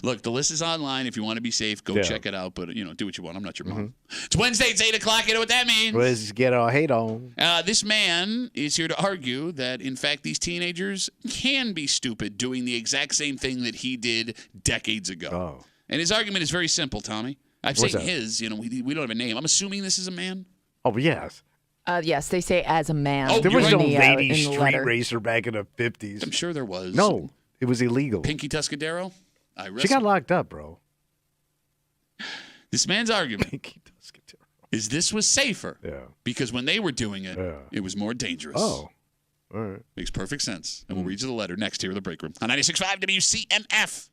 Look, the list is online. If you want to be safe, go check it out. But, do what you want. I'm not your mom. It's Wednesday. It's 8 o'clock. You know what that means. Let's get our hate on. This man is here to argue that, in fact, these teenagers can be stupid doing the exact same thing that he did decades ago. Oh. And his argument is very simple, Tommy. I'm What's saying that? his. We don't have a name. I'm assuming this is a man. Oh, yes. Yes, they say as a man. Oh, There was You're no right. lady in the street letter. racer back in the 50s. I'm sure there was. No, it was illegal. Pinky Tuscadero? She got locked up, bro. This man's argument Pinky Tuscadero. is this was safer Yeah. because when they were doing it, it was more dangerous. Oh. All right. Makes perfect sense. And we'll read you the letter next here in the break room on 96.5 WCMF.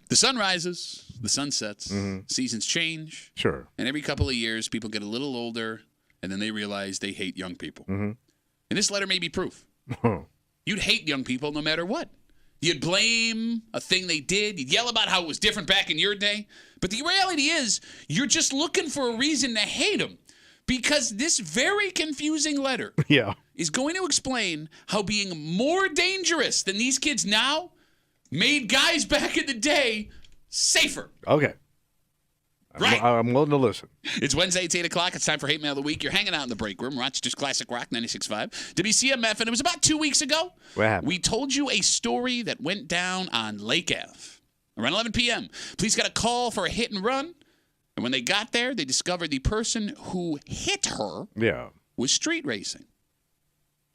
The sun rises, the sun sets, seasons change. Sure. And every couple of years, people get a little older, and then they realize they hate young people. And this letter may be proof. You'd hate young people no matter what. You'd blame a thing they did. You'd yell about how it was different back in your day. But the reality is, you're just looking for a reason to hate them. Because this very confusing letter is going to explain how being more dangerous than these kids now made guys back in the day safer. Okay. Right. I'm willing to listen. It's Wednesday, it's 8 o'clock. It's time for Hate Mail of the Week. You're hanging out in the break room. Rochester's Classic Rock 96.5. WCMF, and it was about 2 weeks ago. What happened? We told you a story that went down on Lake Ave. Around 11 p.m., police got a call for a hit and run. And when they got there, they discovered the person who hit her was street racing.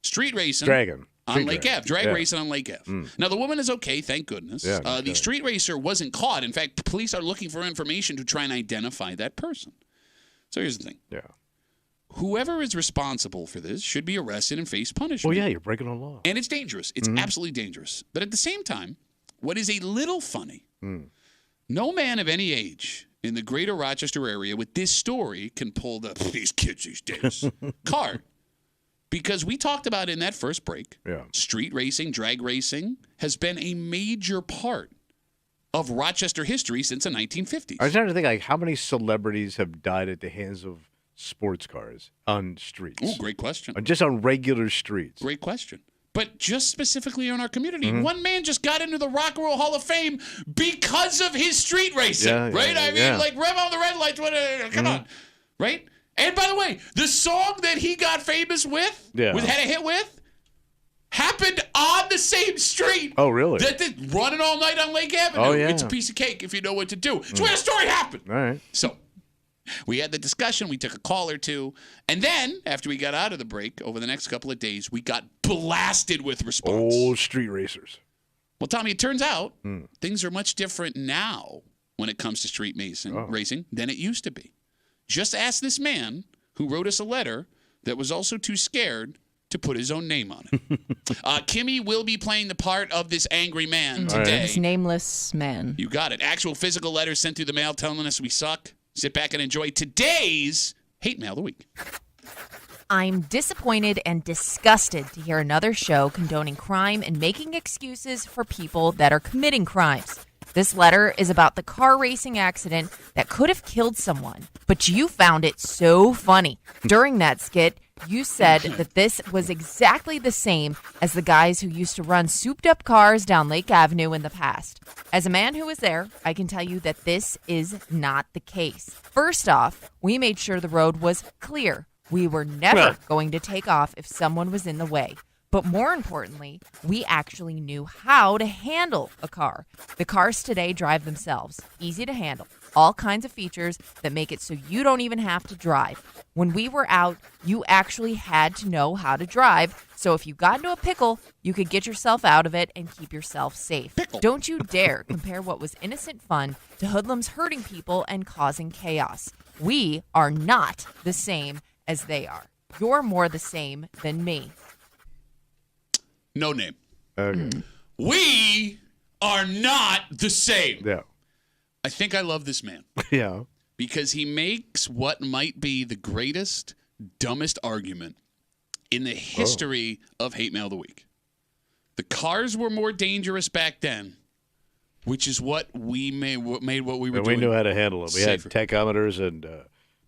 Street racing. Dragon. On Lake Ave. Drag racing on Lake Ave. Now, the woman is okay, thank goodness. The street racer wasn't caught. In fact, police are looking for information to try and identify that person. So here's the thing. Whoever is responsible for this should be arrested and face punishment. Well, you're breaking the law. And it's dangerous. It's absolutely dangerous. But at the same time, what is a little funny, no man of any age in the greater Rochester area with this story can pull these kids these days card. Because we talked about in that first break, street racing, drag racing has been a major part of Rochester history since the 1950s. I was trying to think, like, how many celebrities have died at the hands of sports cars on streets? Oh, great question. Just on regular streets. Great question. But just specifically in our community, one man just got into the Rock and Roll Hall of Fame because of his street racing, right? I mean, like, rev on the red lights, come on, right? And by the way, the song that he got famous with, had a hit with, happened on the same street. Oh, really? That running all night on Lake Avenue. Oh, yeah. It's a piece of cake if you know what to do. It's where the story happened. All right. So we had the discussion. We took a call or two. And then, after we got out of the break, over the next couple of days, we got blasted with response. Old street racers. Well, Tommy, it turns out things are much different now when it comes to street racing than it used to be. Just ask this man who wrote us a letter that was also too scared to put his own name on it. Kimmy will be playing the part of this angry man today. This nameless man. You got it. Actual physical letters sent through the mail telling us we suck. Sit back and enjoy today's Hate Mail of the Week. I'm disappointed and disgusted to hear another show condoning crime and making excuses for people that are committing crimes. This letter is about the car racing accident that could have killed someone, but you found it so funny. During that skit, you said that this was exactly the same as the guys who used to run souped-up cars down Lake Avenue in the past. As a man who was there, I can tell you that this is not the case. First off, we made sure the road was clear. We were never going to take off if someone was in the way. But more importantly, we actually knew how to handle a car. The cars today drive themselves, easy to handle, all kinds of features that make it so you don't even have to drive. When we were out, you actually had to know how to drive, so if you got into a pickle, you could get yourself out of it and keep yourself safe. Don't you dare compare what was innocent fun to hoodlums hurting people and causing chaos. We are not the same as they are. You're more the same than me. No name. Okay. We are not the same. Yeah. I think I love this man. Yeah. Because he makes what might be the greatest, dumbest argument in the history of Hate Mail of the Week. The cars were more dangerous back then, which is what we made what we were doing. We knew how to handle it. We had tachometers and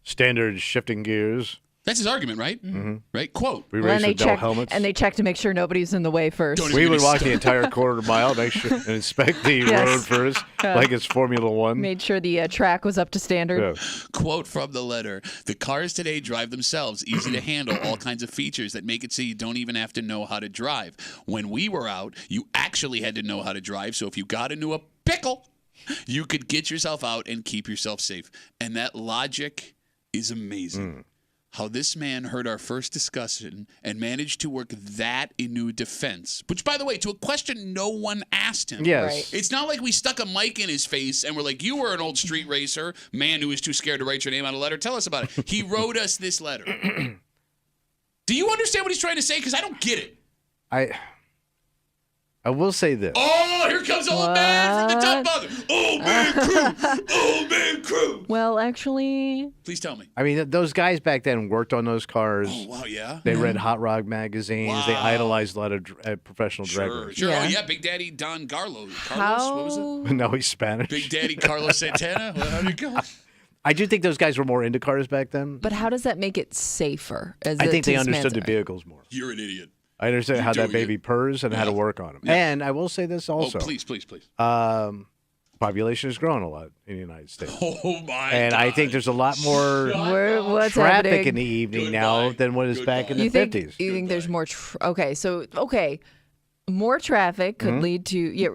standard shifting gears. That's his argument, right? Mm-hmm. Right? Quote. We raced with no helmets. And they check to make sure nobody's in the way first. We would walk the entire quarter mile, make sure and inspect the road first, like it's Formula One. Made sure the track was up to standard. Yeah. Quote from the letter: "The cars today drive themselves, easy to handle, all kinds of features that make it so you don't even have to know how to drive. When we were out, you actually had to know how to drive, so if you got into a pickle, you could get yourself out and keep yourself safe." And that logic is amazing. How this man heard our first discussion and managed to work that into defense. Which, by the way, to a question no one asked him. Yes. Right. It's not like we stuck a mic in his face and we're like, you were an old street racer, man who was too scared to write your name on a letter. Tell us about it. He wrote us this letter. Do you understand what he's trying to say? Because I don't get it. I will say this. Oh, here comes old man from the top mother. Old man crew. Old man crew. Well, actually. Please tell me. I mean, those guys back then worked on those cars. Oh, wow, yeah. They read Hot Rod magazines. Wow. They idolized a lot of professional drag racers. Sure. Yeah. Oh, yeah. Big Daddy Don Carlos. What was it? No, he's Spanish. Big Daddy Carlos Santana. Well, how'd it go? I do think those guys were more into cars back then. But how does that make it safer? I think they understood the vehicles more. You're an idiot. I understand how that baby purrs and how to work on him. Yeah. And I will say this also. Oh, please. Population has grown a lot in the United States. Oh, my And God. I think there's a lot more what's traffic happening? in the evening now than what is back in the 50s. You think there's more? More traffic could lead to. Yeah,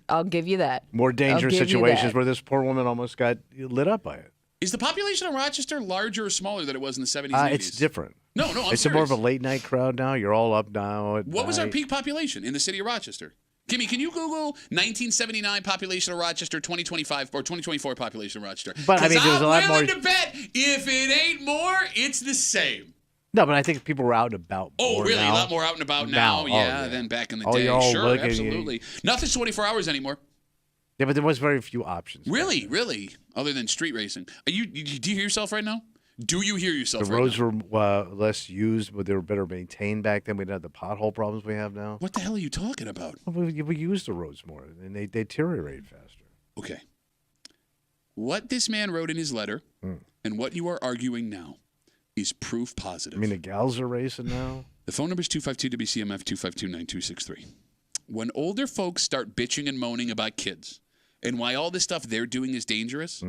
I'll give you that. More dangerous situations where this poor woman almost got lit up by it. Is the population of Rochester larger or smaller than it was in the 70s and 80s? It's different. No, I'm It's serious. more of a late night crowd now. You're all up now. What was our peak population in the city of Rochester? Kimmy, can you Google 1979 population of Rochester, 2025 or 2024 population of Rochester? But I mean, there was a lot more. I'm willing to bet if it ain't more, it's the same. No, but I think people were out and about. Oh, really? Now. A lot more out and about now? Yeah, than back in the day. You're all Sure, looking, absolutely. Nothing's 24 hours anymore. Yeah, but there was very few options. Really? Other than street racing. Do you hear yourself right now? Do you hear yourself The right roads now? were less used, but they were better maintained back then. We didn't have the pothole problems we have now. What the hell are you talking about? Well, we used the roads more, and they deteriorate faster. Okay. What this man wrote in his letter and what you are arguing now is proof positive. I mean, the gals are racing now. The phone number is 252-WCMF, 252-9263. When older folks start bitching and moaning about kids and why all this stuff they're doing is dangerous,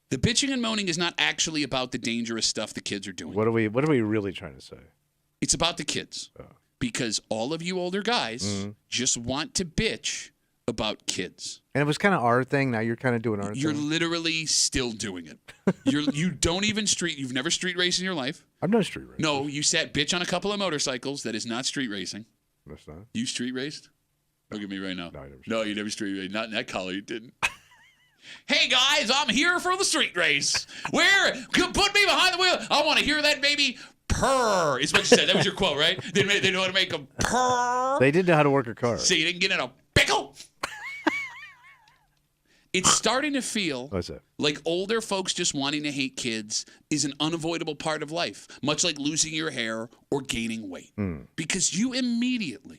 the bitching and moaning is not actually about the dangerous stuff the kids are doing. What are we really trying to say? It's about the kids. Because all of you older guys just want to bitch about kids. And it was kind of our thing. Now you're kind of doing our thing. You're literally still doing it. You don't even you've never street raced in your life. I've done street racing. No, you sat bitch on a couple of motorcycles. That is not street racing. That's not. You street raced? Look at me right now. No, you never street raced. Not in that collar, you didn't. Hey guys, I'm here for the street race. Put me behind the wheel. I want to hear that baby purr. Is what you said. That was your quote, right? They know how to make them purr. They didn't know how to work a car. So you didn't get in a pickle. It's starting to feel like older folks just wanting to hate kids is an unavoidable part of life, much like losing your hair or gaining weight. Because you immediately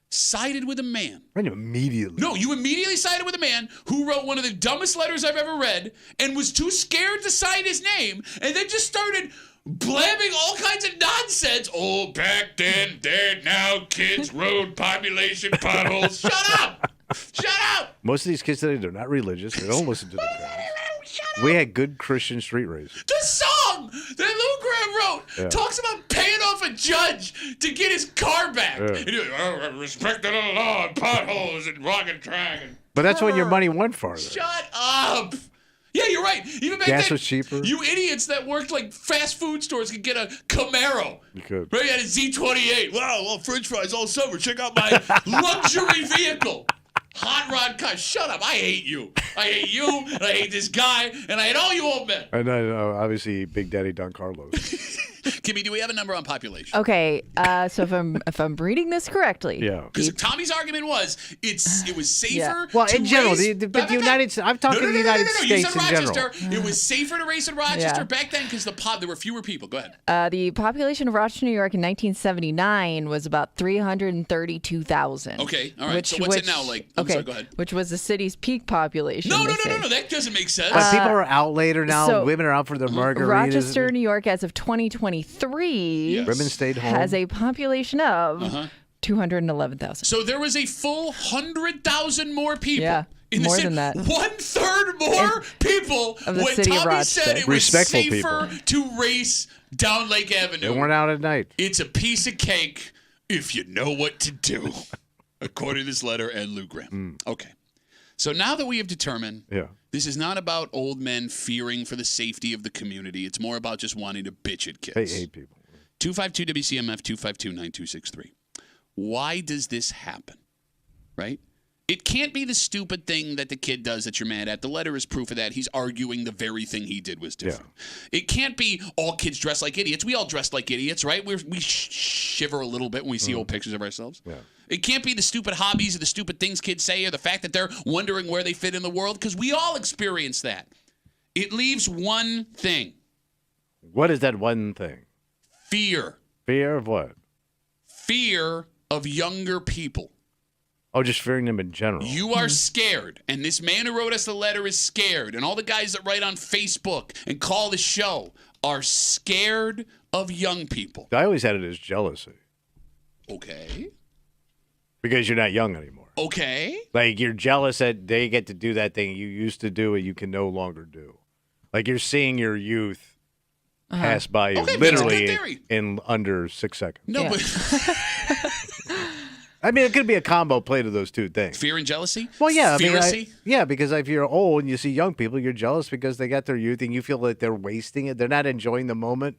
sided with a man. You immediately sided with a man who wrote one of the dumbest letters I've ever read and was too scared to sign his name and then just started blabbing all kinds of nonsense. Oh, back then, now, kids, road, population, potholes. Shut up! Shut up! Most of these kids today, they're not religious. They don't listen to the parents. We had good Christian street races. The song that Lou Graham wrote talks about paying off a judge to get his car back. And he was, respect the law and potholes and rock and track. But that's when your money went farther. Shut up! Yeah, you're right. Even back Gas then, was cheaper. You idiots that worked like fast food stores could get a Camaro. You could. Right, you had a Z28. Wow, well, French fries all summer. Check out my luxury vehicle. Hot rod car. Shut up. I hate you. I hate you, and I hate this guy, and I hate all you old men. I know, obviously, Big Daddy Don Carlos. Kimmy, do we have a number on population? Okay, so if I'm reading this correctly, Because Tommy's argument was it was safer. Yeah. Well, to in general, race, the United States. I'm talking the United States you said in Rochester. general. It was safer to race in Rochester Yeah. back then because there were fewer people. Go ahead. the population of Rochester, New York in 1979 was about 332,000. Okay, all right. So what's it now like? I'm sorry, go ahead. Which was the city's peak population. No, they say. that doesn't make sense. But people are out later now. so Women are out for their margaritas. Rochester, New York, as of 2023, Women stayed home. has a population of 211,000. So there was a full 100,000 more people. Yeah, in the more city. than that. 1/3 more people of the when city of Tommy Rochester. said it was Respectful safer to race down Lake Avenue. They weren't out at night. It's a piece of cake if you know what to do, according to this letter and Lou Graham. Okay. So now that we have determined this is not about old men fearing for the safety of the community, it's more about just wanting to bitch at kids. They hate people. 252-WCMF, 252-9263. Why does this happen? Right? It can't be the stupid thing that the kid does that you're mad at. The letter is proof of that. He's arguing the very thing he did was different. It can't be all kids dress like idiots. We all dress like idiots, right? We shiver a little bit when we see old pictures of ourselves. It can't be the stupid hobbies or the stupid things kids say or the fact that they're wondering where they fit in the world, because we all experience that. It leaves one thing. What is that one thing? Fear. Fear of what? Fear of younger people. Oh, just fearing them in general. You are scared, and this man who wrote us the letter is scared, and all the guys that write on Facebook and call the show are scared of young people. I always had it as jealousy. Okay. Because you're not young anymore. Okay. Like, you're jealous that they get to do that thing you used to do and you can no longer do. Like, you're seeing your youth pass by you literally in under 6 seconds. No, but... I mean, it could be a combo plate of those two things. Fear and jealousy? Well, yeah. Because if you're old and you see young people, you're jealous because they got their youth and you feel like they're wasting it. They're not enjoying the moment.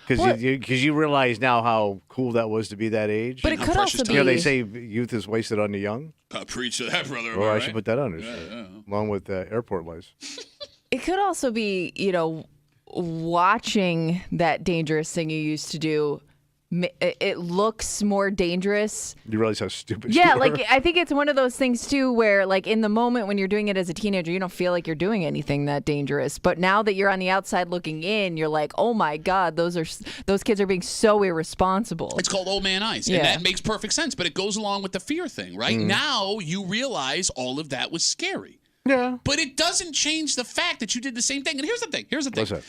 Because you realize now how cool that was to be that age. But it could also be... You know, they say youth is wasted on the young. Preach to that, brother. Or I should put that on there, along with airport lights. It could also be, watching that dangerous thing you used to do. It looks more dangerous. You realize how stupid you are. Like, I think it's one of those things, too, where, like, in the moment when you're doing it as a teenager, you don't feel like you're doing anything that dangerous. But now that you're on the outside looking in, you're like, oh, my God, those kids are being so irresponsible. It's called old man eyes. And that makes perfect sense. But it goes along with the fear thing, right? Now you realize all of that was scary. Yeah. But it doesn't change the fact that you did the same thing. And here's the thing. What's that?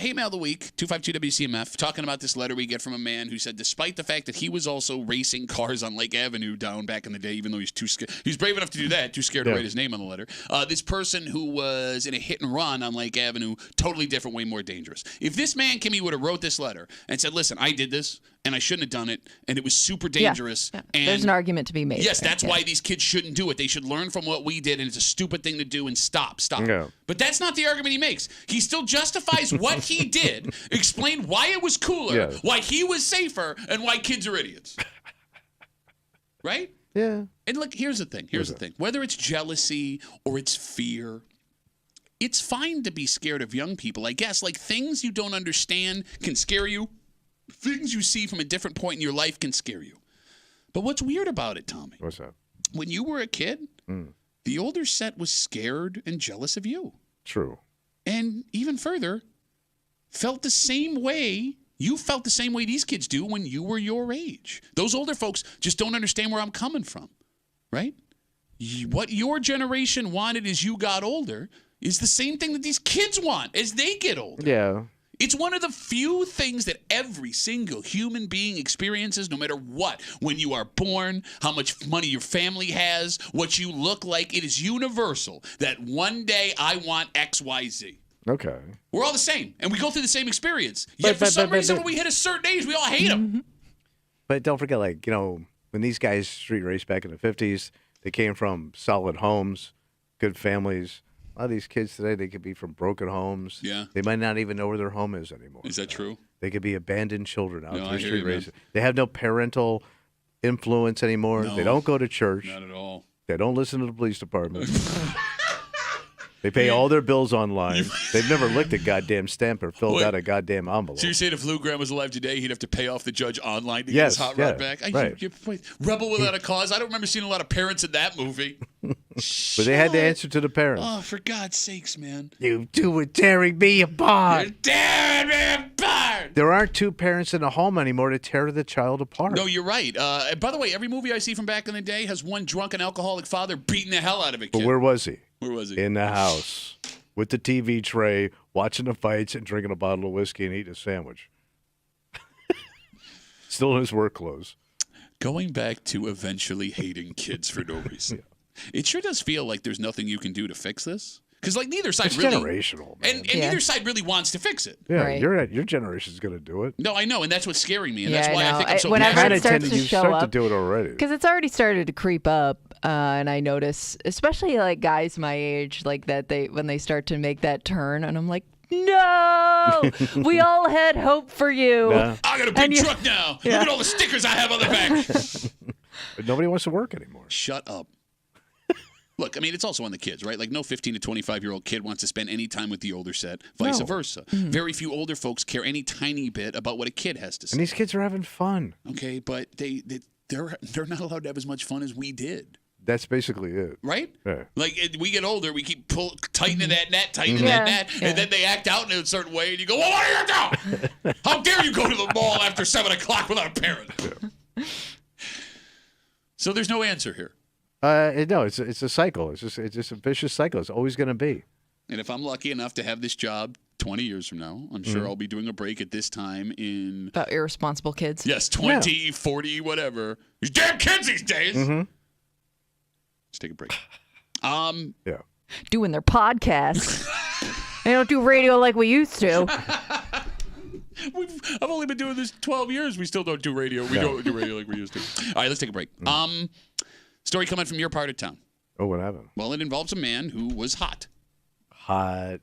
Hate Mail of the Week, 252 WCMF, talking about this letter we get from a man who said despite the fact that he was also racing cars on Lake Avenue down back in the day, even though he's too scared, he's brave enough to do that, too scared to write his name on the letter. This person who was in a hit and run on Lake Avenue, totally different, way more dangerous. If this man, Kimmy, would have wrote this letter and said, listen, I did this, and I shouldn't have done it, and it was super dangerous. Yeah. And there's an argument to be made. Yes, that's why these kids shouldn't do it. They should learn from what we did, and it's a stupid thing to do, and stop. Yeah. But that's not the argument he makes. He still justifies what he did, explained why it was cooler, why he was safer, and why kids are idiots. Right? Yeah. And look, here's the thing. Whether it's jealousy or it's fear, it's fine to be scared of young people, I guess. Like, things you don't understand can scare you. Things you see from a different point in your life can scare you. But what's weird about it, Tommy? What's that? When you were a kid, the older set was scared and jealous of you. True. And even further, felt the same way. You felt the same way these kids do when you were your age. Those older folks just don't understand where I'm coming from, right? What your generation wanted as you got older is the same thing that these kids want as they get older. Yeah. It's one of the few things that every single human being experiences, no matter what. When you are born, how much money your family has, what you look like, it is universal that one day I want X, Y, Z. Okay. We're all the same, and we go through the same experience. Yet for some reason, when we hit a certain age, we all hate them. But don't forget, like, when these guys street raced back in the 50s, they came from solid homes, good families. A lot of these kids today, they could be from broken homes. Yeah. They might not even know where their home is anymore. Is that true? They could be abandoned children out there street racing. racing. They have no parental influence anymore. No. They don't go to church. Not at all. They don't listen to the police department. They pay all their bills online. They've never licked a goddamn stamp or filled out a goddamn envelope. So you're saying if Lou Graham was alive today, he'd have to pay off the judge online to get his hot rod back? Right. Rebel Without a Cause. I don't remember seeing a lot of parents in that movie. But they had to answer to the parents. Oh, for God's sakes, man. You two are tearing me apart. You're tearing me apart. There aren't two parents in a home anymore to tear the child apart. No, you're right. By the way, every movie I see from back in the day has one drunken alcoholic father beating the hell out of a kid. But where was he? Where was he? In the house with the TV tray, watching the fights and drinking a bottle of whiskey and eating a sandwich. Still in his work clothes. Going back to eventually hating kids for no reason. It sure does feel like there's nothing you can do to fix this. Because, like, neither side it's really... generational, man. And neither side really wants to fix it. Yeah, right. your generation's going to do it. No, I know, and that's what's scaring me. And Yeah, that's why I I know. think I'm so Whenever passionate. it starts to you show start up, to do it already. because it's already started to creep up, and I notice, especially like guys my age, like that when they start to make that turn, and I'm like, no, we all had hope for you. Nah. I got a big truck now. Look at all the stickers I have on the back. But nobody wants to work anymore. Shut up. Look, I mean, it's also on the kids, right? Like, no 15 to 25-year-old kid wants to spend any time with the older set, vice versa. Mm-hmm. Very few older folks care any tiny bit about what a kid has to say. And these kids are having fun. Okay, but they they're not allowed to have as much fun as we did. That's basically it. Right? Yeah. Like, we get older, we keep tightening that net, and then they act out in a certain way, and you go, well, what are you doing? How dare you go to the mall after 7 o'clock without a parent? Yeah. So there's no answer here. No, it's a cycle. It's just a vicious cycle. It's always going to be. And if I'm lucky enough to have this job 20 years from now, I'm sure I'll be doing a break at this time in... About irresponsible kids. Yes, 20, 40, whatever. These damn kids these days! Let's take a break. Yeah. Doing their podcasts. They don't do radio like we used to. I've only been doing this 12 years. We still don't do radio. We don't do radio like we used to. All right, let's take a break. Story coming from your part of town. Oh, what happened? Well, it involves a man who was hot. Hot,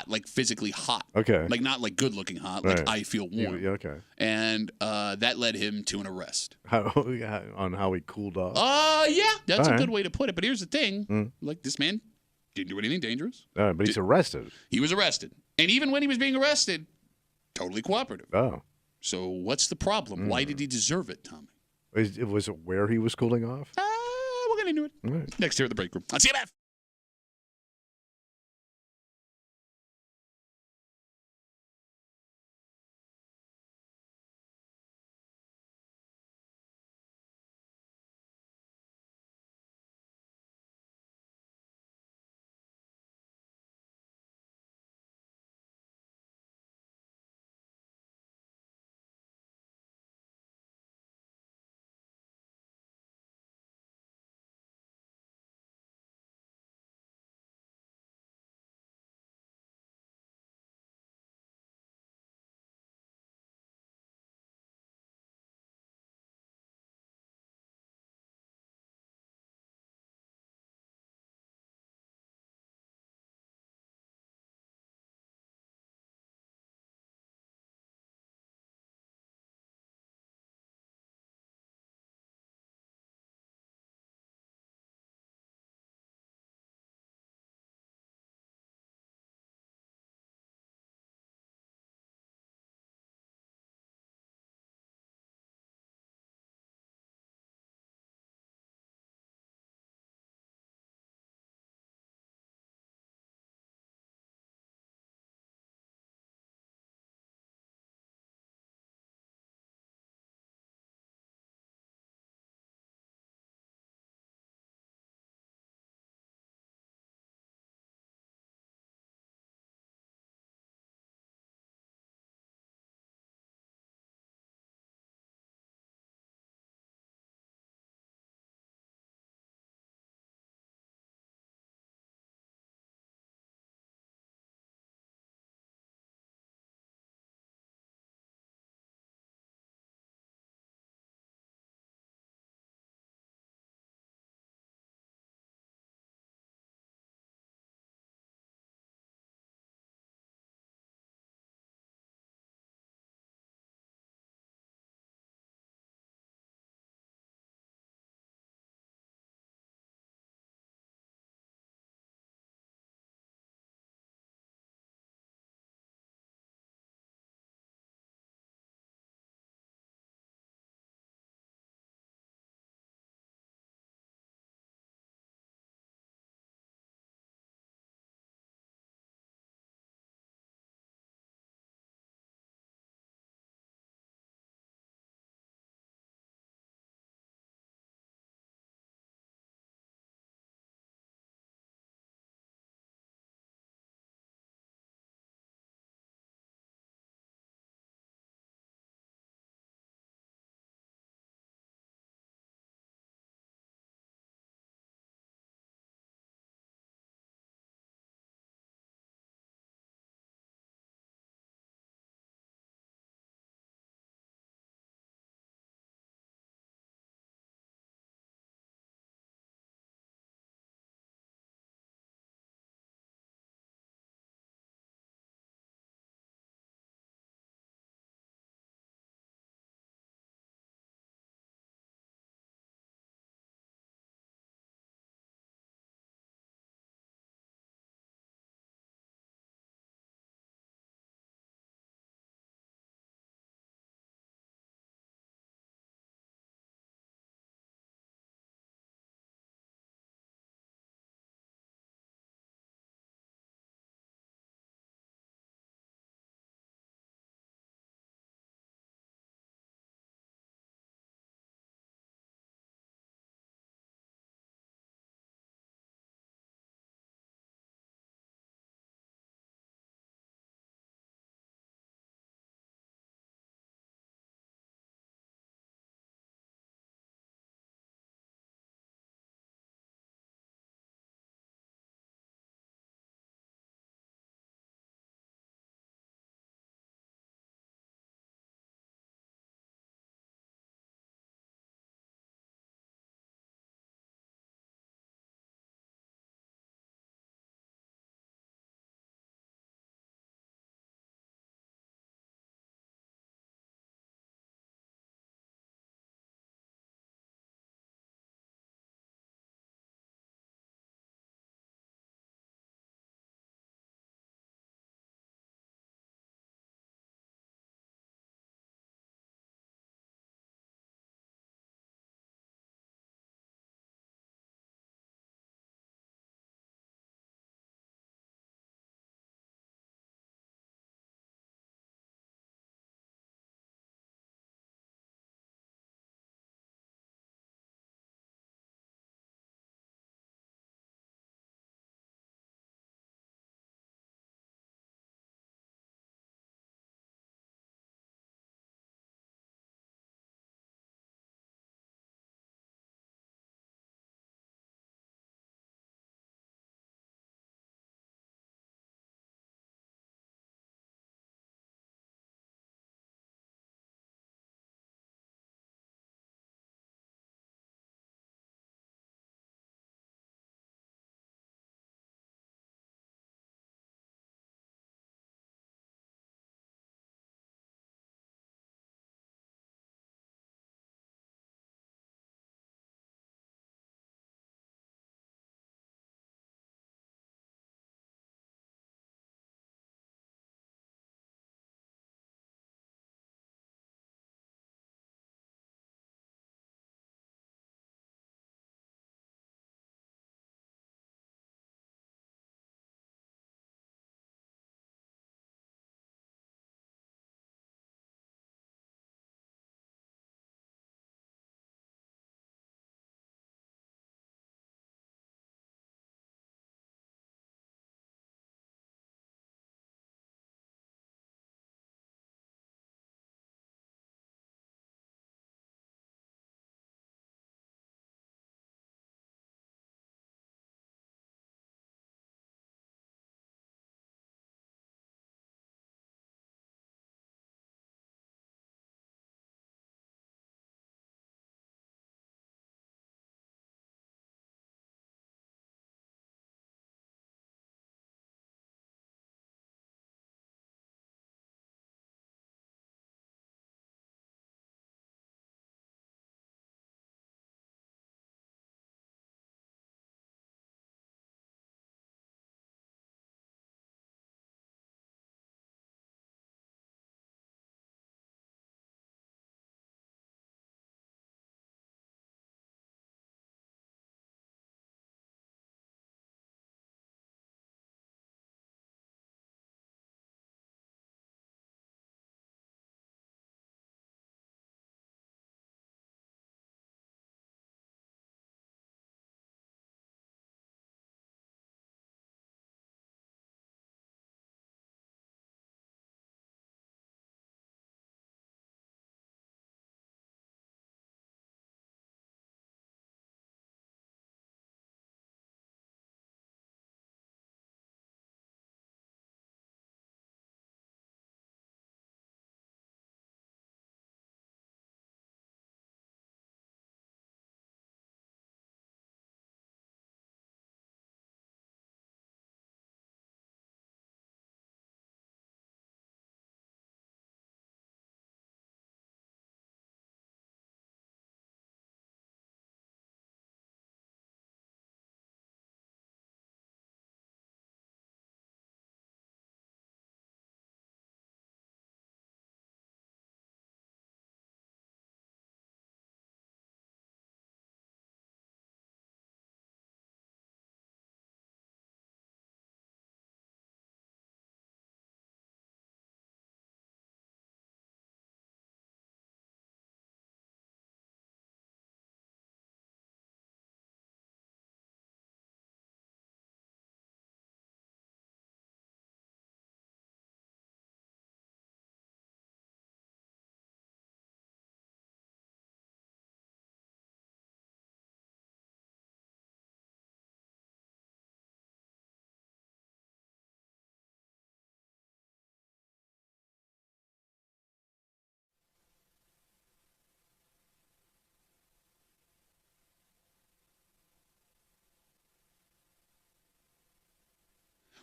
like physically hot. Okay. Like not like good looking hot, like I feel warm. Yeah, okay. And that led him to an arrest. On how he cooled off? Yeah, that's a good way to put it. But here's the thing. Like, this man didn't do anything dangerous. But he's arrested. He was arrested. And even when he was being arrested, totally cooperative. Oh. So what's the problem? Why did he deserve it, Tommy? Was it where he was cooling off? We'll get into it. Right. Next here at the break room. On CMF.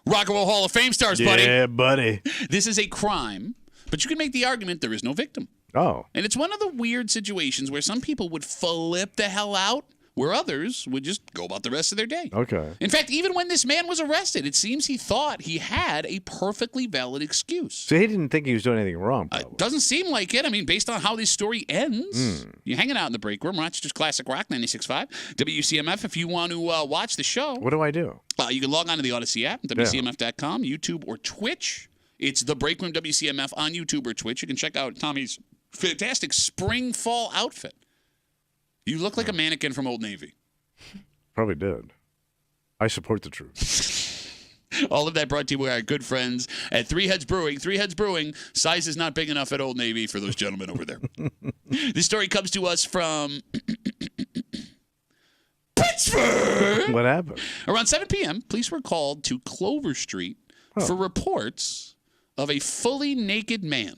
Rock and Roll Hall of Fame stars, buddy. Yeah, buddy. This is a crime, but you can make the argument there is no victim. Oh. And it's one of the weird situations where some people would flip the hell out, where others would just go about the rest of their day. Okay. In fact, even when this man was arrested, it seems he thought he had a perfectly valid excuse. So he didn't think he was doing anything wrong, doesn't seem like it. I mean, based on how this story ends, you're hanging out in the break room, Rochester's Classic Rock 96.5, WCMF. If you want to watch the show. What do I do? You can log on to the Odyssey app, WCMF.com, YouTube, or Twitch. It's the Break Room WCMF on YouTube or Twitch. You can check out Tommy's fantastic spring-fall outfit. You look like a mannequin from Old Navy. Probably did. I support the truth. All of that brought to you by our good friends at Three Heads Brewing. Three Heads Brewing, size is not big enough at Old Navy for those gentlemen over there. This story comes to us from Pittsburgh. What happened? Around 7 p.m., police were called to Clover Street for reports of a fully naked man.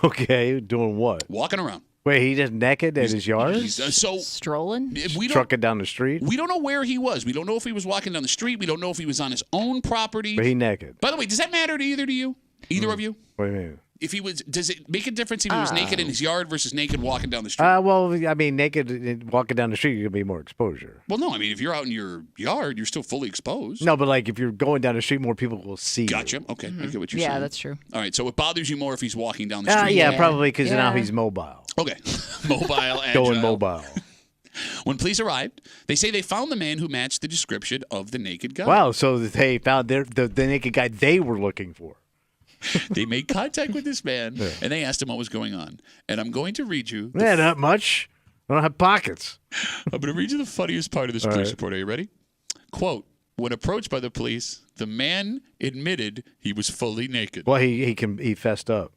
Okay, doing what? Walking around. Wait, he just naked in his yard? Strolling? Trucking down the street? We don't know where he was. We don't know if he was walking down the street. We don't know if he was on his own property. But he naked. By the way, does that matter to either of you? Either of you? What do you mean? If he was, does it make a difference if he was naked in his yard versus naked walking down the street? Well, I mean, naked walking down the street, you're going to be more exposure. Well, no, I mean, if you're out in your yard, you're still fully exposed. No, but like if you're going down the street, more people will see Gotcha. you. Okay, I get what you're saying. Yeah, that's true. All right, so it bothers you more if he's walking down the street? Yeah, probably because now he's mobile. Okay, mobile, agile. Going mobile. When police arrived, they say they found the man who matched the description of the naked guy. Wow, so they found the naked guy they were looking for. They made contact with this man, and they asked him what was going on. And I'm going to read you. Not much. I don't have pockets. I'm going to read you the funniest part of this police report. Are you ready? Quote, when approached by the police, the man admitted he was fully naked. Well, he fessed up.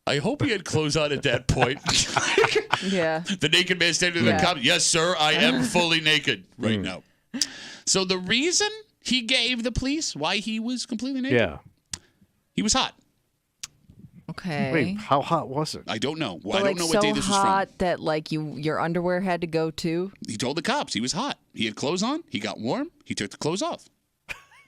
I hope he had clothes on at that point. Yeah. The naked man standing in the cop. Yes, sir, I am fully naked right now. So the reason he gave the police why he was completely naked? He was hot. Okay. Wait, how hot was it? I don't know. But I don't know what day this was from. So hot that like your underwear had to go too? He told the cops he was hot. He had clothes on. He got warm. He took the clothes off.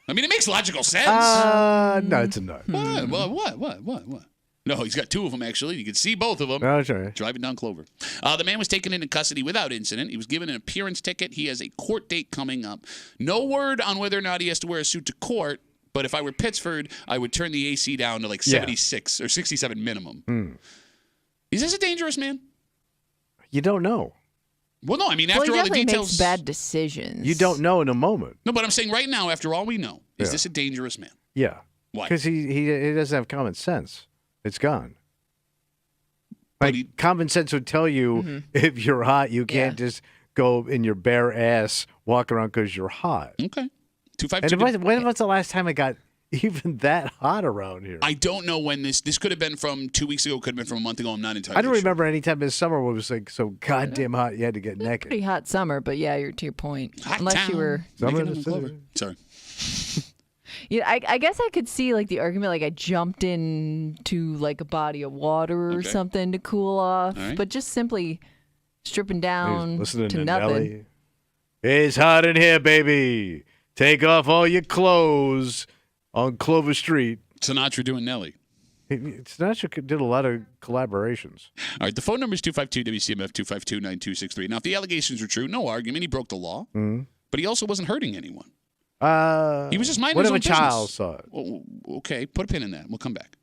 I mean, it makes logical sense. No, it's a no. What? No, he's got two of them, actually. You can see both of them. No, that's all right. Driving down Clover. The man was taken into custody without incident. He was given an appearance ticket. He has a court date coming up. No word on whether or not he has to wear a suit to court. But if I were Pittsford, I would turn the AC down to like 76 or 67 minimum. Is this a dangerous man? You don't know. Well, no, I mean, after all the details. Makes bad decisions. You don't know in a moment. No, but I'm saying right now, after all we know, is this a dangerous man? Yeah. Why? Because he doesn't have common sense. It's gone. Like, common sense would tell you if you're hot, you can't just go in your bare ass, walk around because you're hot. Okay. 252. And when was the last time it got even that hot around here? I don't know when this could have been from 2 weeks ago, could have been from a month ago. I'm not entirely sure. I don't remember any time this summer where it was like so goddamn hot you had to get naked. Pretty hot summer, but yeah, you're to your point. Hot Unless town. you were Summer in the city. Sorry. Yeah, I guess I could see like the argument like I jumped into like a body of water or something to cool off, but just simply stripping down listening to nothing. Nelly. It's hot in here, baby. Take off all your clothes on Clover Street. Sinatra doing Nelly. Sinatra did a lot of collaborations. All right, the phone number is 252-WCMF, 252-9263. Now, if the allegations are true, no argument. He broke the law, but he also wasn't hurting anyone. He was just minding his own business. What if a child saw it? Well, okay, put a pin in that. We'll come back.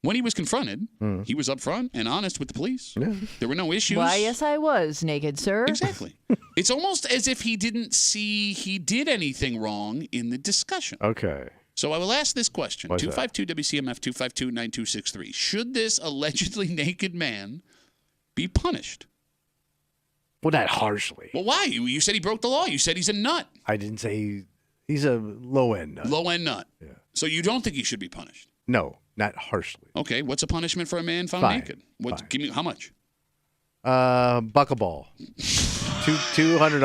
When he was confronted, he was upfront and honest with the police. Yeah. There were no issues. Why, yes, I was naked, sir. Exactly. It's almost as if he didn't see he did anything wrong in the discussion. Okay. So I will ask this question. What's 252-WCMF, 252-9263. Should this allegedly naked man be punished? Well, not harshly. Well, why? You said he broke the law. You said he's a nut. I didn't say he's a low-end nut. Low-end nut. Yeah. So you don't think he should be punished? No, not harshly. Okay, what's a punishment for a man found Fine. naked? Give me how much? Buck-a-ball. $200.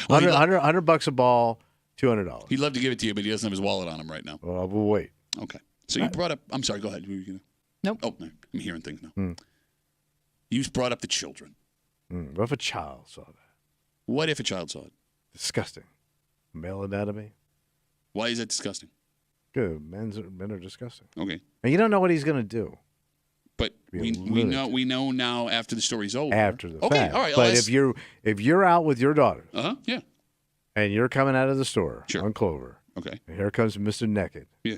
Well, $100 a ball, $200. He'd love to give it to you, but he doesn't have his wallet on him right now. We'll wait. Okay. So you brought up. I'm sorry. Go ahead. Nope. Oh, no, I'm hearing things now. You brought up the children. What if a child saw that? What if a child saw it? Disgusting. Male anatomy. Why is that disgusting? Good. Men are disgusting. Okay. And you don't know what he's going to do. But we know now after the story's over. After the fact. fact. All right. But if you're out with your daughters, yeah, and you're coming out of the store on Clover, okay, and here comes Mr. Naked. Yeah.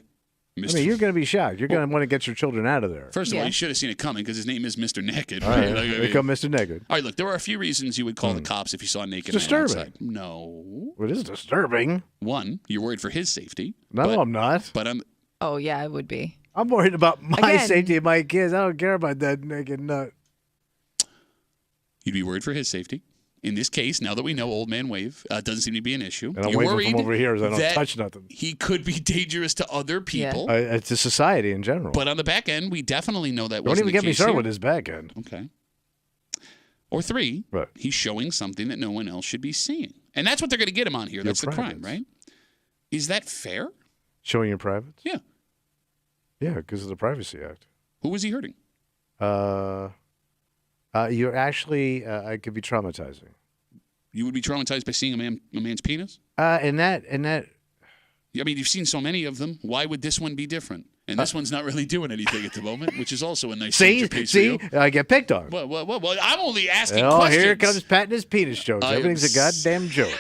I mean, you're going to be shocked. You're going to want to get your children out of there. First of all, you should have seen it coming because his name is Mr. Naked. All right. Here come Mr. Naked. All right, look, there are a few reasons you would call the cops if you saw a naked man disturbing. outside. No. Well, it is disturbing. One, you're worried for his safety. No, I'm not. But I'm. Oh, yeah, I would be. I'm worried about my safety and my kids. I don't care about that naked nut. You'd be worried for his safety. In this case, now that we know Old Man Wave doesn't seem to be an issue, and I'm waving from over here as I don't touch nothing. He could be dangerous to other people. Yeah. To society in general. But on the back end, we definitely know that don't wasn't even the get me case started here. with his back end. Okay. Or three, he's showing something that no one else should be seeing. And that's what they're going to get him on here. That's the crime, right? Is that fair? Showing your privates? Yeah. Yeah, because of the Privacy Act. Who was he hurting? You're actually, it could be traumatizing. You would be traumatized by seeing a man's penis? And that. I mean, you've seen so many of them. Why would this one be different? And this one's not really doing anything at the moment, which is also a nice piece for you. I get picked on. Well, I'm only asking questions. questions. Here comes patting his penis jokes. Everything's a goddamn joke.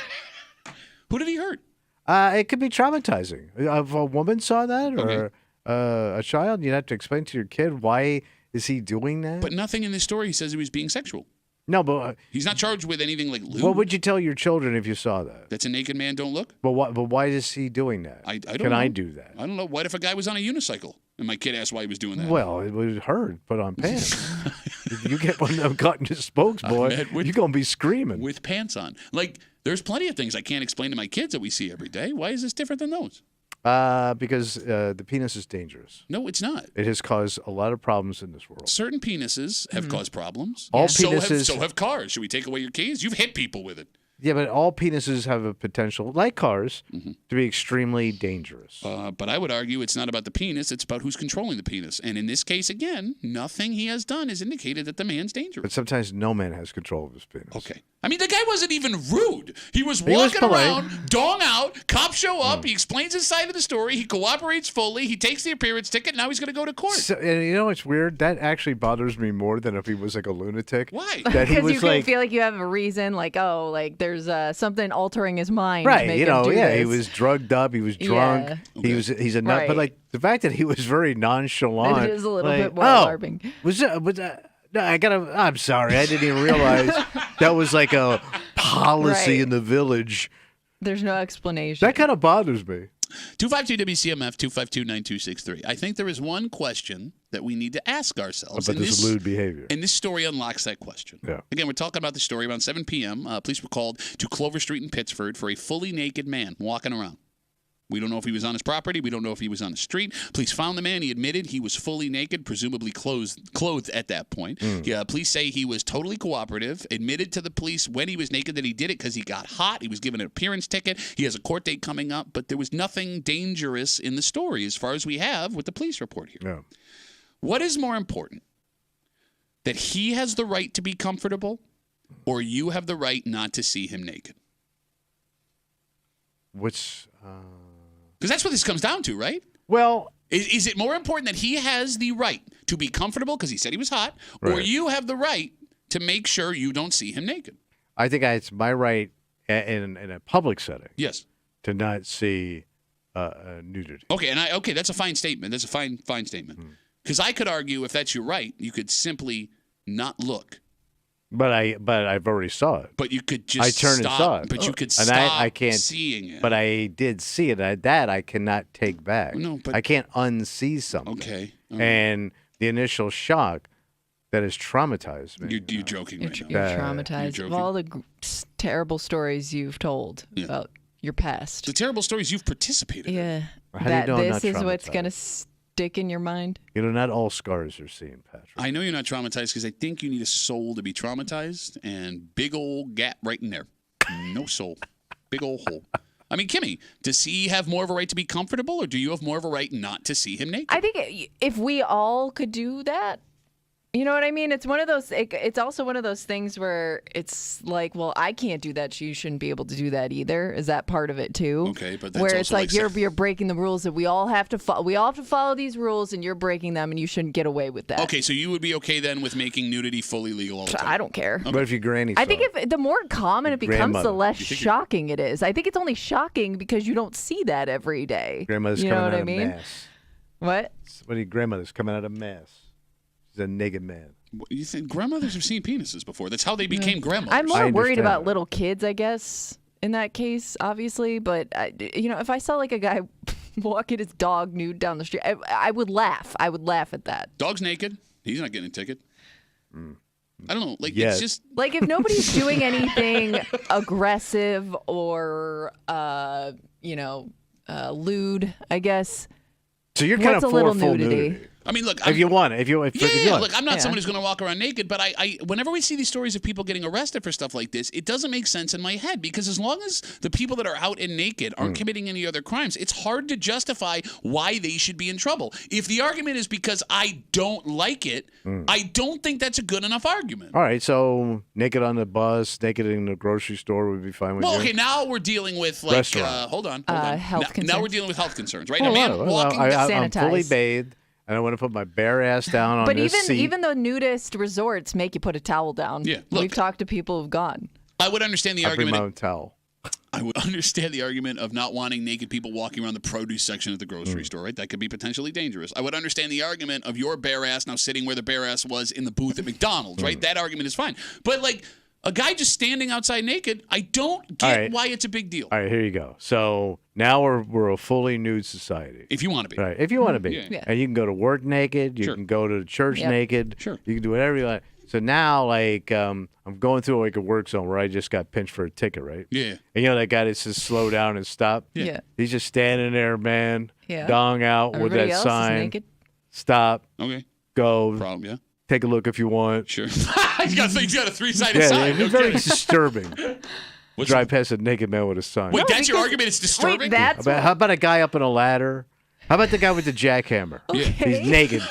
Who did he hurt? It could be traumatizing. If a woman saw that or a child, you'd have to explain to your kid why is he doing that. But nothing in this story says he was being sexual. No, but he's not charged with anything like lewd. What would you tell your children if you saw that? That's a naked man don't look? But why is he doing that? I don't know. Can I do that? I don't know. What if a guy was on a unicycle and my kid asked why he was doing that? Well, it was heard, put on pants. If you get one of them caught in your spokes, boy, you're going to be screaming. With pants on. Like, there's plenty of things I can't explain to my kids that we see every day. Why is this different than those? Because the penis is dangerous. No, it's not. It has caused a lot of problems in this world. Certain penises have caused problems. All penises. So have cars. Should we take away your keys? You've hit people with it. Yeah, but all penises have a potential, like cars, to be extremely dangerous. But I would argue it's not about the penis. It's about who's controlling the penis. And in this case, again, nothing he has done has indicated that the man's dangerous. But sometimes no man has control of his penis. Okay. I mean, the guy wasn't even rude. He was walking around, dong out, cops show up, he explains his side of the story, he cooperates fully, he takes the appearance ticket, now he's going to go to court. So, and you know what's weird? That actually bothers me more than if he was like a lunatic. Why? That he Because was you feel like you have a reason, like, there's something altering his mind. Right, to make him do this. he was drugged up, he was drunk, he's a nut, but like the fact that he was very nonchalant. It is a little bit more alarming. No, I'm sorry. I didn't even realize that was like a policy in the village. There's no explanation. That kind of bothers me. 252-WCMF, 252-9263. I think there is one question that we need to ask ourselves. About this lewd behavior. And this story unlocks that question. Yeah. Again, we're talking about the story around 7 p.m. Police were called to Clover Street in Pittsford for a fully naked man walking around. We don't know if he was on his property. We don't know if he was on the street. Police found the man. He admitted he was fully naked, presumably clothed at that point. Police say he was totally cooperative, admitted to the police when he was naked that he did it because he got hot. He was given an appearance ticket. He has a court date coming up, but there was nothing dangerous in the story as far as we have with the police report here. Yeah. What is more important? That he has the right to be comfortable or you have the right not to see him naked? Which... Because that's what this comes down to, right? Well... Is it more important that he has the right to be comfortable because he said he was hot, or you have the right to make sure you don't see him naked? I think it's my right in a public setting. Yes. To not see nudity. Okay, that's a fine statement. That's a fine statement. Because I could argue if that's your right, you could simply not look. But I've already saw it. But you could just I turned and saw it. But you could and stop I can't, seeing it. But I did see it. That I cannot take back. No, but I can't unsee something. Okay. And the initial shock that has traumatized me. You're joking right now. You're traumatized You're of all the terrible stories you've told about your past. The terrible stories you've participated in. Yeah. How do you know I'm this not is what's traumatized? going to stick in your mind. You know, not all scars are seen, Patrick. I know you're not traumatized because I think you need a soul to be traumatized, and big old gap right in there. No soul. Big old hole. I mean, Kimmy, does he have more of a right to be comfortable, or do you have more of a right not to see him naked? I think if we all could do that, You know what I mean? It's one of those. It's also one of those things where it's like, well, I can't do that, so you shouldn't be able to do that either. Is that part of it too? Okay, but that's where also it's like you're breaking the rules that we all have to follow. We all have to follow these rules, and you're breaking them, and you shouldn't get away with that. Okay, so you would be okay then with making nudity fully legal all the time? I don't care. What if your granny? I think if the more common it becomes, the less shocking it is. I think it's only shocking because you don't see that every day. Grandmother's you know coming what out I mean? of mass. What? What are your grandmother's coming out of mass? She's a naked man. You think grandmothers have seen penises before? That's how they became grandmothers. I'm more worried about little kids, I guess, in that case, obviously. But, if I saw like a guy walking his dog nude down the street, I would laugh. I would laugh at that. Dog's naked. He's not getting a ticket. I don't know. Like, it's just... Like, if nobody's doing anything aggressive or, lewd, I guess. So you're kind of for full nudity. I mean, look. If you want it. Look, I'm not someone who's going to walk around naked, but I whenever we see these stories of people getting arrested for stuff like this, it doesn't make sense in my head because as long as the people that are out and naked aren't committing any other crimes, it's hard to justify why they should be in trouble. If the argument is because I don't like it, I don't think that's a good enough argument. All right, so naked on the bus, naked in the grocery store would be fine with you. Well, okay, now we're dealing with like hold on. Health concerns. Now we're dealing with health concerns, right? A man walking I'm fully bathed. I don't want to put my bare ass down on this seat. But even the nudist resorts make you put a towel down. Yeah, look, we've talked to people who've gone. I would understand the argument. I bring my own towel. I would understand the argument of not wanting naked people walking around the produce section at the grocery store, right? That could be potentially dangerous. I would understand the argument of your bare ass now sitting where the bare ass was in the booth at McDonald's, right? That argument is fine. But like a guy just standing outside naked, I don't get why it's a big deal. All right, here you go. So now we're a fully nude society. If you want to be. Right, if you want to be. Yeah. And you can go to work naked. You can go to church naked. Sure. You can do whatever you want. So now, like, I'm going through like a work zone where I just got pinched for a ticket, right? Yeah. And you know that guy that says slow down and stop? Yeah. He's just standing there, man, Yeah. dong out Everybody with that else sign. is naked. Stop. Okay. Go. Problem, yeah. Take a look if you want. Sure. he's got a three-sided sign. It's very disturbing. Drive past a naked man with a sign. Wait, that's your argument? It's disturbing? How about a guy up in a ladder? How about the guy with the jackhammer? Okay. He's naked.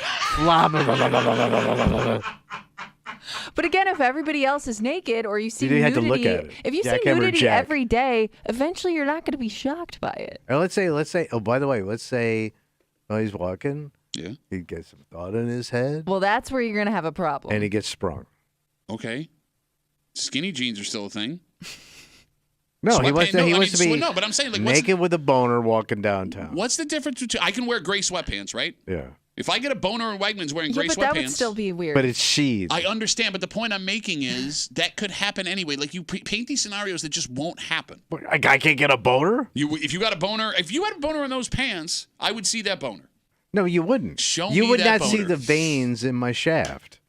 But again, if everybody else is naked or you see You didn't nudity, have to look at it. if you see Jackhammer nudity Jack. every day, eventually you're not going to be shocked by it. And let's say, oh, by the way, let's say he's walking. Yeah. He gets some thought in his head. Well, that's where you're going to have a problem. And he gets sprung. Okay. Skinny jeans are still a thing. No, he wants to be no, but I'm saying, like, naked with a boner walking downtown. What's the difference between... I can wear gray sweatpants, right? Yeah. If I get a boner in Wegmans wearing gray but sweatpants... that would still be weird. But it's sheathed. I understand, but the point I'm making is that could happen anyway. Like, you paint these scenarios that just won't happen. I can't get a boner? If you had a boner in those pants, I would see that boner. No, you wouldn't. You would that not see boner. the veins in my shaft.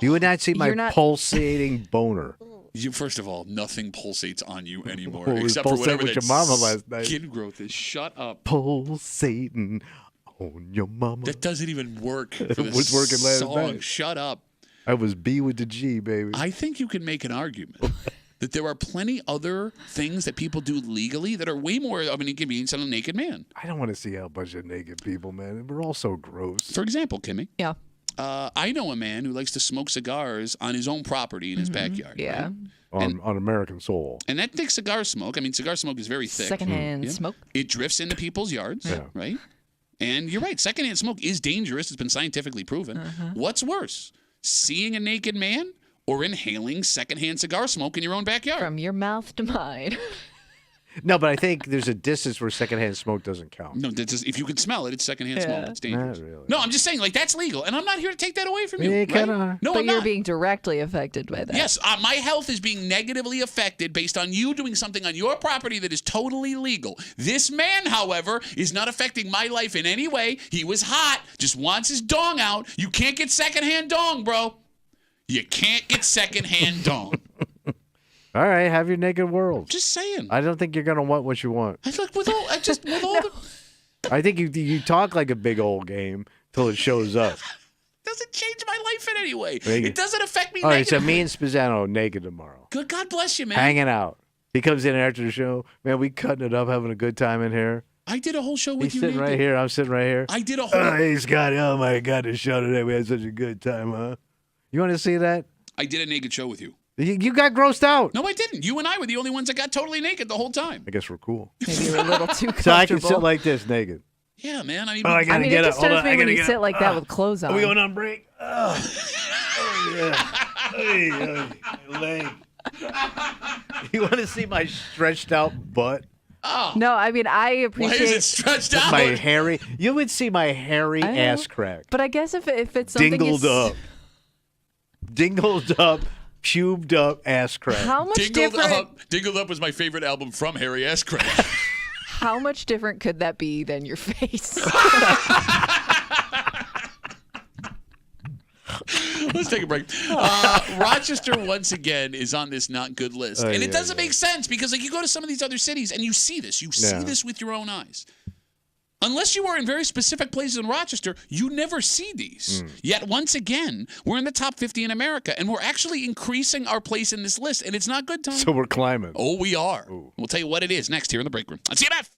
You would not see my pulsating boner. First of all, nothing pulsates on you anymore, Well, except for whatever with that your mama last night. skin growth is. Shut up. Pulsating on your mama. That doesn't even work for It this was working last song. night. Shut up. I was B with the G, baby. I think you can make an argument that there are plenty other things that people do legally that are way more of an inconvenience than a naked man. I don't want to see a bunch of naked people, man. We're all so gross. For example, Kimmy. Yeah. I know a man who likes to smoke cigars on his own property in his backyard. Yeah. Right? On American Soul. And that thick cigar smoke, cigar smoke is very thick. Secondhand smoke. It drifts into people's yards, right? And you're right. Secondhand smoke is dangerous. It's been scientifically proven. What's worse, seeing a naked man or inhaling secondhand cigar smoke in your own backyard? From your mouth to mine. No, but I think there's a distance where secondhand smoke doesn't count. No, if you can smell it, it's secondhand smoke. It's dangerous. Not really. No, I'm just saying, like, that's legal, and I'm not here to take that away from you. Yeah, right? kinda. No, But I'm you're not. being directly affected by that. Yes, my health is being negatively affected based on you doing something on your property that is totally legal. This man, however, is not affecting my life in any way. He was hot, just wants his dong out. You can't get secondhand dong, bro. You can't get secondhand dong. All right, have your naked world. Just saying. I don't think you're gonna want what you want. I look with all the. I think you talk like a big old game till it shows up. Doesn't change my life in any way. It doesn't affect me. All right, so me and Spizzano naked tomorrow. Good God bless you, man. Hanging out. He comes in after the show. Man, we cutting it up, having a good time in here. I did a whole show with He's you. sitting naked. right here. I'm sitting right here. I did a whole. Hey, Scotty. Oh, my God, the show today. We had such a good time, huh? You want to see that? I did a naked show with you. You got grossed out. No, I didn't. You and I were the only ones that got totally naked the whole time. I guess we're cool. Maybe you're a little too comfortable. So I can sit like this naked. Yeah, man. I mean, it disturbs me when you sit like that with clothes on. Are we going on break? Oh yeah. Hey, my leg. You want to see my stretched out butt? Oh. No, I mean, I appreciate. Why is it stretched out? My hairy. You would see my hairy ass crack. But I guess if it's something dingled up, pubed up ass crack. How much different? Dingled Up was my favorite album from Harry Ass Crack. How much different could that be than your face? Let's take a break. Rochester, once again, is on this not good list. And it doesn't make sense because like you go to some of these other cities and you see this. You see this with your own eyes. Unless you are in very specific places in Rochester, you never see these. Yet, once again, we're in the top 50 in America, and we're actually increasing our place in this list, and it's not good, Tom. So we're climbing. Oh, we are. Ooh. We'll tell you what it is next here in the break room on CMF.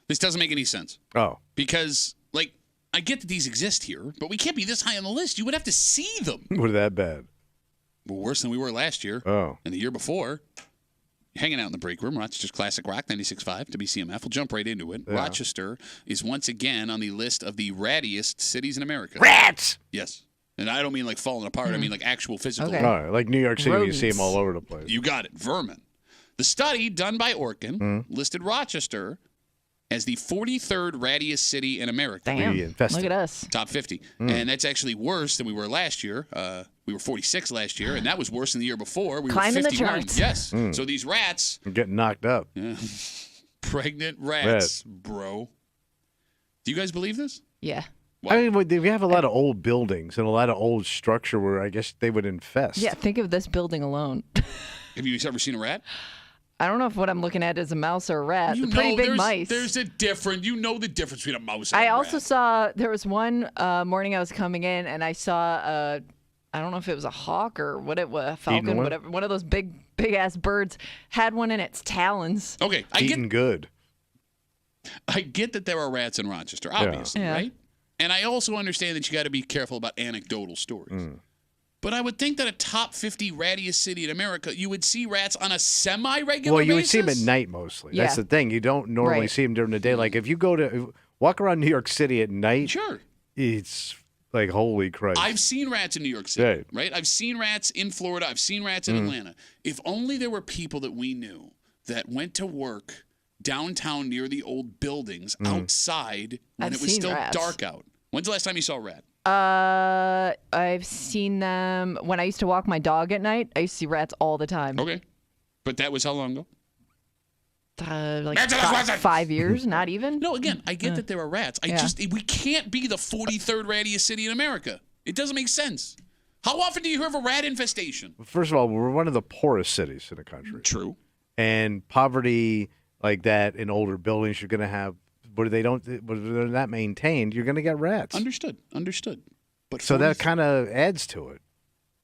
This doesn't make any sense. Oh. Because, like, I get that these exist here, but we can't be this high on the list. You would have to see them. We're that bad. Well, worse than we were last year. Oh. And the year before. Hanging out in the break room, Rochester's Classic Rock 96.5 WCMF. We'll jump right into it. Yeah. Rochester is once again on the list of the rattiest cities in America. Rats! Yes. And I don't mean like falling apart. I mean like actual physical. Okay. Oh, like New York City, rodents. You see them all over the place. You got it. Vermin. The study done by Orkin listed Rochester as the 43rd rattiest city in America. Damn. Look at us. Top 50. And that's actually worse than we were last year. We were 46 last year, and that was worse than the year before. We Climbing were 51. the charts. Yes. So these rats. Are getting knocked up. Yeah. Pregnant rats, bro. Do you guys believe this? Yeah. What? I mean, we have a lot of old buildings and a lot of old structure where I guess they would infest. Yeah, think of this building alone. Have you ever seen a rat? I don't know if what I'm looking at is a mouse or a rat. You They're pretty big mice. There's a difference. You know the difference between a mouse and a rat. I also saw, there was one morning I was coming in and I saw, I don't know if it was a hawk or what it was, a falcon, whatever. One of those big ass birds had one in its talons. Okay. Eating good. I get that there are rats in Rochester, obviously, right? And I also understand that you got to be careful about anecdotal stories. But I would think that a top 50 rattiest city in America, you would see rats on a semi-regular basis. Well, you would see them at night mostly. That's the thing. You don't normally see them during the day. Like if you walk around New York City at night, it's like, holy Christ. I've seen rats in New York City, right? I've seen rats in Florida. I've seen rats in Atlanta. If only there were people that we knew that went to work downtown near the old buildings outside when it was still dark out. When's the last time you saw a rat? I've seen them when I used to walk my dog at night. I used to see rats all the time. Okay. But that was how long ago? Like 5 years, not even. No, again, I get that there are rats. We can't be the 43rd rattiest city in America. It doesn't make sense. How often do you hear of a rat infestation? First of all, we're one of the poorest cities in the country. True. And poverty like that in older buildings, you're going to have, where they're not maintained, you're going to get rats. Understood. But so that kind of adds to it.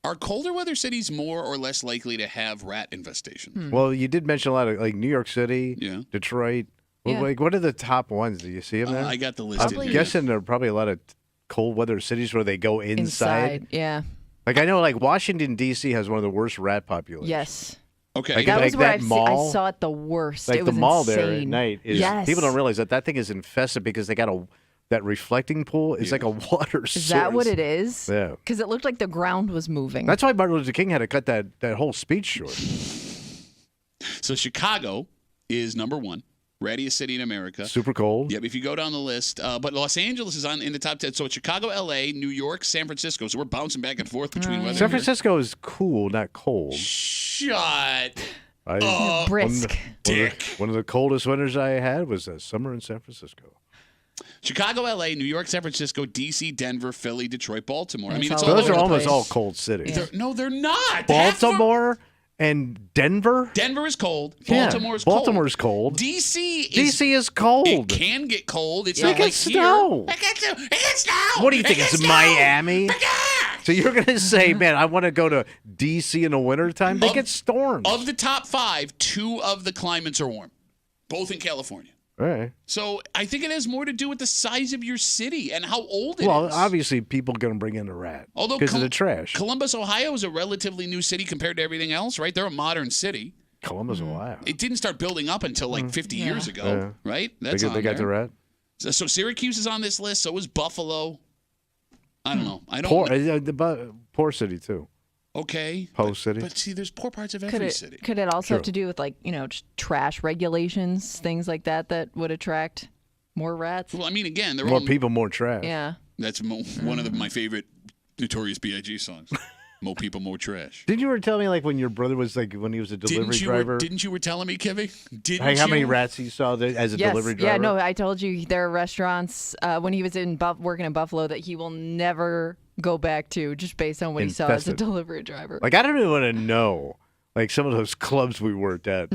Are colder weather cities more or less likely to have rat infestation? Well, you did mention a lot of like New York City, Detroit. Well, like, what are the top ones? Do you see them there? I got the list. I'm guessing there are probably a lot of cold weather cities where they go inside. Yeah. Like I know, like Washington D.C. has one of the worst rat populations. Yes. Okay. That was where I saw it the worst. Like it the was mall insane. there at night is. People don't realize that thing is infested because they got that reflecting pool. It's like a water source. Is that what it is? Yeah. Because it looked like the ground was moving. That's why Martin Luther King had to cut that whole speech short. So Chicago is number 1. Rattiest city in America. Super cold. Yep, if you go down the list. But Los Angeles is in the top 10. So it's Chicago, L.A., New York, San Francisco. So we're bouncing back and forth between weather. San Francisco is cool, not cold. Shut brisk. One of the coldest winters I had was summer in San Francisco. Chicago, L.A., New York, San Francisco, D.C., Denver, Philly, Detroit, Baltimore. I mean, it's those are almost all cold cities. No, they're not. Baltimore and Denver. Denver is cold. Baltimore's cold. D.C. is cold. It can get cold. It's not like here. It gets snow. What do you think? It's Miami? So you're going to say, man, I want to go to D.C. in the wintertime? They get storms. Of the top 5, 2 of the climates are warm, both in California. All right. So I think it has more to do with the size of your city and how old it is. Well, obviously, people are going to bring in a rat because of the trash. Columbus, Ohio is a relatively new city compared to everything else, right? They're a modern city. Columbus, Ohio. It didn't start building up until like 50 years ago, right? That's they got the rat. So Syracuse is on this list. So is Buffalo. I don't know. Poor city, too. Okay. Post city. But see, there's poor parts of every city. Could it also have to do with just trash regulations, things like that would attract more rats? Well, I mean, again, more people, more trash. Yeah. That's one of my favorite Notorious B.I.G. songs. More people, more trash. Didn't you ever tell me when your brother was when he was a delivery driver? Didn't you were telling me, Kevin? How many rats you saw as a delivery driver? Yeah, no, I told you there are restaurants when he was working in Buffalo that he will never go back to just based on what he saw as a delivery driver. I don't even want to know, some of those clubs we worked at,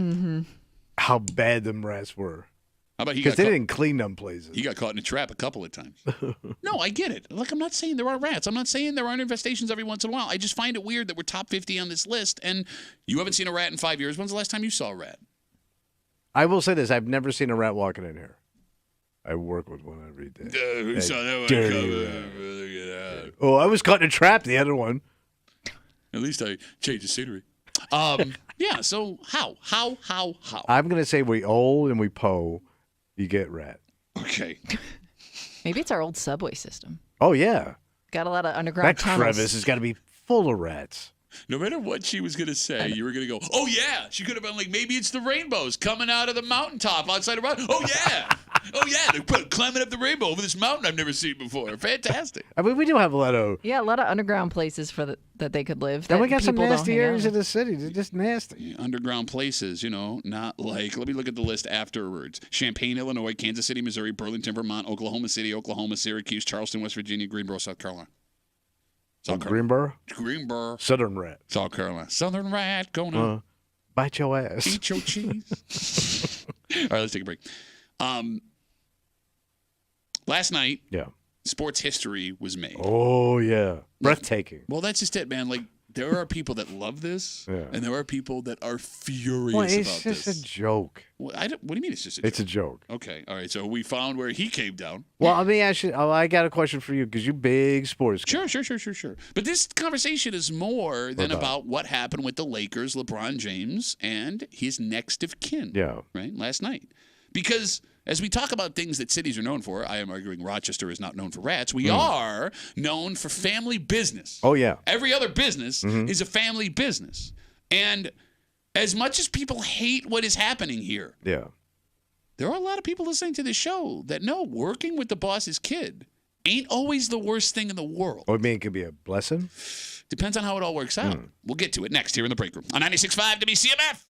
how bad them rats were. How about because they didn't clean them places. He got caught in a trap a couple of times. No, I get it. I'm not saying there are rats. I'm not saying there aren't infestations every once in a while. I just find it weird that we're top 50 on this list, and you haven't seen a rat in 5 years. When's the last time you saw a rat? I will say this. I've never seen a rat walking in here. I work with one every day. Who saw that one dirty coming? Look at that. Oh, I was caught in a trap. The other one. At least I changed the scenery. Yeah. So how? I'm gonna say we old and we po. You get rat. Okay. Maybe it's our old subway system. Oh yeah. Got a lot of underground That tunnels. crevice has got to be full of rats. No matter what she was going to say, you were going to go, oh, yeah. She could have been like, maybe it's the rainbows coming out of the mountaintop outside of Rochester. Oh, yeah. Oh, yeah. They're climbing up the rainbow over this mountain I've never seen before. Fantastic. I mean, we do have a lot of... Yeah, a lot of underground places that they could live. And we got some nasty areas in the city. They're just nasty. Yeah, underground places, not like, let me look at the list afterwards. Champaign, Illinois, Kansas City, Missouri, Burlington, Vermont, Oklahoma City, Oklahoma, Syracuse, Charleston, West Virginia, Greenboro, South Carolina. Greenboro. Southern rat. South Carolina. Southern rat going on. Bite your ass. Eat your cheese. All right, let's take a break. Last night, sports history was made. Oh, yeah. Breathtaking. Well, that's just it, man. Like, there are people that love this, and there are people that are furious about this. It's just a joke. What do you mean it's just a joke? It's a joke. Okay, all right. So we found where he came down. Well, let me ask you. I got a question for you because you're big sports guy. Sure. But this conversation is more than about what happened with the Lakers, LeBron James, and his next of kin. Yeah. Right? Last night. Because as we talk about things that cities are known for, I am arguing Rochester is not known for rats. We are known for family business. Oh, yeah. Every other business is a family business. And as much as people hate what is happening here, there are a lot of people listening to this show that know working with the boss's kid ain't always the worst thing in the world. Oh, you mean it could be a blessing? Depends on how it all works out. We'll get to it next here in the break room on 96.5 WCMF.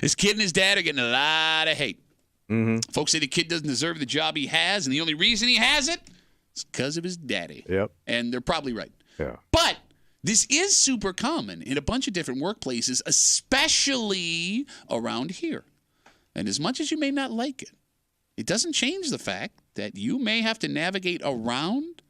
This kid and his dad are getting a lot of hate. Mm-hmm. Folks say the kid doesn't deserve the job he has, and the only reason he has it is because of his daddy. Yep. And they're probably right. Yeah. But this is super common in a bunch of different workplaces, especially around here. And as much as you may not like it, it doesn't change the fact that you may have to navigate around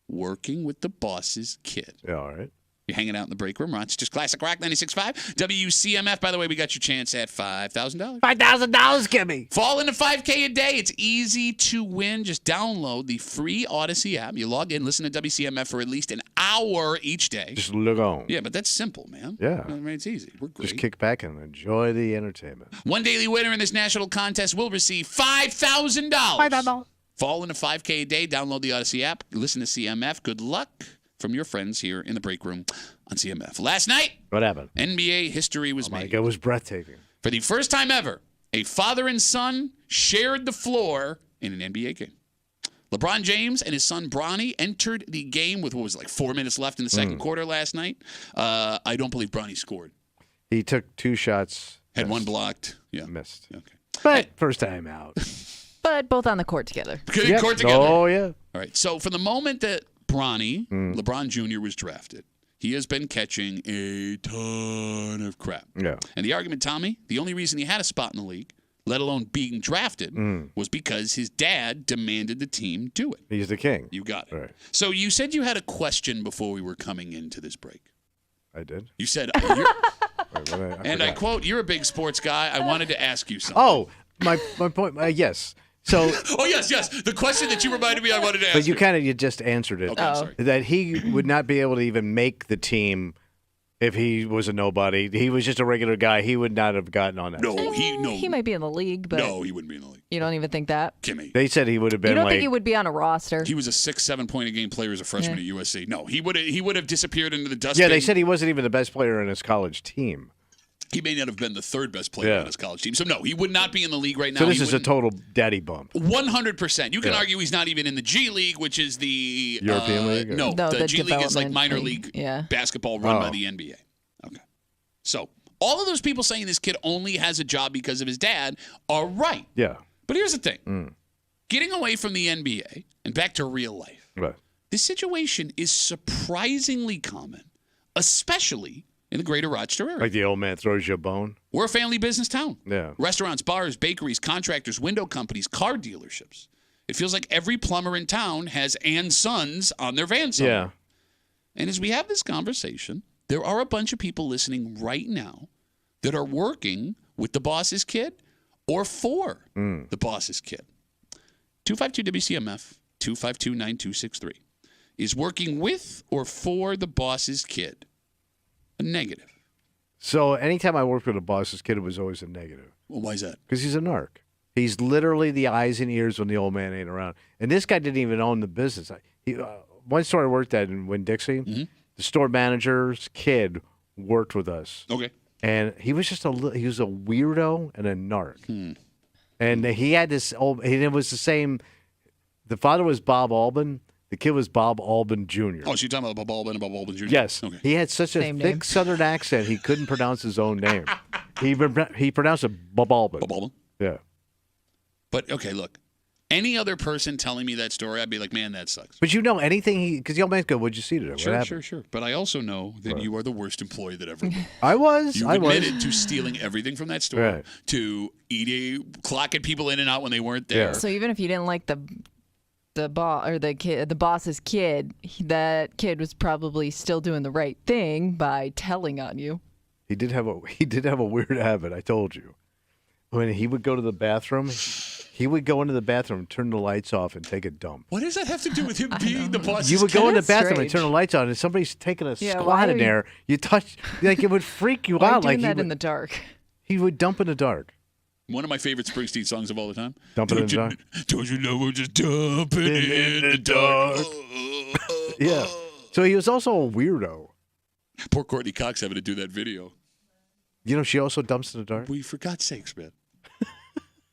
working with the boss's kid. Yeah, all right. You're hanging out in the break room. Rochester's Classic Rock 96.5. WCMF, by the way, we got your chance at $5,000. $5,000, Kimmy. Fall into 5K a day. It's easy to win. Just download the free Odyssey app. You log in, listen to WCMF for at least an hour each day. Just look on. Yeah, but that's simple, man. Yeah. I mean, it's easy. We're great. Just kick back and enjoy the entertainment. One daily winner in this national contest will receive $5,000. $5,000. Fall into 5K a day. Download the Odyssey app. Listen to CMF. Good luck from your friends here in the break room on CMF. Last night, what happened? NBA history was made. It was breathtaking. For the first time ever, a father and son shared the floor in an NBA game. LeBron James and his son Bronny entered the game with, 4 minutes left in the second quarter last night. I don't believe Bronny scored. He took 2 shots. Had one blocked. Yeah. Missed. Okay. But first time out. But both on the court together. Good court together. Oh, yeah. All right. So for the moment that Bronny, LeBron Jr., was drafted, he has been catching a ton of crap. Yeah. And the argument, Tommy, the only reason he had a spot in the league, let alone being drafted, was because his dad demanded the team do it. He's the king. You got it. Right. So you said you had a question before we were coming into this break. I did. You said, I and I quote, "You're a big sports guy. I wanted to ask you something." Oh, my point. Yes. So. Oh yes. The question that you reminded me, I wanted to ask. But you just answered it. Okay, I'm sorry. That he would not be able to even make the team if he was a nobody. He was just a regular guy. He would not have gotten on that. No, He might be in the league, but no, he wouldn't be in the league. You don't even think that? Kimmy. They said he would have been. You don't think he would be on a roster? He was a 6-7 point a game player as a freshman at USC. No, he would have disappeared into the dustbin. Yeah, they said he wasn't even the best player in his college team. He may not have been the third best player on his college team. So, no, he would not be in the league right now. So this is a total daddy bump. 100%. You can argue he's not even in the G League, which is the European League? No, the G League is like minor league basketball run by the NBA. Okay. So all of those people saying this kid only has a job because of his dad are right. Yeah. But here's the thing. Getting away from the NBA and back to real life. Right. This situation is surprisingly common, especially in the greater Rochester area. Like the old man throws you a bone. We're a family business town. Yeah. Restaurants, bars, bakeries, contractors, window companies, car dealerships. It feels like every plumber in town has and sons on their van somewhere. Yeah. And as we have this conversation, there are a bunch of people listening right now that are working with the boss's kid or for the boss's kid. 252-WCMF, 252-9263. Is working with or for the boss's kid a negative? So anytime I worked with a boss's kid, it was always a negative. Well, why is that? Because he's a narc. He's literally the eyes and ears when the old man ain't around. And this guy didn't even own the business. One store I worked at in Winn-Dixie, the store manager's kid worked with us. Okay. And he was just he was a weirdo and a narc. And he had this old, and it was the same. The father was Bob Albin. The kid was Bob Albin Jr. Oh, so you're talking about Bob Albin and Bob Albin Jr.? Yes. Okay. He had such a Same thick name. Southern accent, he couldn't pronounce his own name. He pronounced it Bob Albin. Bob Albin? Yeah. But, okay, look. Any other person telling me that story, I'd be like, man, that sucks. But you know anything because the old man's go, what'd you see today? What happened? Sure. But I also know that you are the worst employee that ever lived. I was. You admitted to stealing everything from that store, Right. to clocking people in and out when they weren't there. Yeah. So even if you didn't like the boss's kid, that kid was probably still doing the right thing by telling on you. He did have a weird habit, I told you. When he would go to the bathroom, he would go into the bathroom, turn the lights off, and take a dump. What does that have to do with him being the boss's You would go in the That's bathroom strange. and turn the lights on, and somebody's taking a Yeah, squat why in are you- there. You touch, like it would freak you Why out. doing Like that in the dark? he would dump in the dark. One of my favorite Springsteen songs of all the time. Dumping in the dark. Don't you know we're just dumping in the dark? Yeah. So he was also a weirdo. Poor Courtney Cox having to do that video. You know, she also dumps in the dark. We, for God's sakes, man.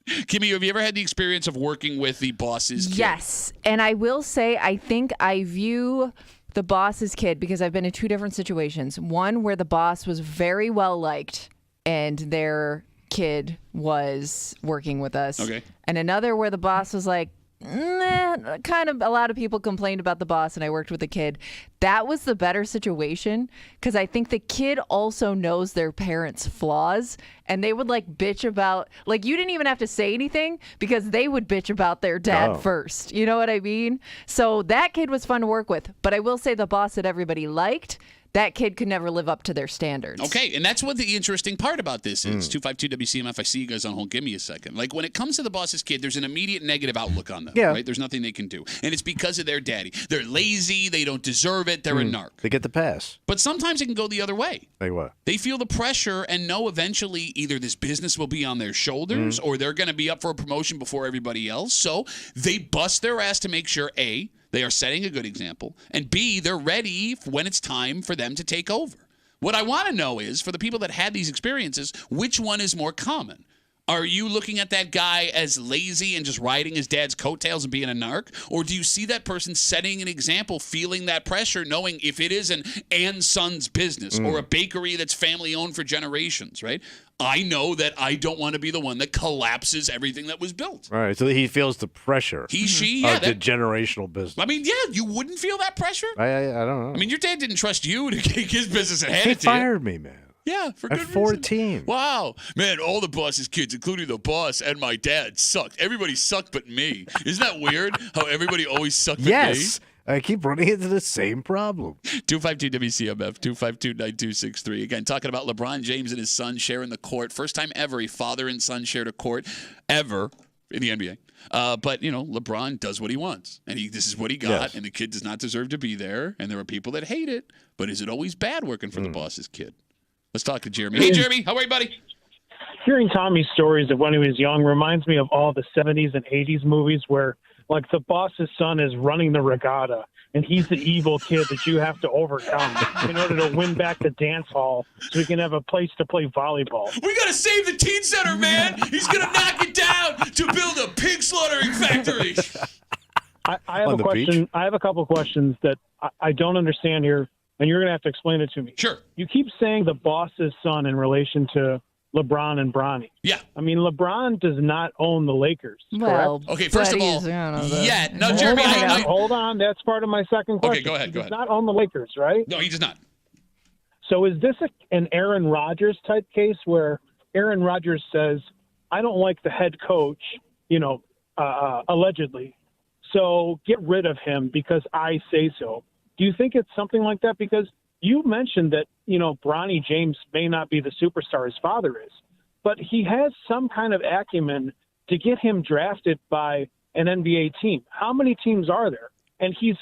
Kimmy, have you ever had the experience of working with the boss's kid? Yes. And I will say, I think I view the boss's kid because I've been in 2 different situations. One where the boss was very well liked and their kid was working with us. Okay. And another where the boss was like, kind of a lot of people complained about the boss, and I worked with the kid. That was the better situation because I think the kid also knows their parents' flaws, and they would like bitch about, like, you didn't even have to say anything because they would bitch about their dad first. You know what I mean? So that kid was fun to work with, but I will say the boss that everybody liked, that kid could never live up to their standards. Okay, and that's what the interesting part about this is. 252 WCMF, I see you guys on hold. Give me a second. Like, when it comes to the boss's kid, there's an immediate negative outlook on them, right? There's nothing they can do. And it's because of their daddy. They're lazy. They don't deserve it. They're a narc. They get the pass. But sometimes it can go the other way. Like what? They feel the pressure and know eventually either this business will be on their shoulders or they're going to be up for a promotion before everybody else. So they bust their ass to make sure, A, they are setting a good example, and B, they're ready when it's time for them to take over. What I want to know is, for the people that had these experiences, which one is more common? Are you looking at that guy as lazy and just riding his dad's coattails and being a narc? Or do you see that person setting an example, feeling that pressure, knowing if it is an and son's business or a bakery that's family owned for generations, right? I know that I don't want to be the one that collapses everything that was built. All right, so he feels the pressure. The generational business. I mean, you wouldn't feel that pressure? I don't know. I mean, your dad didn't trust you to take his business and hand He it to you. fired me, man. Yeah, for good At 14. reason. Wow. Man, all the boss's kids, including the boss and my dad, sucked. Everybody sucked but me. Isn't that weird how everybody always sucked but me? Yes. I keep running into the same problem. 252 WCMF, 252-9263. Again, talking about LeBron James and his son sharing the court. First time ever a father and son shared a court ever in the NBA. But, you know, LeBron does what he wants. And this is what he got. And the kid does not deserve to be there. And there are people that hate it. But is it always bad working for the boss's kid? Let's talk to Jeremy. Hey, Jeremy. How are you, buddy? Hearing Tommy's stories of when he was young reminds me of all the 70s and 80s movies where, like, the boss's son is running the regatta, and he's the evil kid that you have to overcome in order to win back the dance hall so we can have a place to play volleyball. We got to save the teen center, man. He's going to knock it down to build a pig slaughtering factory. I have a question. Beach? I have a couple questions that I don't understand here, and you're going to have to explain it to me. Sure. You keep saying the boss's son in relation to LeBron and Bronny. Yeah. I mean, LeBron does not own the Lakers. Well, correct? Okay, first of all, No, Jeremy, hold on. That's part of my second question. Okay, go ahead. He does not own the Lakers, right? No, he does not. So is this an Aaron Rodgers type case where Aaron Rodgers says, I don't like the head coach, allegedly, so get rid of him because I say so? Do you think it's something like that? Because you mentioned that, Bronny James may not be the superstar his father is, but he has some kind of acumen to get him drafted by an NBA team. How many teams are there? And he's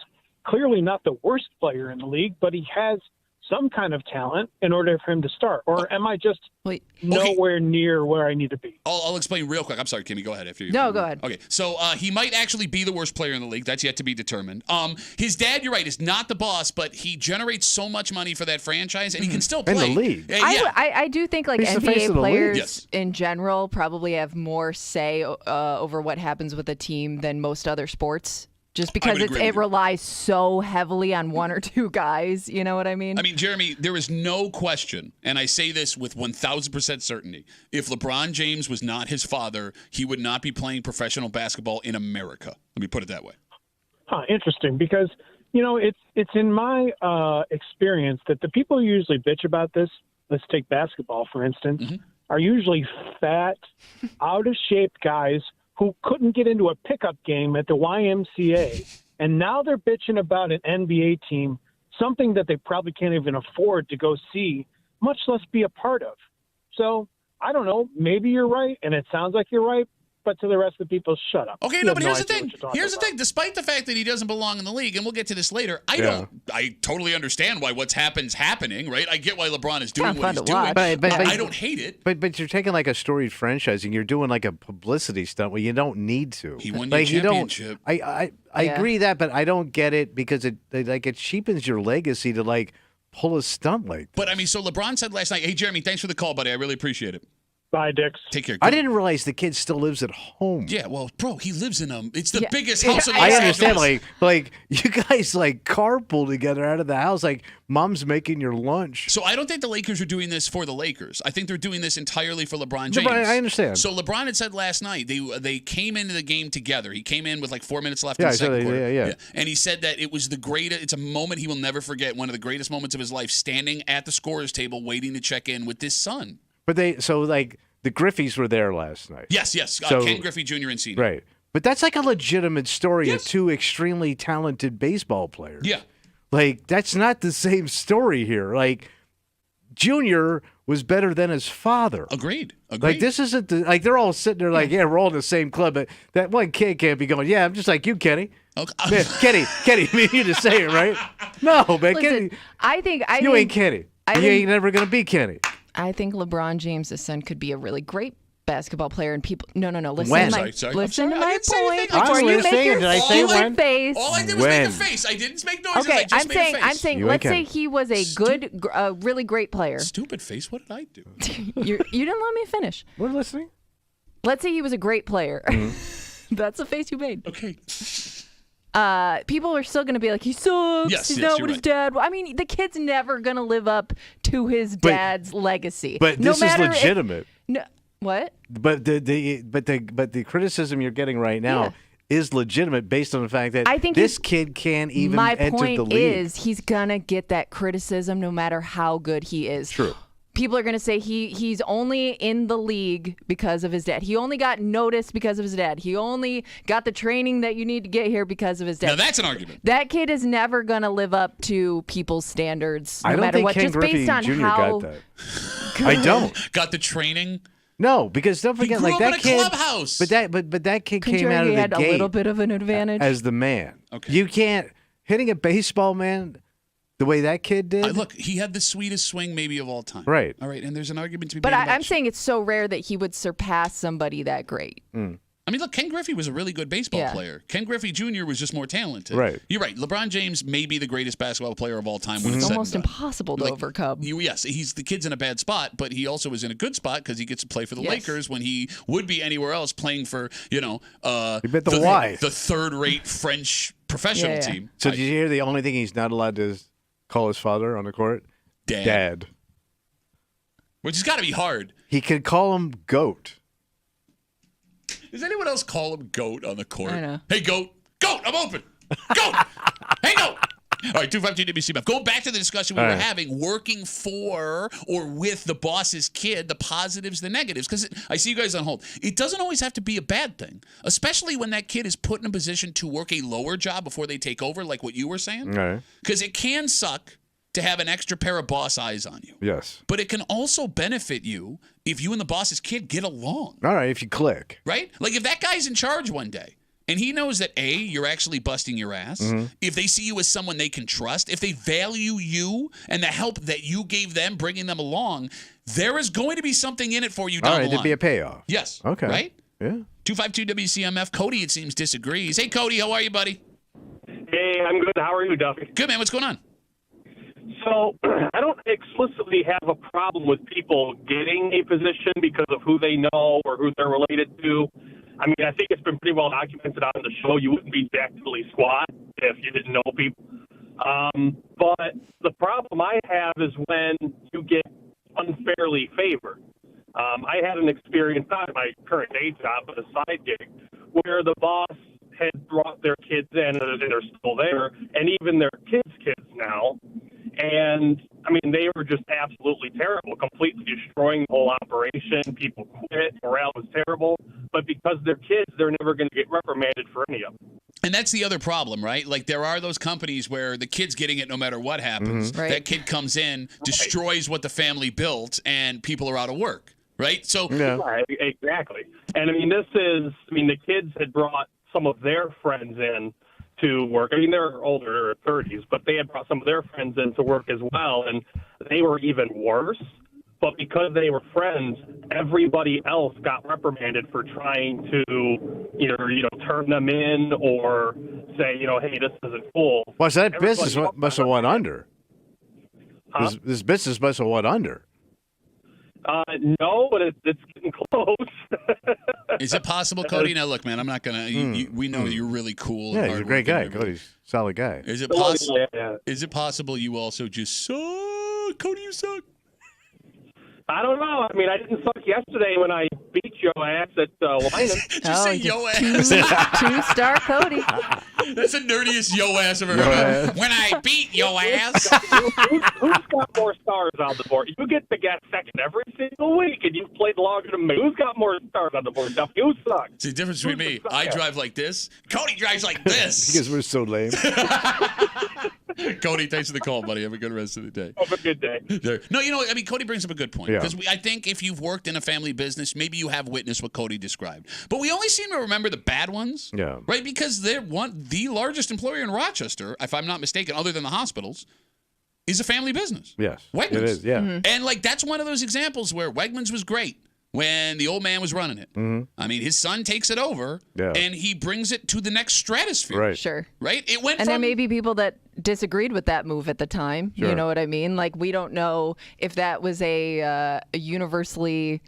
clearly not the worst player in the league, but he has some kind of talent in order for him to start. Or am I just nowhere near where I need to be? I'll explain real quick. I'm sorry, Kimmy, go ahead. No, go ahead. Okay, so he might actually be the worst player in the league. That's yet to be determined. His dad, you're right, is not the boss, but he generates so much money for that franchise, and he can still play. In the league. I do think like He's NBA players in general probably have more say over what happens with a team than most other sports. Just because it relies so heavily on one or two guys, you know what I mean? I mean, Jeremy, there is no question, and I say this with 1,000% certainty, if LeBron James was not his father, he would not be playing professional basketball in America. Let me put it that way. Interesting, because, it's in my experience that the people who usually bitch about this, let's take basketball, for instance, are usually fat, out-of-shape guys who couldn't get into a pickup game at the YMCA, and now they're bitching about an NBA team, something that they probably can't even afford to go see, much less be a part of. So, I don't know, maybe you're right, and it sounds like you're right, but to the rest of the people, shut up. Okay, but here's the thing. Here's the thing. Despite the fact that he doesn't belong in the league, and we'll get to this later, I totally understand why what's happening, right? I get why LeBron is doing what he's doing. But I don't hate it. But you're taking like a storied franchise and you're doing like a publicity stunt where you don't need to. He won the championship. I agree that, but I don't get it because it cheapens your legacy to pull a stunt like that. But I mean, so LeBron said last night, "Hey Jeremy, thanks for the call, buddy. I really appreciate it." Bye, Dix. Take care. I didn't realize the kid still lives at home. Yeah, well, bro, he lives in it's the biggest house in Los I understand. Angeles. Like you guys like carpool together out of the house. Like mom's making your lunch. So I don't think the Lakers are doing this for the Lakers. I think they're doing this entirely for LeBron James. I understand. So LeBron had said last night they came into the game together. He came in with like 4 minutes left in the second quarter. Yeah. And he said that it was the greatest. It's a moment he will never forget. One of the greatest moments of his life, standing at the scorer's table, waiting to check in with this son. But the Griffeys were there last night. Yes. So, Ken Griffey Jr. and Sr. Right. But that's like a legitimate story of two extremely talented baseball players. Yeah. Like, that's not the same story here. Like, Junior was better than his father. Agreed. Like, this isn't they're all sitting there like, yeah, we're all in the same club. But that one kid can't be going, yeah, I'm just like you, Kenny. Okay. Man, Kenny, me and you to say it, right? No, man, Listen, Kenny. I think you ain't Kenny. You ain't never going to be Kenny. I think LeBron James' son could be a really great basketball player, and people. No. Listen When? Listen to my point before you make your did I say when? face. All I did was make a face. I didn't make noises. Okay, I just made a face. I'm saying. Let's say he was a really great player. Stupid face. What did I do? You didn't let me finish. We're listening. Let's say he was a great player. Mm-hmm. That's the face you made. Okay. People are still going to be like, he sucks. Yes, He's not you're what his dad. I mean, the kid's never going to live up to his dad's legacy. But no this is matter legitimate. What? But the criticism you're getting right now is legitimate based on the fact that I think this kid can't even my enter point the league. is he's gonna get that criticism no matter how good he is. True. People are gonna say he's only in the league because of his dad. He only got noticed because of his dad. He only got the training that you need to get here because of his dad. Now that's an argument. That kid is never gonna live up to people's standards, no I don't matter think what. Ken Just Griffey based on Jr. how got that. I don't. Got the training. No, because don't forget, He grew like up that in a kid. clubhouse. But that kid Couldn't came you out of he the had gate a little bit of an advantage as the man. Okay. You can't hitting a baseball, man, the way that kid did. Look, he had the sweetest swing maybe of all time. Right. All right, and there's an argument to be But made about I'm saying it's so rare that he would surpass somebody that great. I mean, look, Ken Griffey was a really good baseball player. Ken Griffey Jr. was just more talented. Right. You're right. LeBron James may be the greatest basketball player of all time when it's It's said almost and done. impossible to overcome. Yes, the kid's in a bad spot, but he also is in a good spot because he gets to play for the Lakers when he would be anywhere else playing for, the third-rate French professional team. So did you hear the only thing he's not allowed to call his father on the court? Dad. Which has got to be hard. He could call him Goat. Does anyone else call him Goat on the court? I know. Hey, Goat. Goat, I'm open. Goat. Hey, Goat. All right, 252 WCMF. Going back to the discussion we were having, working for or with the boss's kid, the positives, the negatives. Because I see you guys on hold. It doesn't always have to be a bad thing, especially when that kid is put in a position to work a lower job before they take over, like what you were saying. Because it can suck to have an extra pair of boss eyes on you. Yes. But it can also benefit you if you and the boss's kid get along. All right, if you click. Right? Like if that guy's in charge one day and he knows that, A, you're actually busting your ass, if they see you as someone they can trust, if they value you and the help that you gave them, bringing them along, there is going to be something in it for you down the line. There'd be a payoff. Yes. Okay. Right? Yeah. 252 WCMF. Cody, it seems, disagrees. Hey, Cody, how are you, buddy? Hey, I'm good. How are you, Duffy? Good, man. What's going on? So I don't explicitly have a problem with people getting a position because of who they know or who they're related to. I mean, I think it's been pretty well documented on the show. You wouldn't be Jack Diddley Squat if you didn't know people. But the problem I have is when you get unfairly favored. I had an experience, not at my current day job, but a side gig, where the boss had brought their kids in, and they're still there, and even their kids' now. And, I mean, they were just absolutely terrible, completely destroying the whole operation. People quit. Morale was terrible. But because they're kids, they're never going to get reprimanded for any of them. And that's the other problem, right? Like, there are those companies where the kid's getting it no matter what happens. Right. That kid comes in, destroys what the family built, and people are out of work, right? So, Right, exactly. And, I mean, the kids had brought some of their friends in to work. I mean, they're older, 30s, but they had brought some of their friends in to work as well, and they were even worse. But because they were friends, everybody else got reprimanded for trying to either, turn them in or say, hey, this isn't cool. Well, so that business must have went under. Huh? This business must have went under. No, but it's getting close. Is it possible, Cody? Now, look, man, I'm not going to – we know you're really cool. Yeah, he's a great guy. Cody's a solid guy. Is it possible? Is it possible you also just suck? Cody, you suck. I don't know. I mean, I didn't suck yesterday when I beat your ass at Lyman. Did you say yo ass? 2-star Cody. That's the nerdiest yo ass I've ever heard. When I beat yo ass. Who's got more stars on the board? You get to get second every single week, and you've played longer than me. Who's got more stars on the board? Now, you suck. See, the difference between me, I drive like this. Cody drives like this. Because we're so lame. Cody, thanks for the call, buddy. Have a good rest of the day. Have a good day. No, I mean, Cody brings up a good point. Because I think if you've worked in a family business, maybe you have witnessed what Cody described. But we only seem to remember the bad ones. Yeah. Right? Because they're the largest employer in Rochester, if I'm not mistaken, other than the hospitals, is a family business. Yes. Wegmans. It is, yeah. Mm-hmm. And, that's one of those examples where Wegmans was great when the old man was running it. Mm-hmm. I mean, his son takes it over, and he brings it to the next stratosphere. Right. Sure. Right? It went and from... there may be people that disagreed with that move at the time. Sure. You know what I mean? Like, we don't know if that was a universally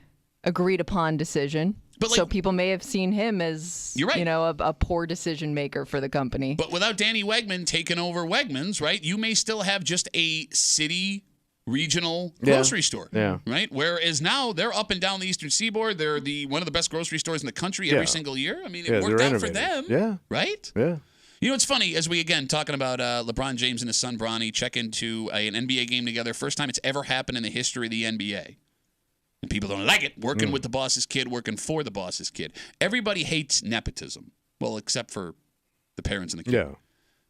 agreed upon decision. But so people may have seen him as, you're right. A poor decision maker for the company. But without Danny Wegman taking over Wegmans, right, you may still have just a city regional grocery store, right? Whereas now they're up and down the Eastern Seaboard. They're one of the best grocery stores in the country every single year. I mean, it worked out for them, right? Yeah. You know, it's funny, as we, again, talking about LeBron James and his son Bronny check into an NBA game together. First time it's ever happened in the history of the NBA. And people don't like it. Working with the boss's kid, working for the boss's kid. Everybody hates nepotism. Well, except for the parents and the kid. Yeah.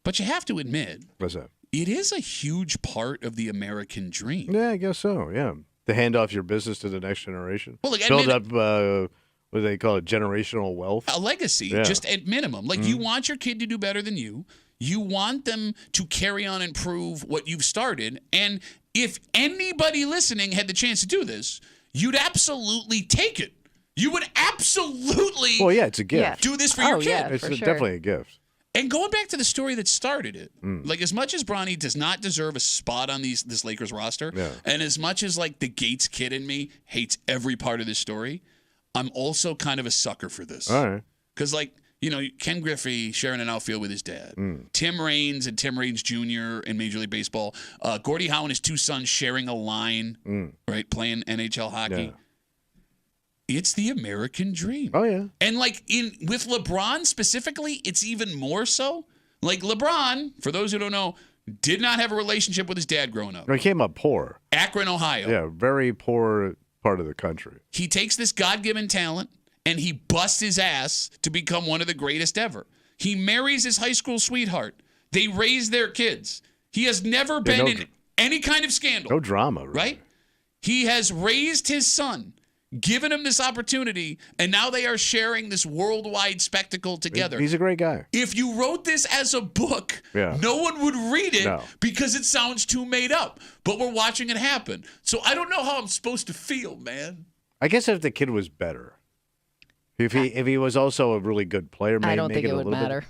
But you have to admit, what's that? It is a huge part of the American dream. Yeah, I guess so, yeah. To hand off your business to the next generation. Well, build up, what do they call it, generational wealth? A legacy, just at minimum. Like, you want your kid to do better than you. You want them to carry on and improve what you've started. And if anybody listening had the chance to do this, you'd absolutely take it. You would absolutely it's a gift. Do this for your kid. Yeah, it's for sure. definitely a gift. And going back to the story that started it, like, as much as Bronny does not deserve a spot on this Lakers roster, and as much as, like, the Gates kid in me hates every part of this story, I'm also kind of a sucker for this. All right. Because, like, Ken Griffey sharing an outfield with his dad. Tim Raines and Tim Raines Jr. in Major League Baseball. Gordie Howe and his two sons sharing a line, right, playing NHL hockey. Yeah. It's the American dream. Oh, yeah. And, like, with LeBron specifically, it's even more so. Like, LeBron, for those who don't know, did not have a relationship with his dad growing up. He came up poor. Akron, Ohio. Yeah, very poor part of the country. He takes this God-given talent, and he busts his ass to become one of the greatest ever. He marries his high school sweetheart. They raise their kids. He has never been in any kind of scandal. No drama, really. Right? He has raised his son, given him this opportunity, and now they are sharing this worldwide spectacle together. He's a great guy. If you wrote this as a book, no one would read it because it sounds too made up. But we're watching it happen. So I don't know how I'm supposed to feel, man. I guess if the kid was better. If he was also a really good player, maybe I don't think it would matter.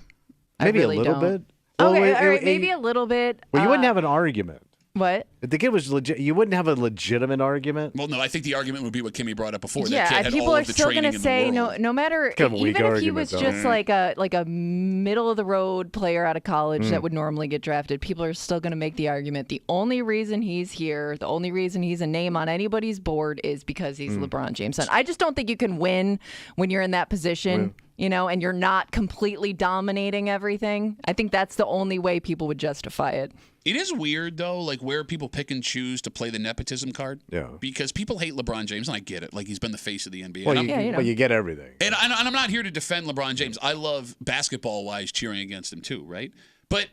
Maybe really a little don't. bit. Okay, all right, maybe a little bit. Well, you wouldn't have an argument. What? If the kid was legit, you wouldn't have a legitimate argument. Well, no, I think the argument would be what Kimmy brought up before. Yeah, that kid had people all are of the still training going to in say the world. no matter kind of a weak even if he argument, was though. just like a middle of the road player out of college that would normally get drafted. People are still going to make the argument the only reason he's here, the only reason he's a name on anybody's board is because he's LeBron James' son. I just don't think you can win when you're in that position. And you're not completely dominating everything. I think that's the only way people would justify it. It is weird, though, like where people pick and choose to play the nepotism card. Yeah. Because people hate LeBron James, and I get it. Like, he's been the face of the NBA. Well, you get everything. And I'm not here to defend LeBron James. I love, basketball-wise, cheering against him, too, right? But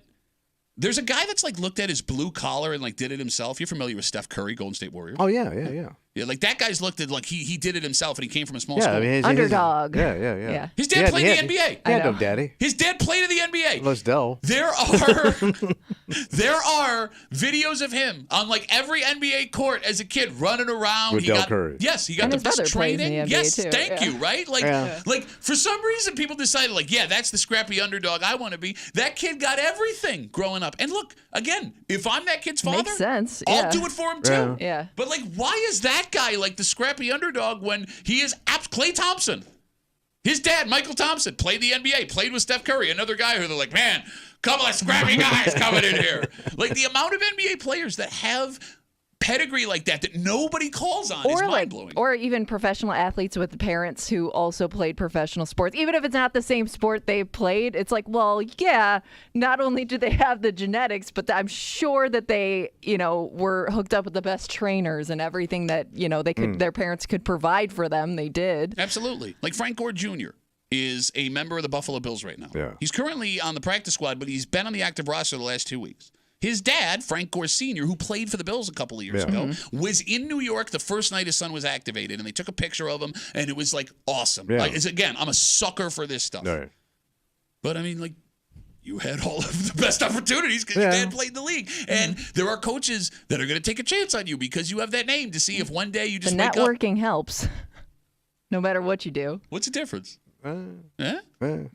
there's a guy that's, like, looked at his blue collar and, like, did it himself. You're familiar with Steph Curry, Golden State Warriors? Oh, yeah. Yeah, like, that guy's looked at, like, he did it himself, and he came from a small school. I mean, Underdog. Yeah. His dad played in the NBA. He had no daddy. His dad played in the NBA. Les Dell. There are videos of him on, like, every NBA court as a kid running around. With Del Curry. Yes, he got And the his best brother plays in training. the NBA Yes, too. thank you, right? Like, Yeah. like, for some reason, people decided, like, yeah, that's the scrappy underdog I want to be. That kid got everything growing up. And look, again, if I'm that kid's father, Makes sense. I'll do it for him, too. Yeah. But, like, why is that that guy like the scrappy underdog when he is Klay Thompson. His dad, Michael Thompson, played the NBA, played with Steph Curry, another guy who they're like, man, couple of scrappy guys coming in here. Like the amount of NBA players that have pedigree like that nobody calls on is mind-blowing. Or even professional athletes with parents who also played professional sports. Even if it's not the same sport they played, it's like, well, yeah, not only do they have the genetics, but I'm sure that they, were hooked up with the best trainers and everything that, they could, their parents could provide for them. They did. Absolutely. Like Frank Gore Jr. is a member of the Buffalo Bills right now. Yeah. He's currently on the practice squad, but he's been on the active roster the last 2 weeks. His dad, Frank Gore Sr., who played for the Bills a couple of years ago, was in New York the first night his son was activated, and they took a picture of him, and it was, like, awesome. Yeah. Like, again, I'm a sucker for this stuff. Right. But, I mean, like, you had all of the best opportunities because your dad played in the league. And there are coaches that are going to take a chance on you because you have that name to see if one day you just the wake up. networking helps, no matter what you do. What's the difference? All right. Well,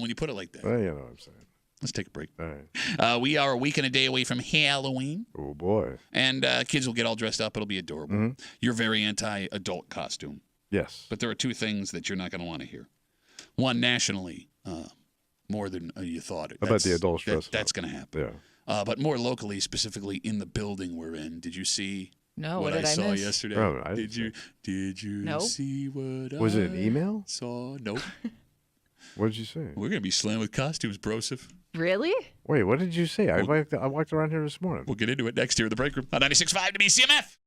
when you put it like that. Well, you know what I'm saying. Let's take a break. All right. We are a week and a day away from Halloween. Oh, boy. And kids will get all dressed up. It'll be adorable. Mm-hmm. You're very anti-adult costume. Yes. But there are two things that you're not going to want to hear. One, nationally, more than you thought. How about the adults dressing up? That's going to happen. Yeah. But more locally, specifically in the building we're in. Did you see what I saw miss? yesterday? Oh, Did you Nope. see what Was I it an email? saw? Nope. What did you say? We're going to be slammed with costumes, Broseph. Really? Wait, what did you say? I walked around here this morning. We'll get into it next year in the break room on 96.5 WCMF.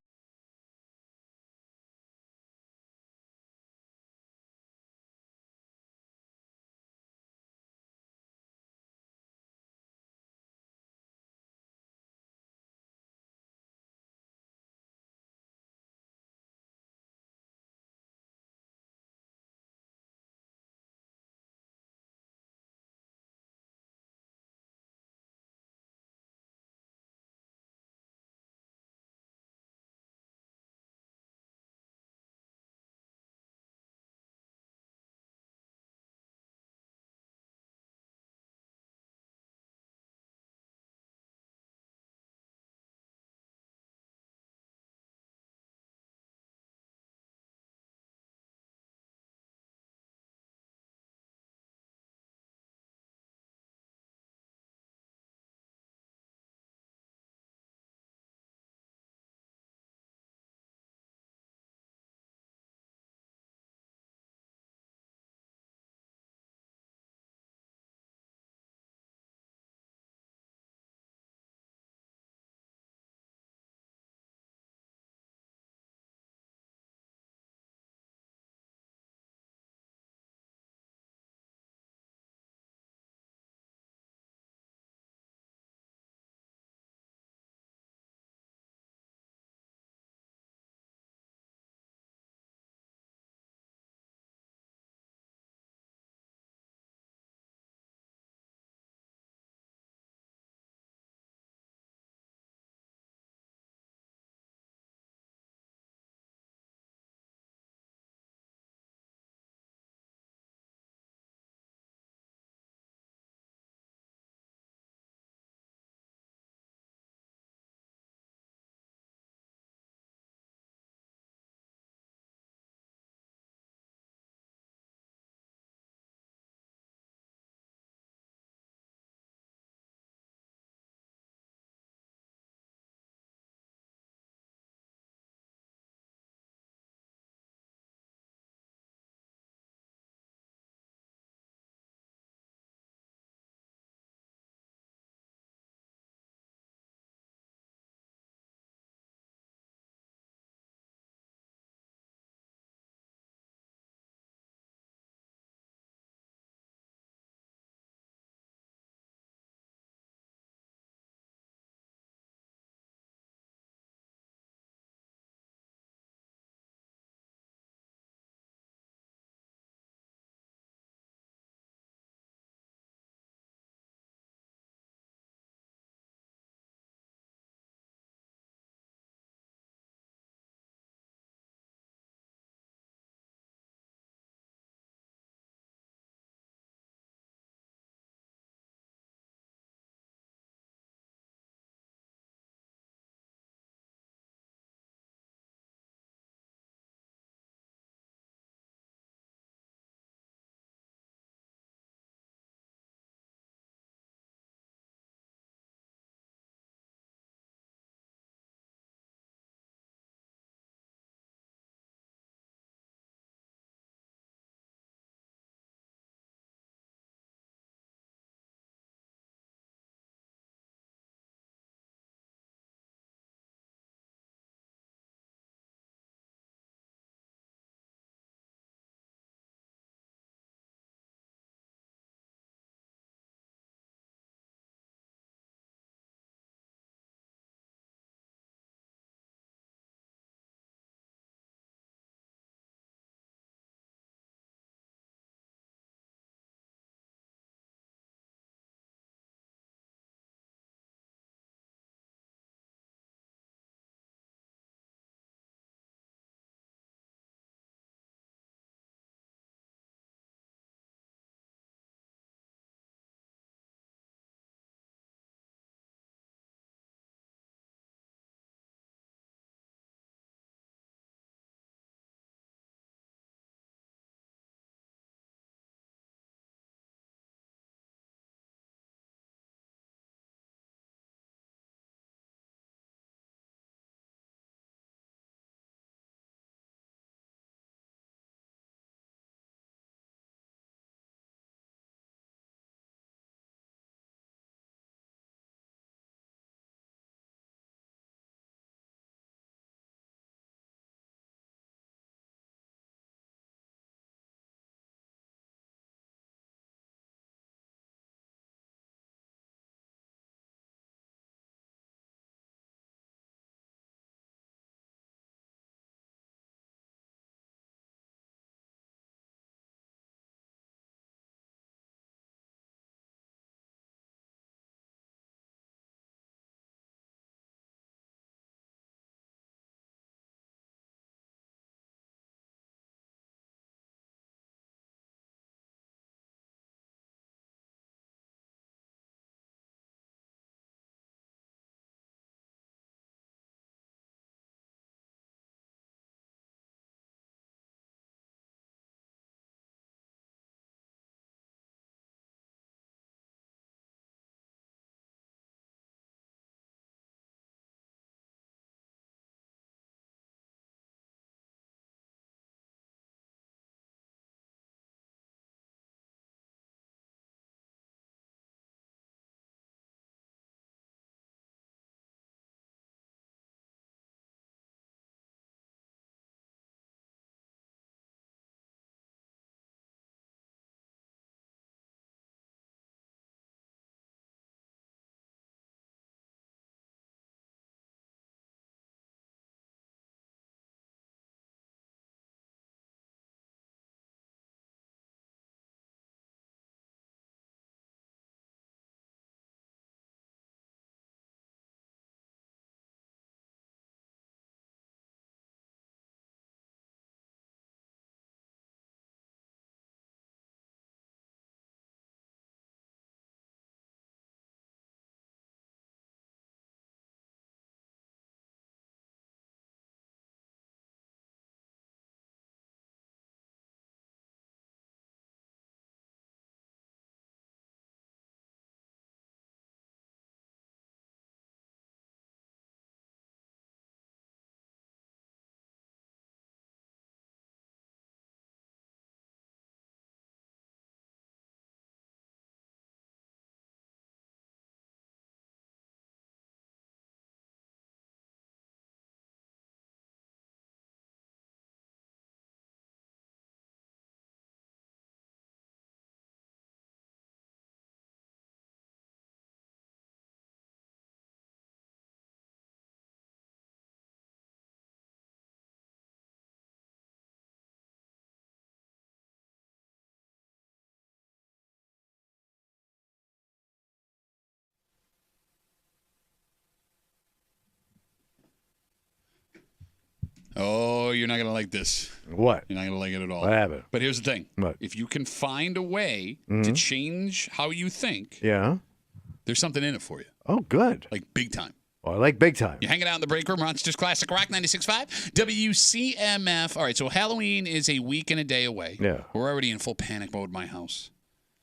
Oh, you're not going to like this. What? You're not going to like it at all. What happened? But here's the thing. What? If you can find a way to change how you think, there's something in it for you. Oh, good. Like big time. Well, I like big time. You're hanging out in the break room. Rochester's Classic Rock 96.5. WCMF. All right, so Halloween is a week and a day away. Yeah. We're already in full panic mode in my house.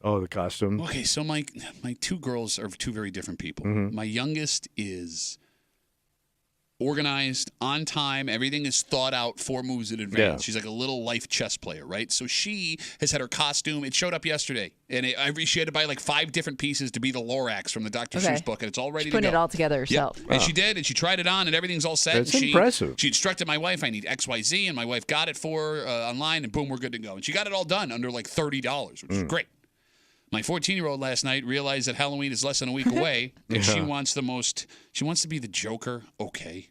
Oh, the costume. Okay, so my two girls are two very different people. My youngest is organized, on time. Everything is thought out 4 moves in advance. Yeah. She's like a little life chess player, right? So she has had her costume. It showed up yesterday, and she had to buy like 5 different pieces to be the Lorax from the Dr. Seuss book, and it's all ready to go. Putting it all together herself. Yep. And she did, and she tried it on, and everything's all set. That's and impressive. She instructed my wife, I need XYZ, and my wife got it for her online, and boom, we're good to go. And she got it all done under like $30, which is great. My 14-year-old last night realized that Halloween is less than a week away, and she wants to be the Joker. Okay.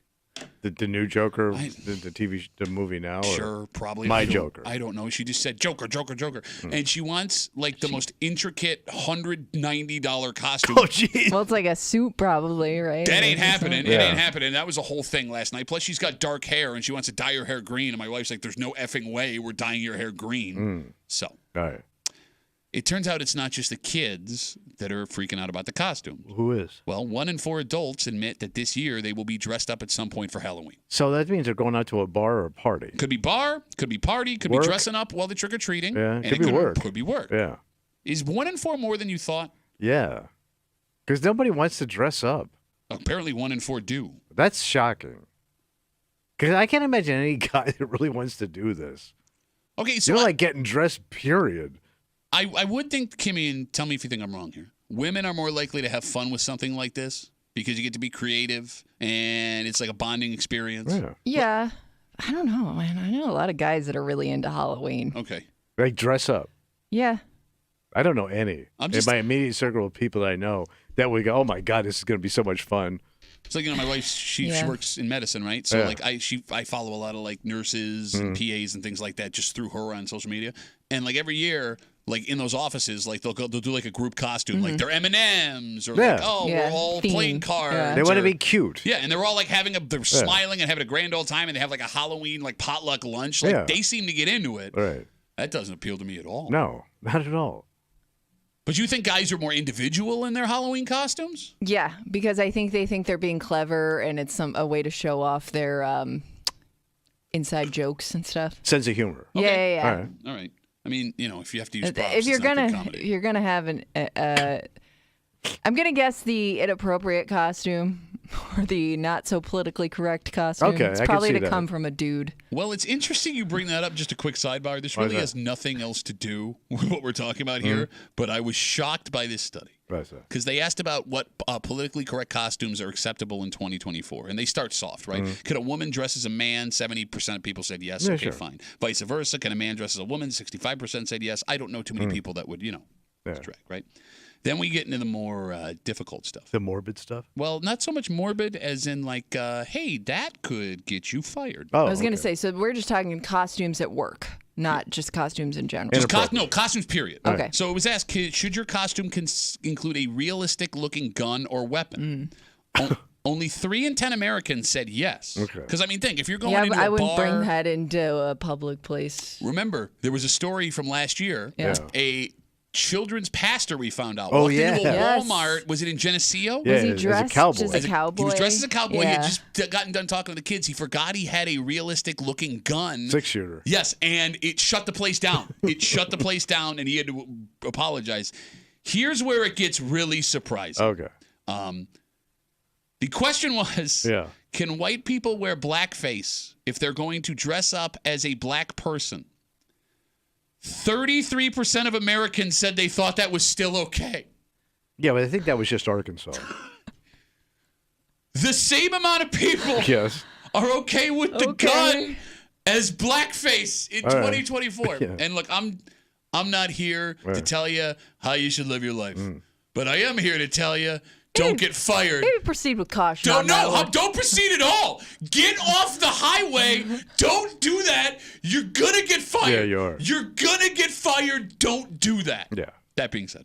The new Joker, the movie now? Or Sure, probably. My Joker. I don't know. She just said Joker. And she wants like the most intricate $190 costume. Oh, jeez. Well, it's like a suit probably, right? That ain't happening. It ain't happening. That was a whole thing last night. Plus, she's got dark hair, and she wants to dye her hair green. And my wife's like, there's no effing way we're dyeing your hair green. So. All right. It turns out it's not just the kids that are freaking out about the costumes. Who is? Well, 1 in 4 adults admit that this year they will be dressed up at some point for Halloween. So that means they're going out to a bar or a party. Could be bar, could be party, could be dressing up while they're trick-or-treating. Yeah, and could be work. Could be work. Yeah. Is 1 in 4 more than you thought? Yeah. Because nobody wants to dress up. Apparently 1 in 4 do. That's shocking. Because I can't imagine any guy that really wants to do this. Okay, so you don't like getting dressed, period. I would think, Kimmy, and tell me if you think I'm wrong here, women are more likely to have fun with something like this because you get to be creative and it's like a bonding experience. Yeah. I don't know, man. I know a lot of guys that are really into Halloween. Okay. Like dress up. Yeah. I don't know any. In my immediate circle of people that I know that would go, oh my God, this is going to be so much fun. It's like, my wife, she works in medicine, right? So like I follow a lot of like nurses and PAs and things like that just through her on social media. And like every year, like in those offices, like they'll do like a group costume, like they're M&Ms or like, we're all playing cards. Yeah. They want to be cute. Yeah, and they're all like they're smiling and having a grand old time, and they have like a Halloween like potluck lunch. Like they seem to get into it. Right. That doesn't appeal to me at all. No, not at all. But you think guys are more individual in their Halloween costumes? Yeah, because I think they think they're being clever, and it's a way to show off their inside jokes and stuff. Sense of humor. Okay. Yeah. All right. I mean, if you have to use props, if you're gonna have I'm gonna guess the inappropriate costume or the not so politically correct costume. Okay, it's I probably can see to that. come from a dude. Well, it's interesting you bring that up. Just a quick sidebar. This really has nothing else to do with what we're talking about here, but I was shocked by this study. Because they asked about what politically correct costumes are acceptable in 2024. And they start soft, right? Could a woman dress as a man? 70% of people said yes. Yeah, okay, sure. fine. Vice versa. Can a man dress as a woman? 65% said yes. I don't know too many people that would, drag, right? Then we get into the more difficult stuff. The morbid stuff? Well, not so much morbid as in like, hey, that could get you fired. Oh, I was going to say, so we're just talking costumes at work, not just costumes in general. Costumes, period. Okay. So it was asked, should your costume include a realistic-looking gun or weapon? Only 3 in 10 Americans said yes. Okay. Because, think, if you're going into a bar... I wouldn't bring that into a public place. Remember, there was a story from last year. Yeah. A children's pastor, we found out, walked into a Walmart. Was it in Geneseo? Was he dressed as a cowboy? He was dressed as a cowboy. He had just gotten done talking to the kids. He forgot he had a realistic-looking gun. 6-shooter. Yes, and it shut the place down. And he had to apologize. Here's where it gets really surprising. Okay. The question was, can white people wear blackface if they're going to dress up as a black person? 33% of Americans said they thought that was still okay. Yeah, but I think that was just Arkansas. The same amount of people are okay with the gun as blackface in 2024. Yeah. And look, I'm not here to tell you how you should live your life. But I am here to tell you, don't get fired. Maybe proceed with caution. Don't proceed at all. Get off the highway. Don't do that. You're going to get fired. Yeah, you are. You're going to get fired. Don't do that. Yeah. That being said,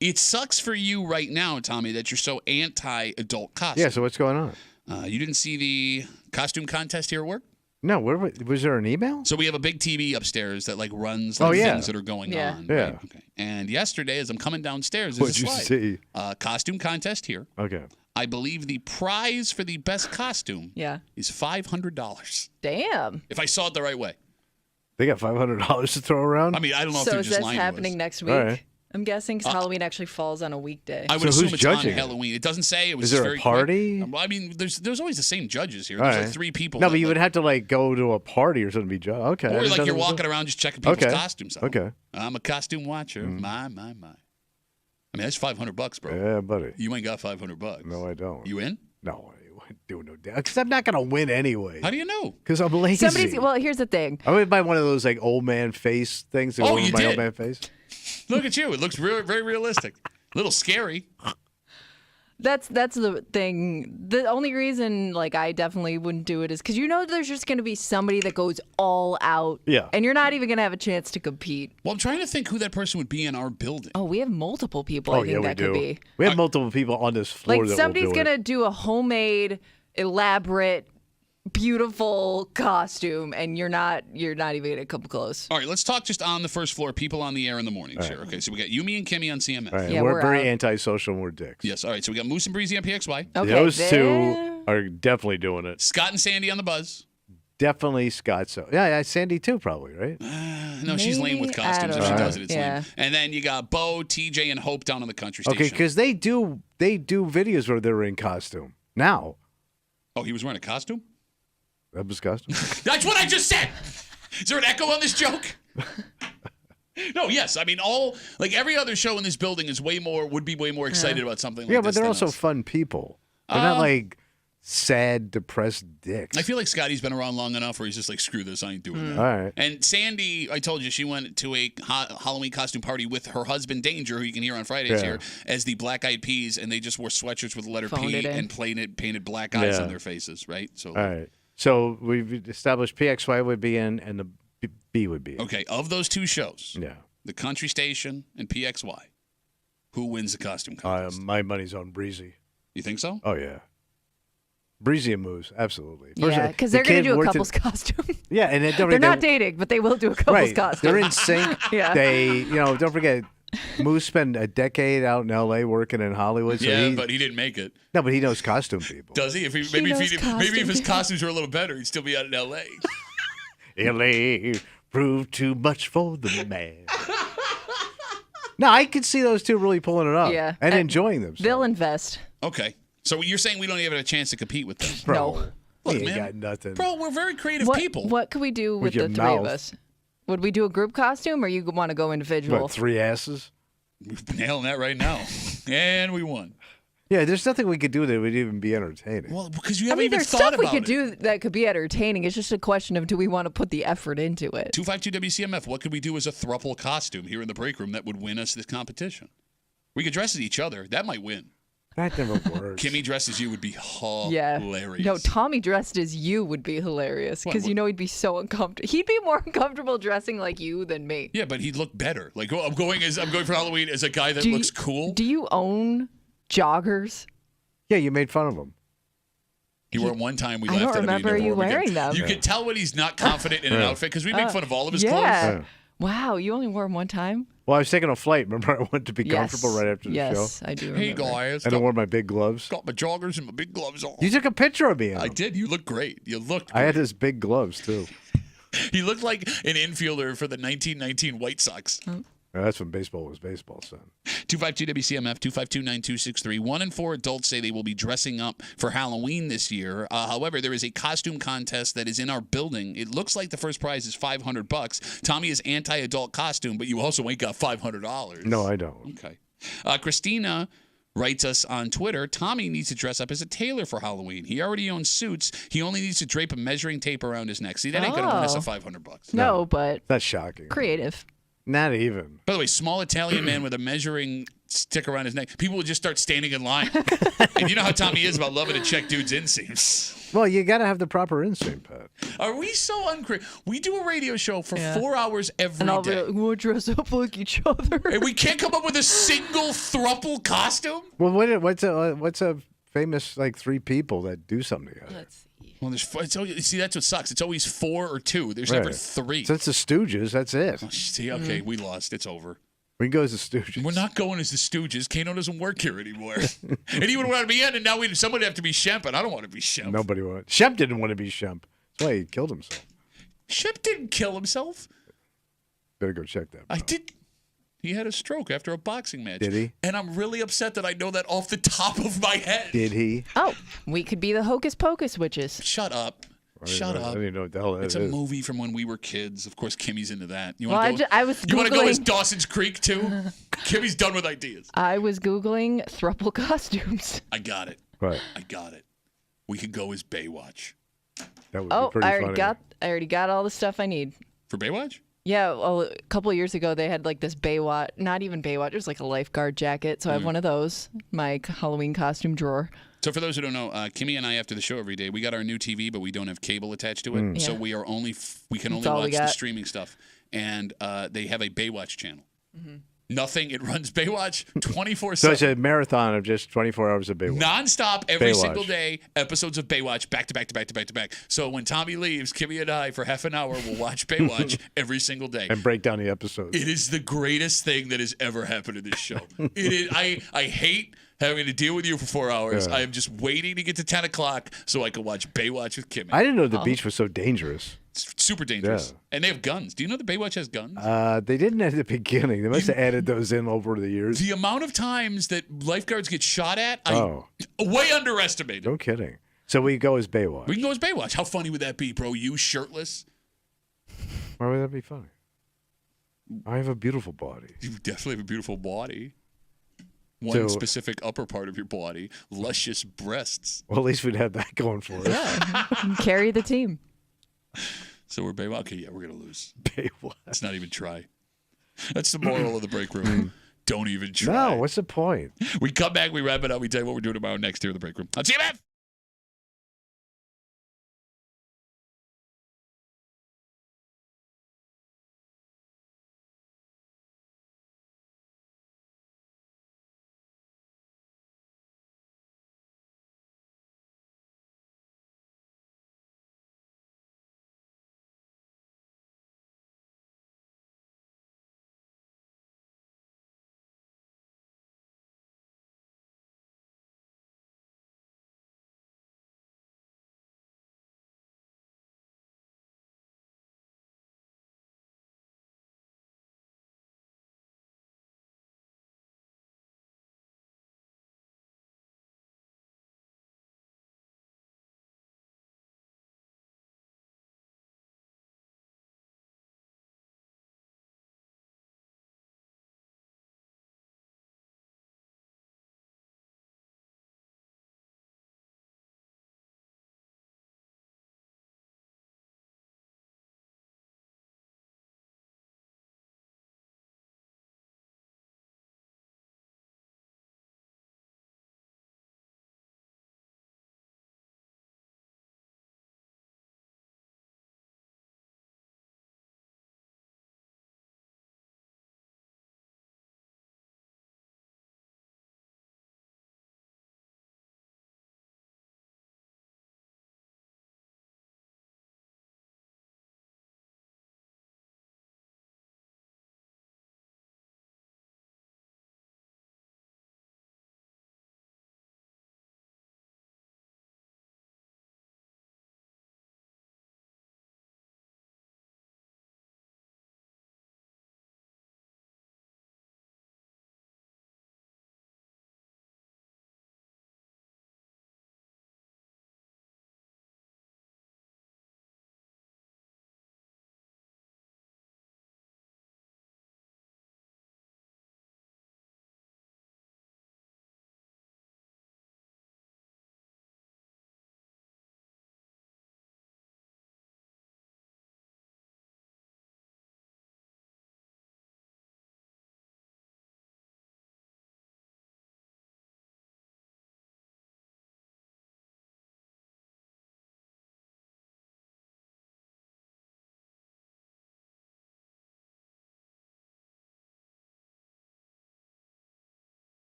it sucks for you right now, Tommy, that you're so anti-adult costume. Yeah, so what's going on? You didn't see the costume contest here at work? No, was there an email? So we have a big TV upstairs that like runs things that are going on. Yeah. Right? Okay. And yesterday, as I'm coming downstairs, there's What'd a slide. you see? Costume contest here. Okay. I believe the prize for the best costume is $500. Damn. If I saw it the right way. They got $500 to throw around? I mean, I don't know if So they're is just this lying to us. happening next week? Right. I'm guessing because Halloween actually falls on a weekday. I would So assume who's it's on judging it? Halloween. It doesn't say. It was Is just there a very party? Quick. I mean, there's always the same judges here. All There's right. like 3 people. No, that, but you like, would have to like go to a party or something to be judged. Okay. Or I didn't like know you're that was walking around just checking people's costumes out. Okay. I'm a costume watcher. My. I mean, that's $500, bro. Yeah, buddy. You ain't got $500. No, I don't. You in? No, I wouldn't do no damn. Because I'm not going to win anyway. How do you know? Because I'm lazy. Well, here's the thing. I would buy one of those like old man face things. Oh, you my did? old man face. Look at you. It looks very realistic. A little scary. That's the thing. The only reason like I definitely wouldn't do it is because there's just going to be somebody that goes all out. Yeah. And you're not even going to have a chance to compete. Well, I'm trying to think who that person would be in our building. Oh, we have multiple people. I think that could be. We have multiple people on this floor. Like that somebody's will do gonna it. do a homemade, elaborate, beautiful costume, and you're not even gonna come close. All right, let's talk just on the first floor. People on the air in the mornings here. Okay, so we got Yumi and Kimmy on CMF. Right. Yeah, we're we're very out. antisocial and we're dicks. Yes. All right. So we got Moose and Breezy on PXY. Okay, Those then- two are definitely doing it. Scott and Sandy on the Buzz. Definitely Scott. So yeah, Sandy too, probably, right? No, she's lame with Maybe, costumes. I If she don't does know. it, it's Yeah. lame. And then you got Bo, TJ, and Hope down on the country station. Okay, because they do videos where they're in costume now. Oh, he was wearing a costume? That was costume. That's what I just said. Is there an echo on this joke? No, yes. I mean, every other show in this building would be way more excited about something like this. Yeah, but they're than also us. fun people. They're not like sad, depressed dicks. I feel like Scotty's been around long enough where he's just like, screw this, I ain't doing that. All right. And Sandy, I told you, she went to a Halloween costume party with her husband, Danger, who you can hear on Fridays here, as the Black Eyed Peas, and they just wore sweatshirts with the letter Phoned P it in. and painted black eyes on their faces, right? So, All right. So we've established PXY would be in and the B would be in. okay, of those two shows, Yeah. the country station and PXY, who wins the costume contest? My money's on Breezy. You think so? Oh, yeah. Breezy and Moose, absolutely. Yeah, because they're gonna do a couple's costume. Yeah, and They're not dating, but they will do a couple's costume. They're in sync. Yeah. They, don't forget, Moose spent a decade out in L.A. working in Hollywood. So Yeah, but he didn't make it. No, but he knows costume people. Does he? knows Maybe if costume his people. costumes were a little better, he'd still be out in L.A. L.A. proved too much for the man. No, I could see those two really pulling it up. Yeah. And enjoying themselves. They'll invest. Okay. So you're saying we don't even have a chance to compete with them? Bro, No. we Look, ain't man. got nothing. Bro, we're very creative people. What could we do with your the three of mouth. us? Would we do a group costume, or you want to go individual? What, 3 asses? We're nailing that right now. And we won. Yeah, there's nothing we could do that would even be entertaining. Well, because you I haven't mean, even there's thought stuff we about could it. do that could be entertaining. It's just a question of do we want to put the effort into it? 252 WCMF, what could we do as a throuple costume here in the break room that would win us this competition? We could dress as each other. That might win. That never works. Kimmy dressed as you would be Yeah. hilarious. No, Tommy dressed as you would be hilarious because What? he'd be so uncomfortable. He'd be more uncomfortable dressing like you than me. Yeah, but he'd look better. Like, I'm going for Halloween as a guy that looks cool. Do you own joggers? Yeah, you made fun of him. You were one time we I laughed don't at him. and he remember never you wore again. wearing them. You could tell when he's not confident in an outfit because we make fun of all of his yeah. clothes. Yeah. Wow, you only wore them one time? Well, I was taking a flight. Remember, I wanted to be Yes. comfortable right after the show. Yes, I do remember. Hey guys, And I wore my big gloves. got my joggers and my big gloves on. You took a picture of me. in I them. did. You look great. You looked. I had great. his big gloves, too. He looked like an infielder for the 1919 White Sox. Yeah, that's when baseball was baseball, son. 252 WCMF 252-9263. 1 in 4 adults say they will be dressing up for Halloween this year. However, there is a costume contest that is in our building. It looks like the first prize is $500. Tommy is anti-adult costume, but you also ain't got $500. No, I don't. Okay. Christina writes us on Twitter, Tommy needs to dress up as a tailor for Halloween. He already owns suits. He only needs to drape a measuring tape around his neck. See, that ain't going to win us a $500. No, but That's shocking. creative. Not even. By the way, small Italian man with a measuring stick around his neck. People would just start standing in line. And you know how Tommy is about loving to check dudes' inseams. Well, you got to have the proper instinct, Pat. Are we so uncreative? We do a radio show for 4 hours every And I'll be day. like, we'll dress up like each other. And we can't come up with a single thruple costume? Well, what's a famous like 3 people that do something together. Let's see. Well, see, that's what sucks. It's always 4 or 2. There's never 3. So it's the Stooges. That's it. Oh, see, okay, we lost. It's over. We can go as the Stooges. We're not going as the Stooges. Kano doesn't work here anymore. And he would want to be in, and now someone would have to be Shemp, and I don't want to be Shemp. Nobody wants. Shemp didn't want to be Shemp. That's why he killed himself. Shemp didn't kill himself. Better go check that. Bro. I did. He had a stroke after a boxing match. Did he? And I'm really upset that I know that off the top of my head. Did he? Oh, we could be the Hocus Pocus witches. Shut up. Shut up. I don't even know what the hell that is. It's a movie from when we were kids. Of course, Kimmy's into that. You Well, want to go? I was You want to go Googling- as Dawson's Creek too? Kimmy's done with ideas. I was Googling thruple costumes. I got it. Right. I got it. We could go as Baywatch. That would be pretty I funny. already got all the stuff I need. For Baywatch? Yeah, well, a couple of years ago they had like this Baywatch, not even Baywatch, it was like a lifeguard jacket. So I have one of those, my Halloween costume drawer. So for those who don't know, Kimmy and I after the show every day, we got our new TV, but we don't have cable attached to it. So we are we can only watch the streaming stuff. And they have a Baywatch channel. Mm-hmm. Nothing. It runs Baywatch 24/7. So it's a marathon of just 24 hours of Baywatch. Nonstop every Baywatch. single day, episodes of Baywatch back to back to back to back to back. So when Tommy leaves, Kimmy and I for half an hour will watch Baywatch every single day. And break down the episodes. It is the greatest thing that has ever happened in this show. It is. I hate having to deal with you for 4 hours. Yeah. I am just waiting to get to 10 o'clock so I can watch Baywatch with Kimmy. I didn't know the beach was so dangerous. It's super dangerous. Yeah. And they have guns. Do you know that Baywatch has guns? They didn't at the beginning. They must have added those in over the years. The amount of times that lifeguards get shot at, I way underestimated. No kidding. So we go as Baywatch. We can go as Baywatch. How funny would that be, bro? You shirtless? Why would that be funny? I have a beautiful body. You definitely have a beautiful body. One specific upper part of your body, luscious breasts. Well, at least we'd have that going for us. Yeah. Carry the team. So we're Baywatch. Okay, yeah, we're going to lose. Baywatch. Let's not even try. That's the moral of the break room. Don't even try. No, what's the point? We come back, we wrap it up, we tell you what we're doing tomorrow next here in the break room. On CMF!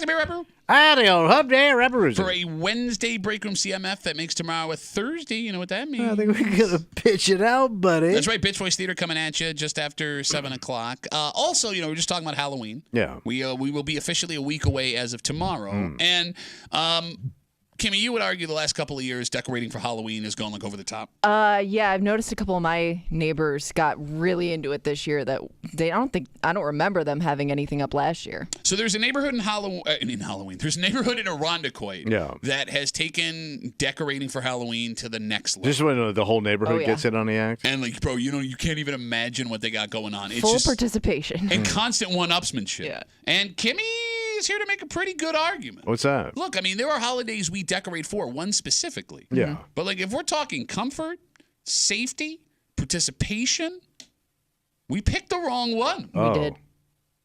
Bear Rapper. Howdy, old hub day, Rapper. For a Wednesday Break Room CMF that makes tomorrow a Thursday. You know what that means? I think we're going to pitch it out, buddy. That's right. Bitch Voice Theater coming at you just after 7 o'clock. Also, we're just talking about Halloween. Yeah. We will be officially a week away as of tomorrow. And, Kimmy, you would argue the last couple of years decorating for Halloween has gone over the top. Yeah, I've noticed a couple of my neighbors got really into it this year. That I don't remember them having anything up last year. So there's a neighborhood in Halloween. There's a neighborhood in Irondequoit that has taken decorating for Halloween to the next level. This is when the whole neighborhood gets in on the act. And bro, you can't even imagine what they got going on. It's full participation and constant one-upsmanship. Yeah. And Kimmy is here to make a pretty good argument. What's that? Look, there are holidays we decorate for, one specifically. Yeah. But if we're talking comfort, safety, participation, we picked the wrong one. We did.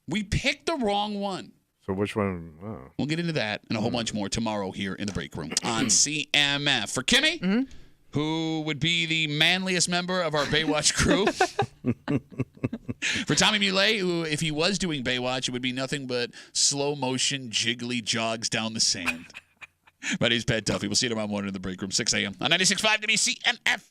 We picked the wrong one. So which one? We'll get into that and a whole bunch more tomorrow here in the break room on CMF. For Kimmy, who would be the manliest member of our Baywatch crew. For Tommy Muley, who, if he was doing Baywatch, it would be nothing but slow motion, jiggly jogs down the sand. My name's Pat Duffy. We'll see you tomorrow morning in the break room, 6 a.m. on 96.5 WCMF.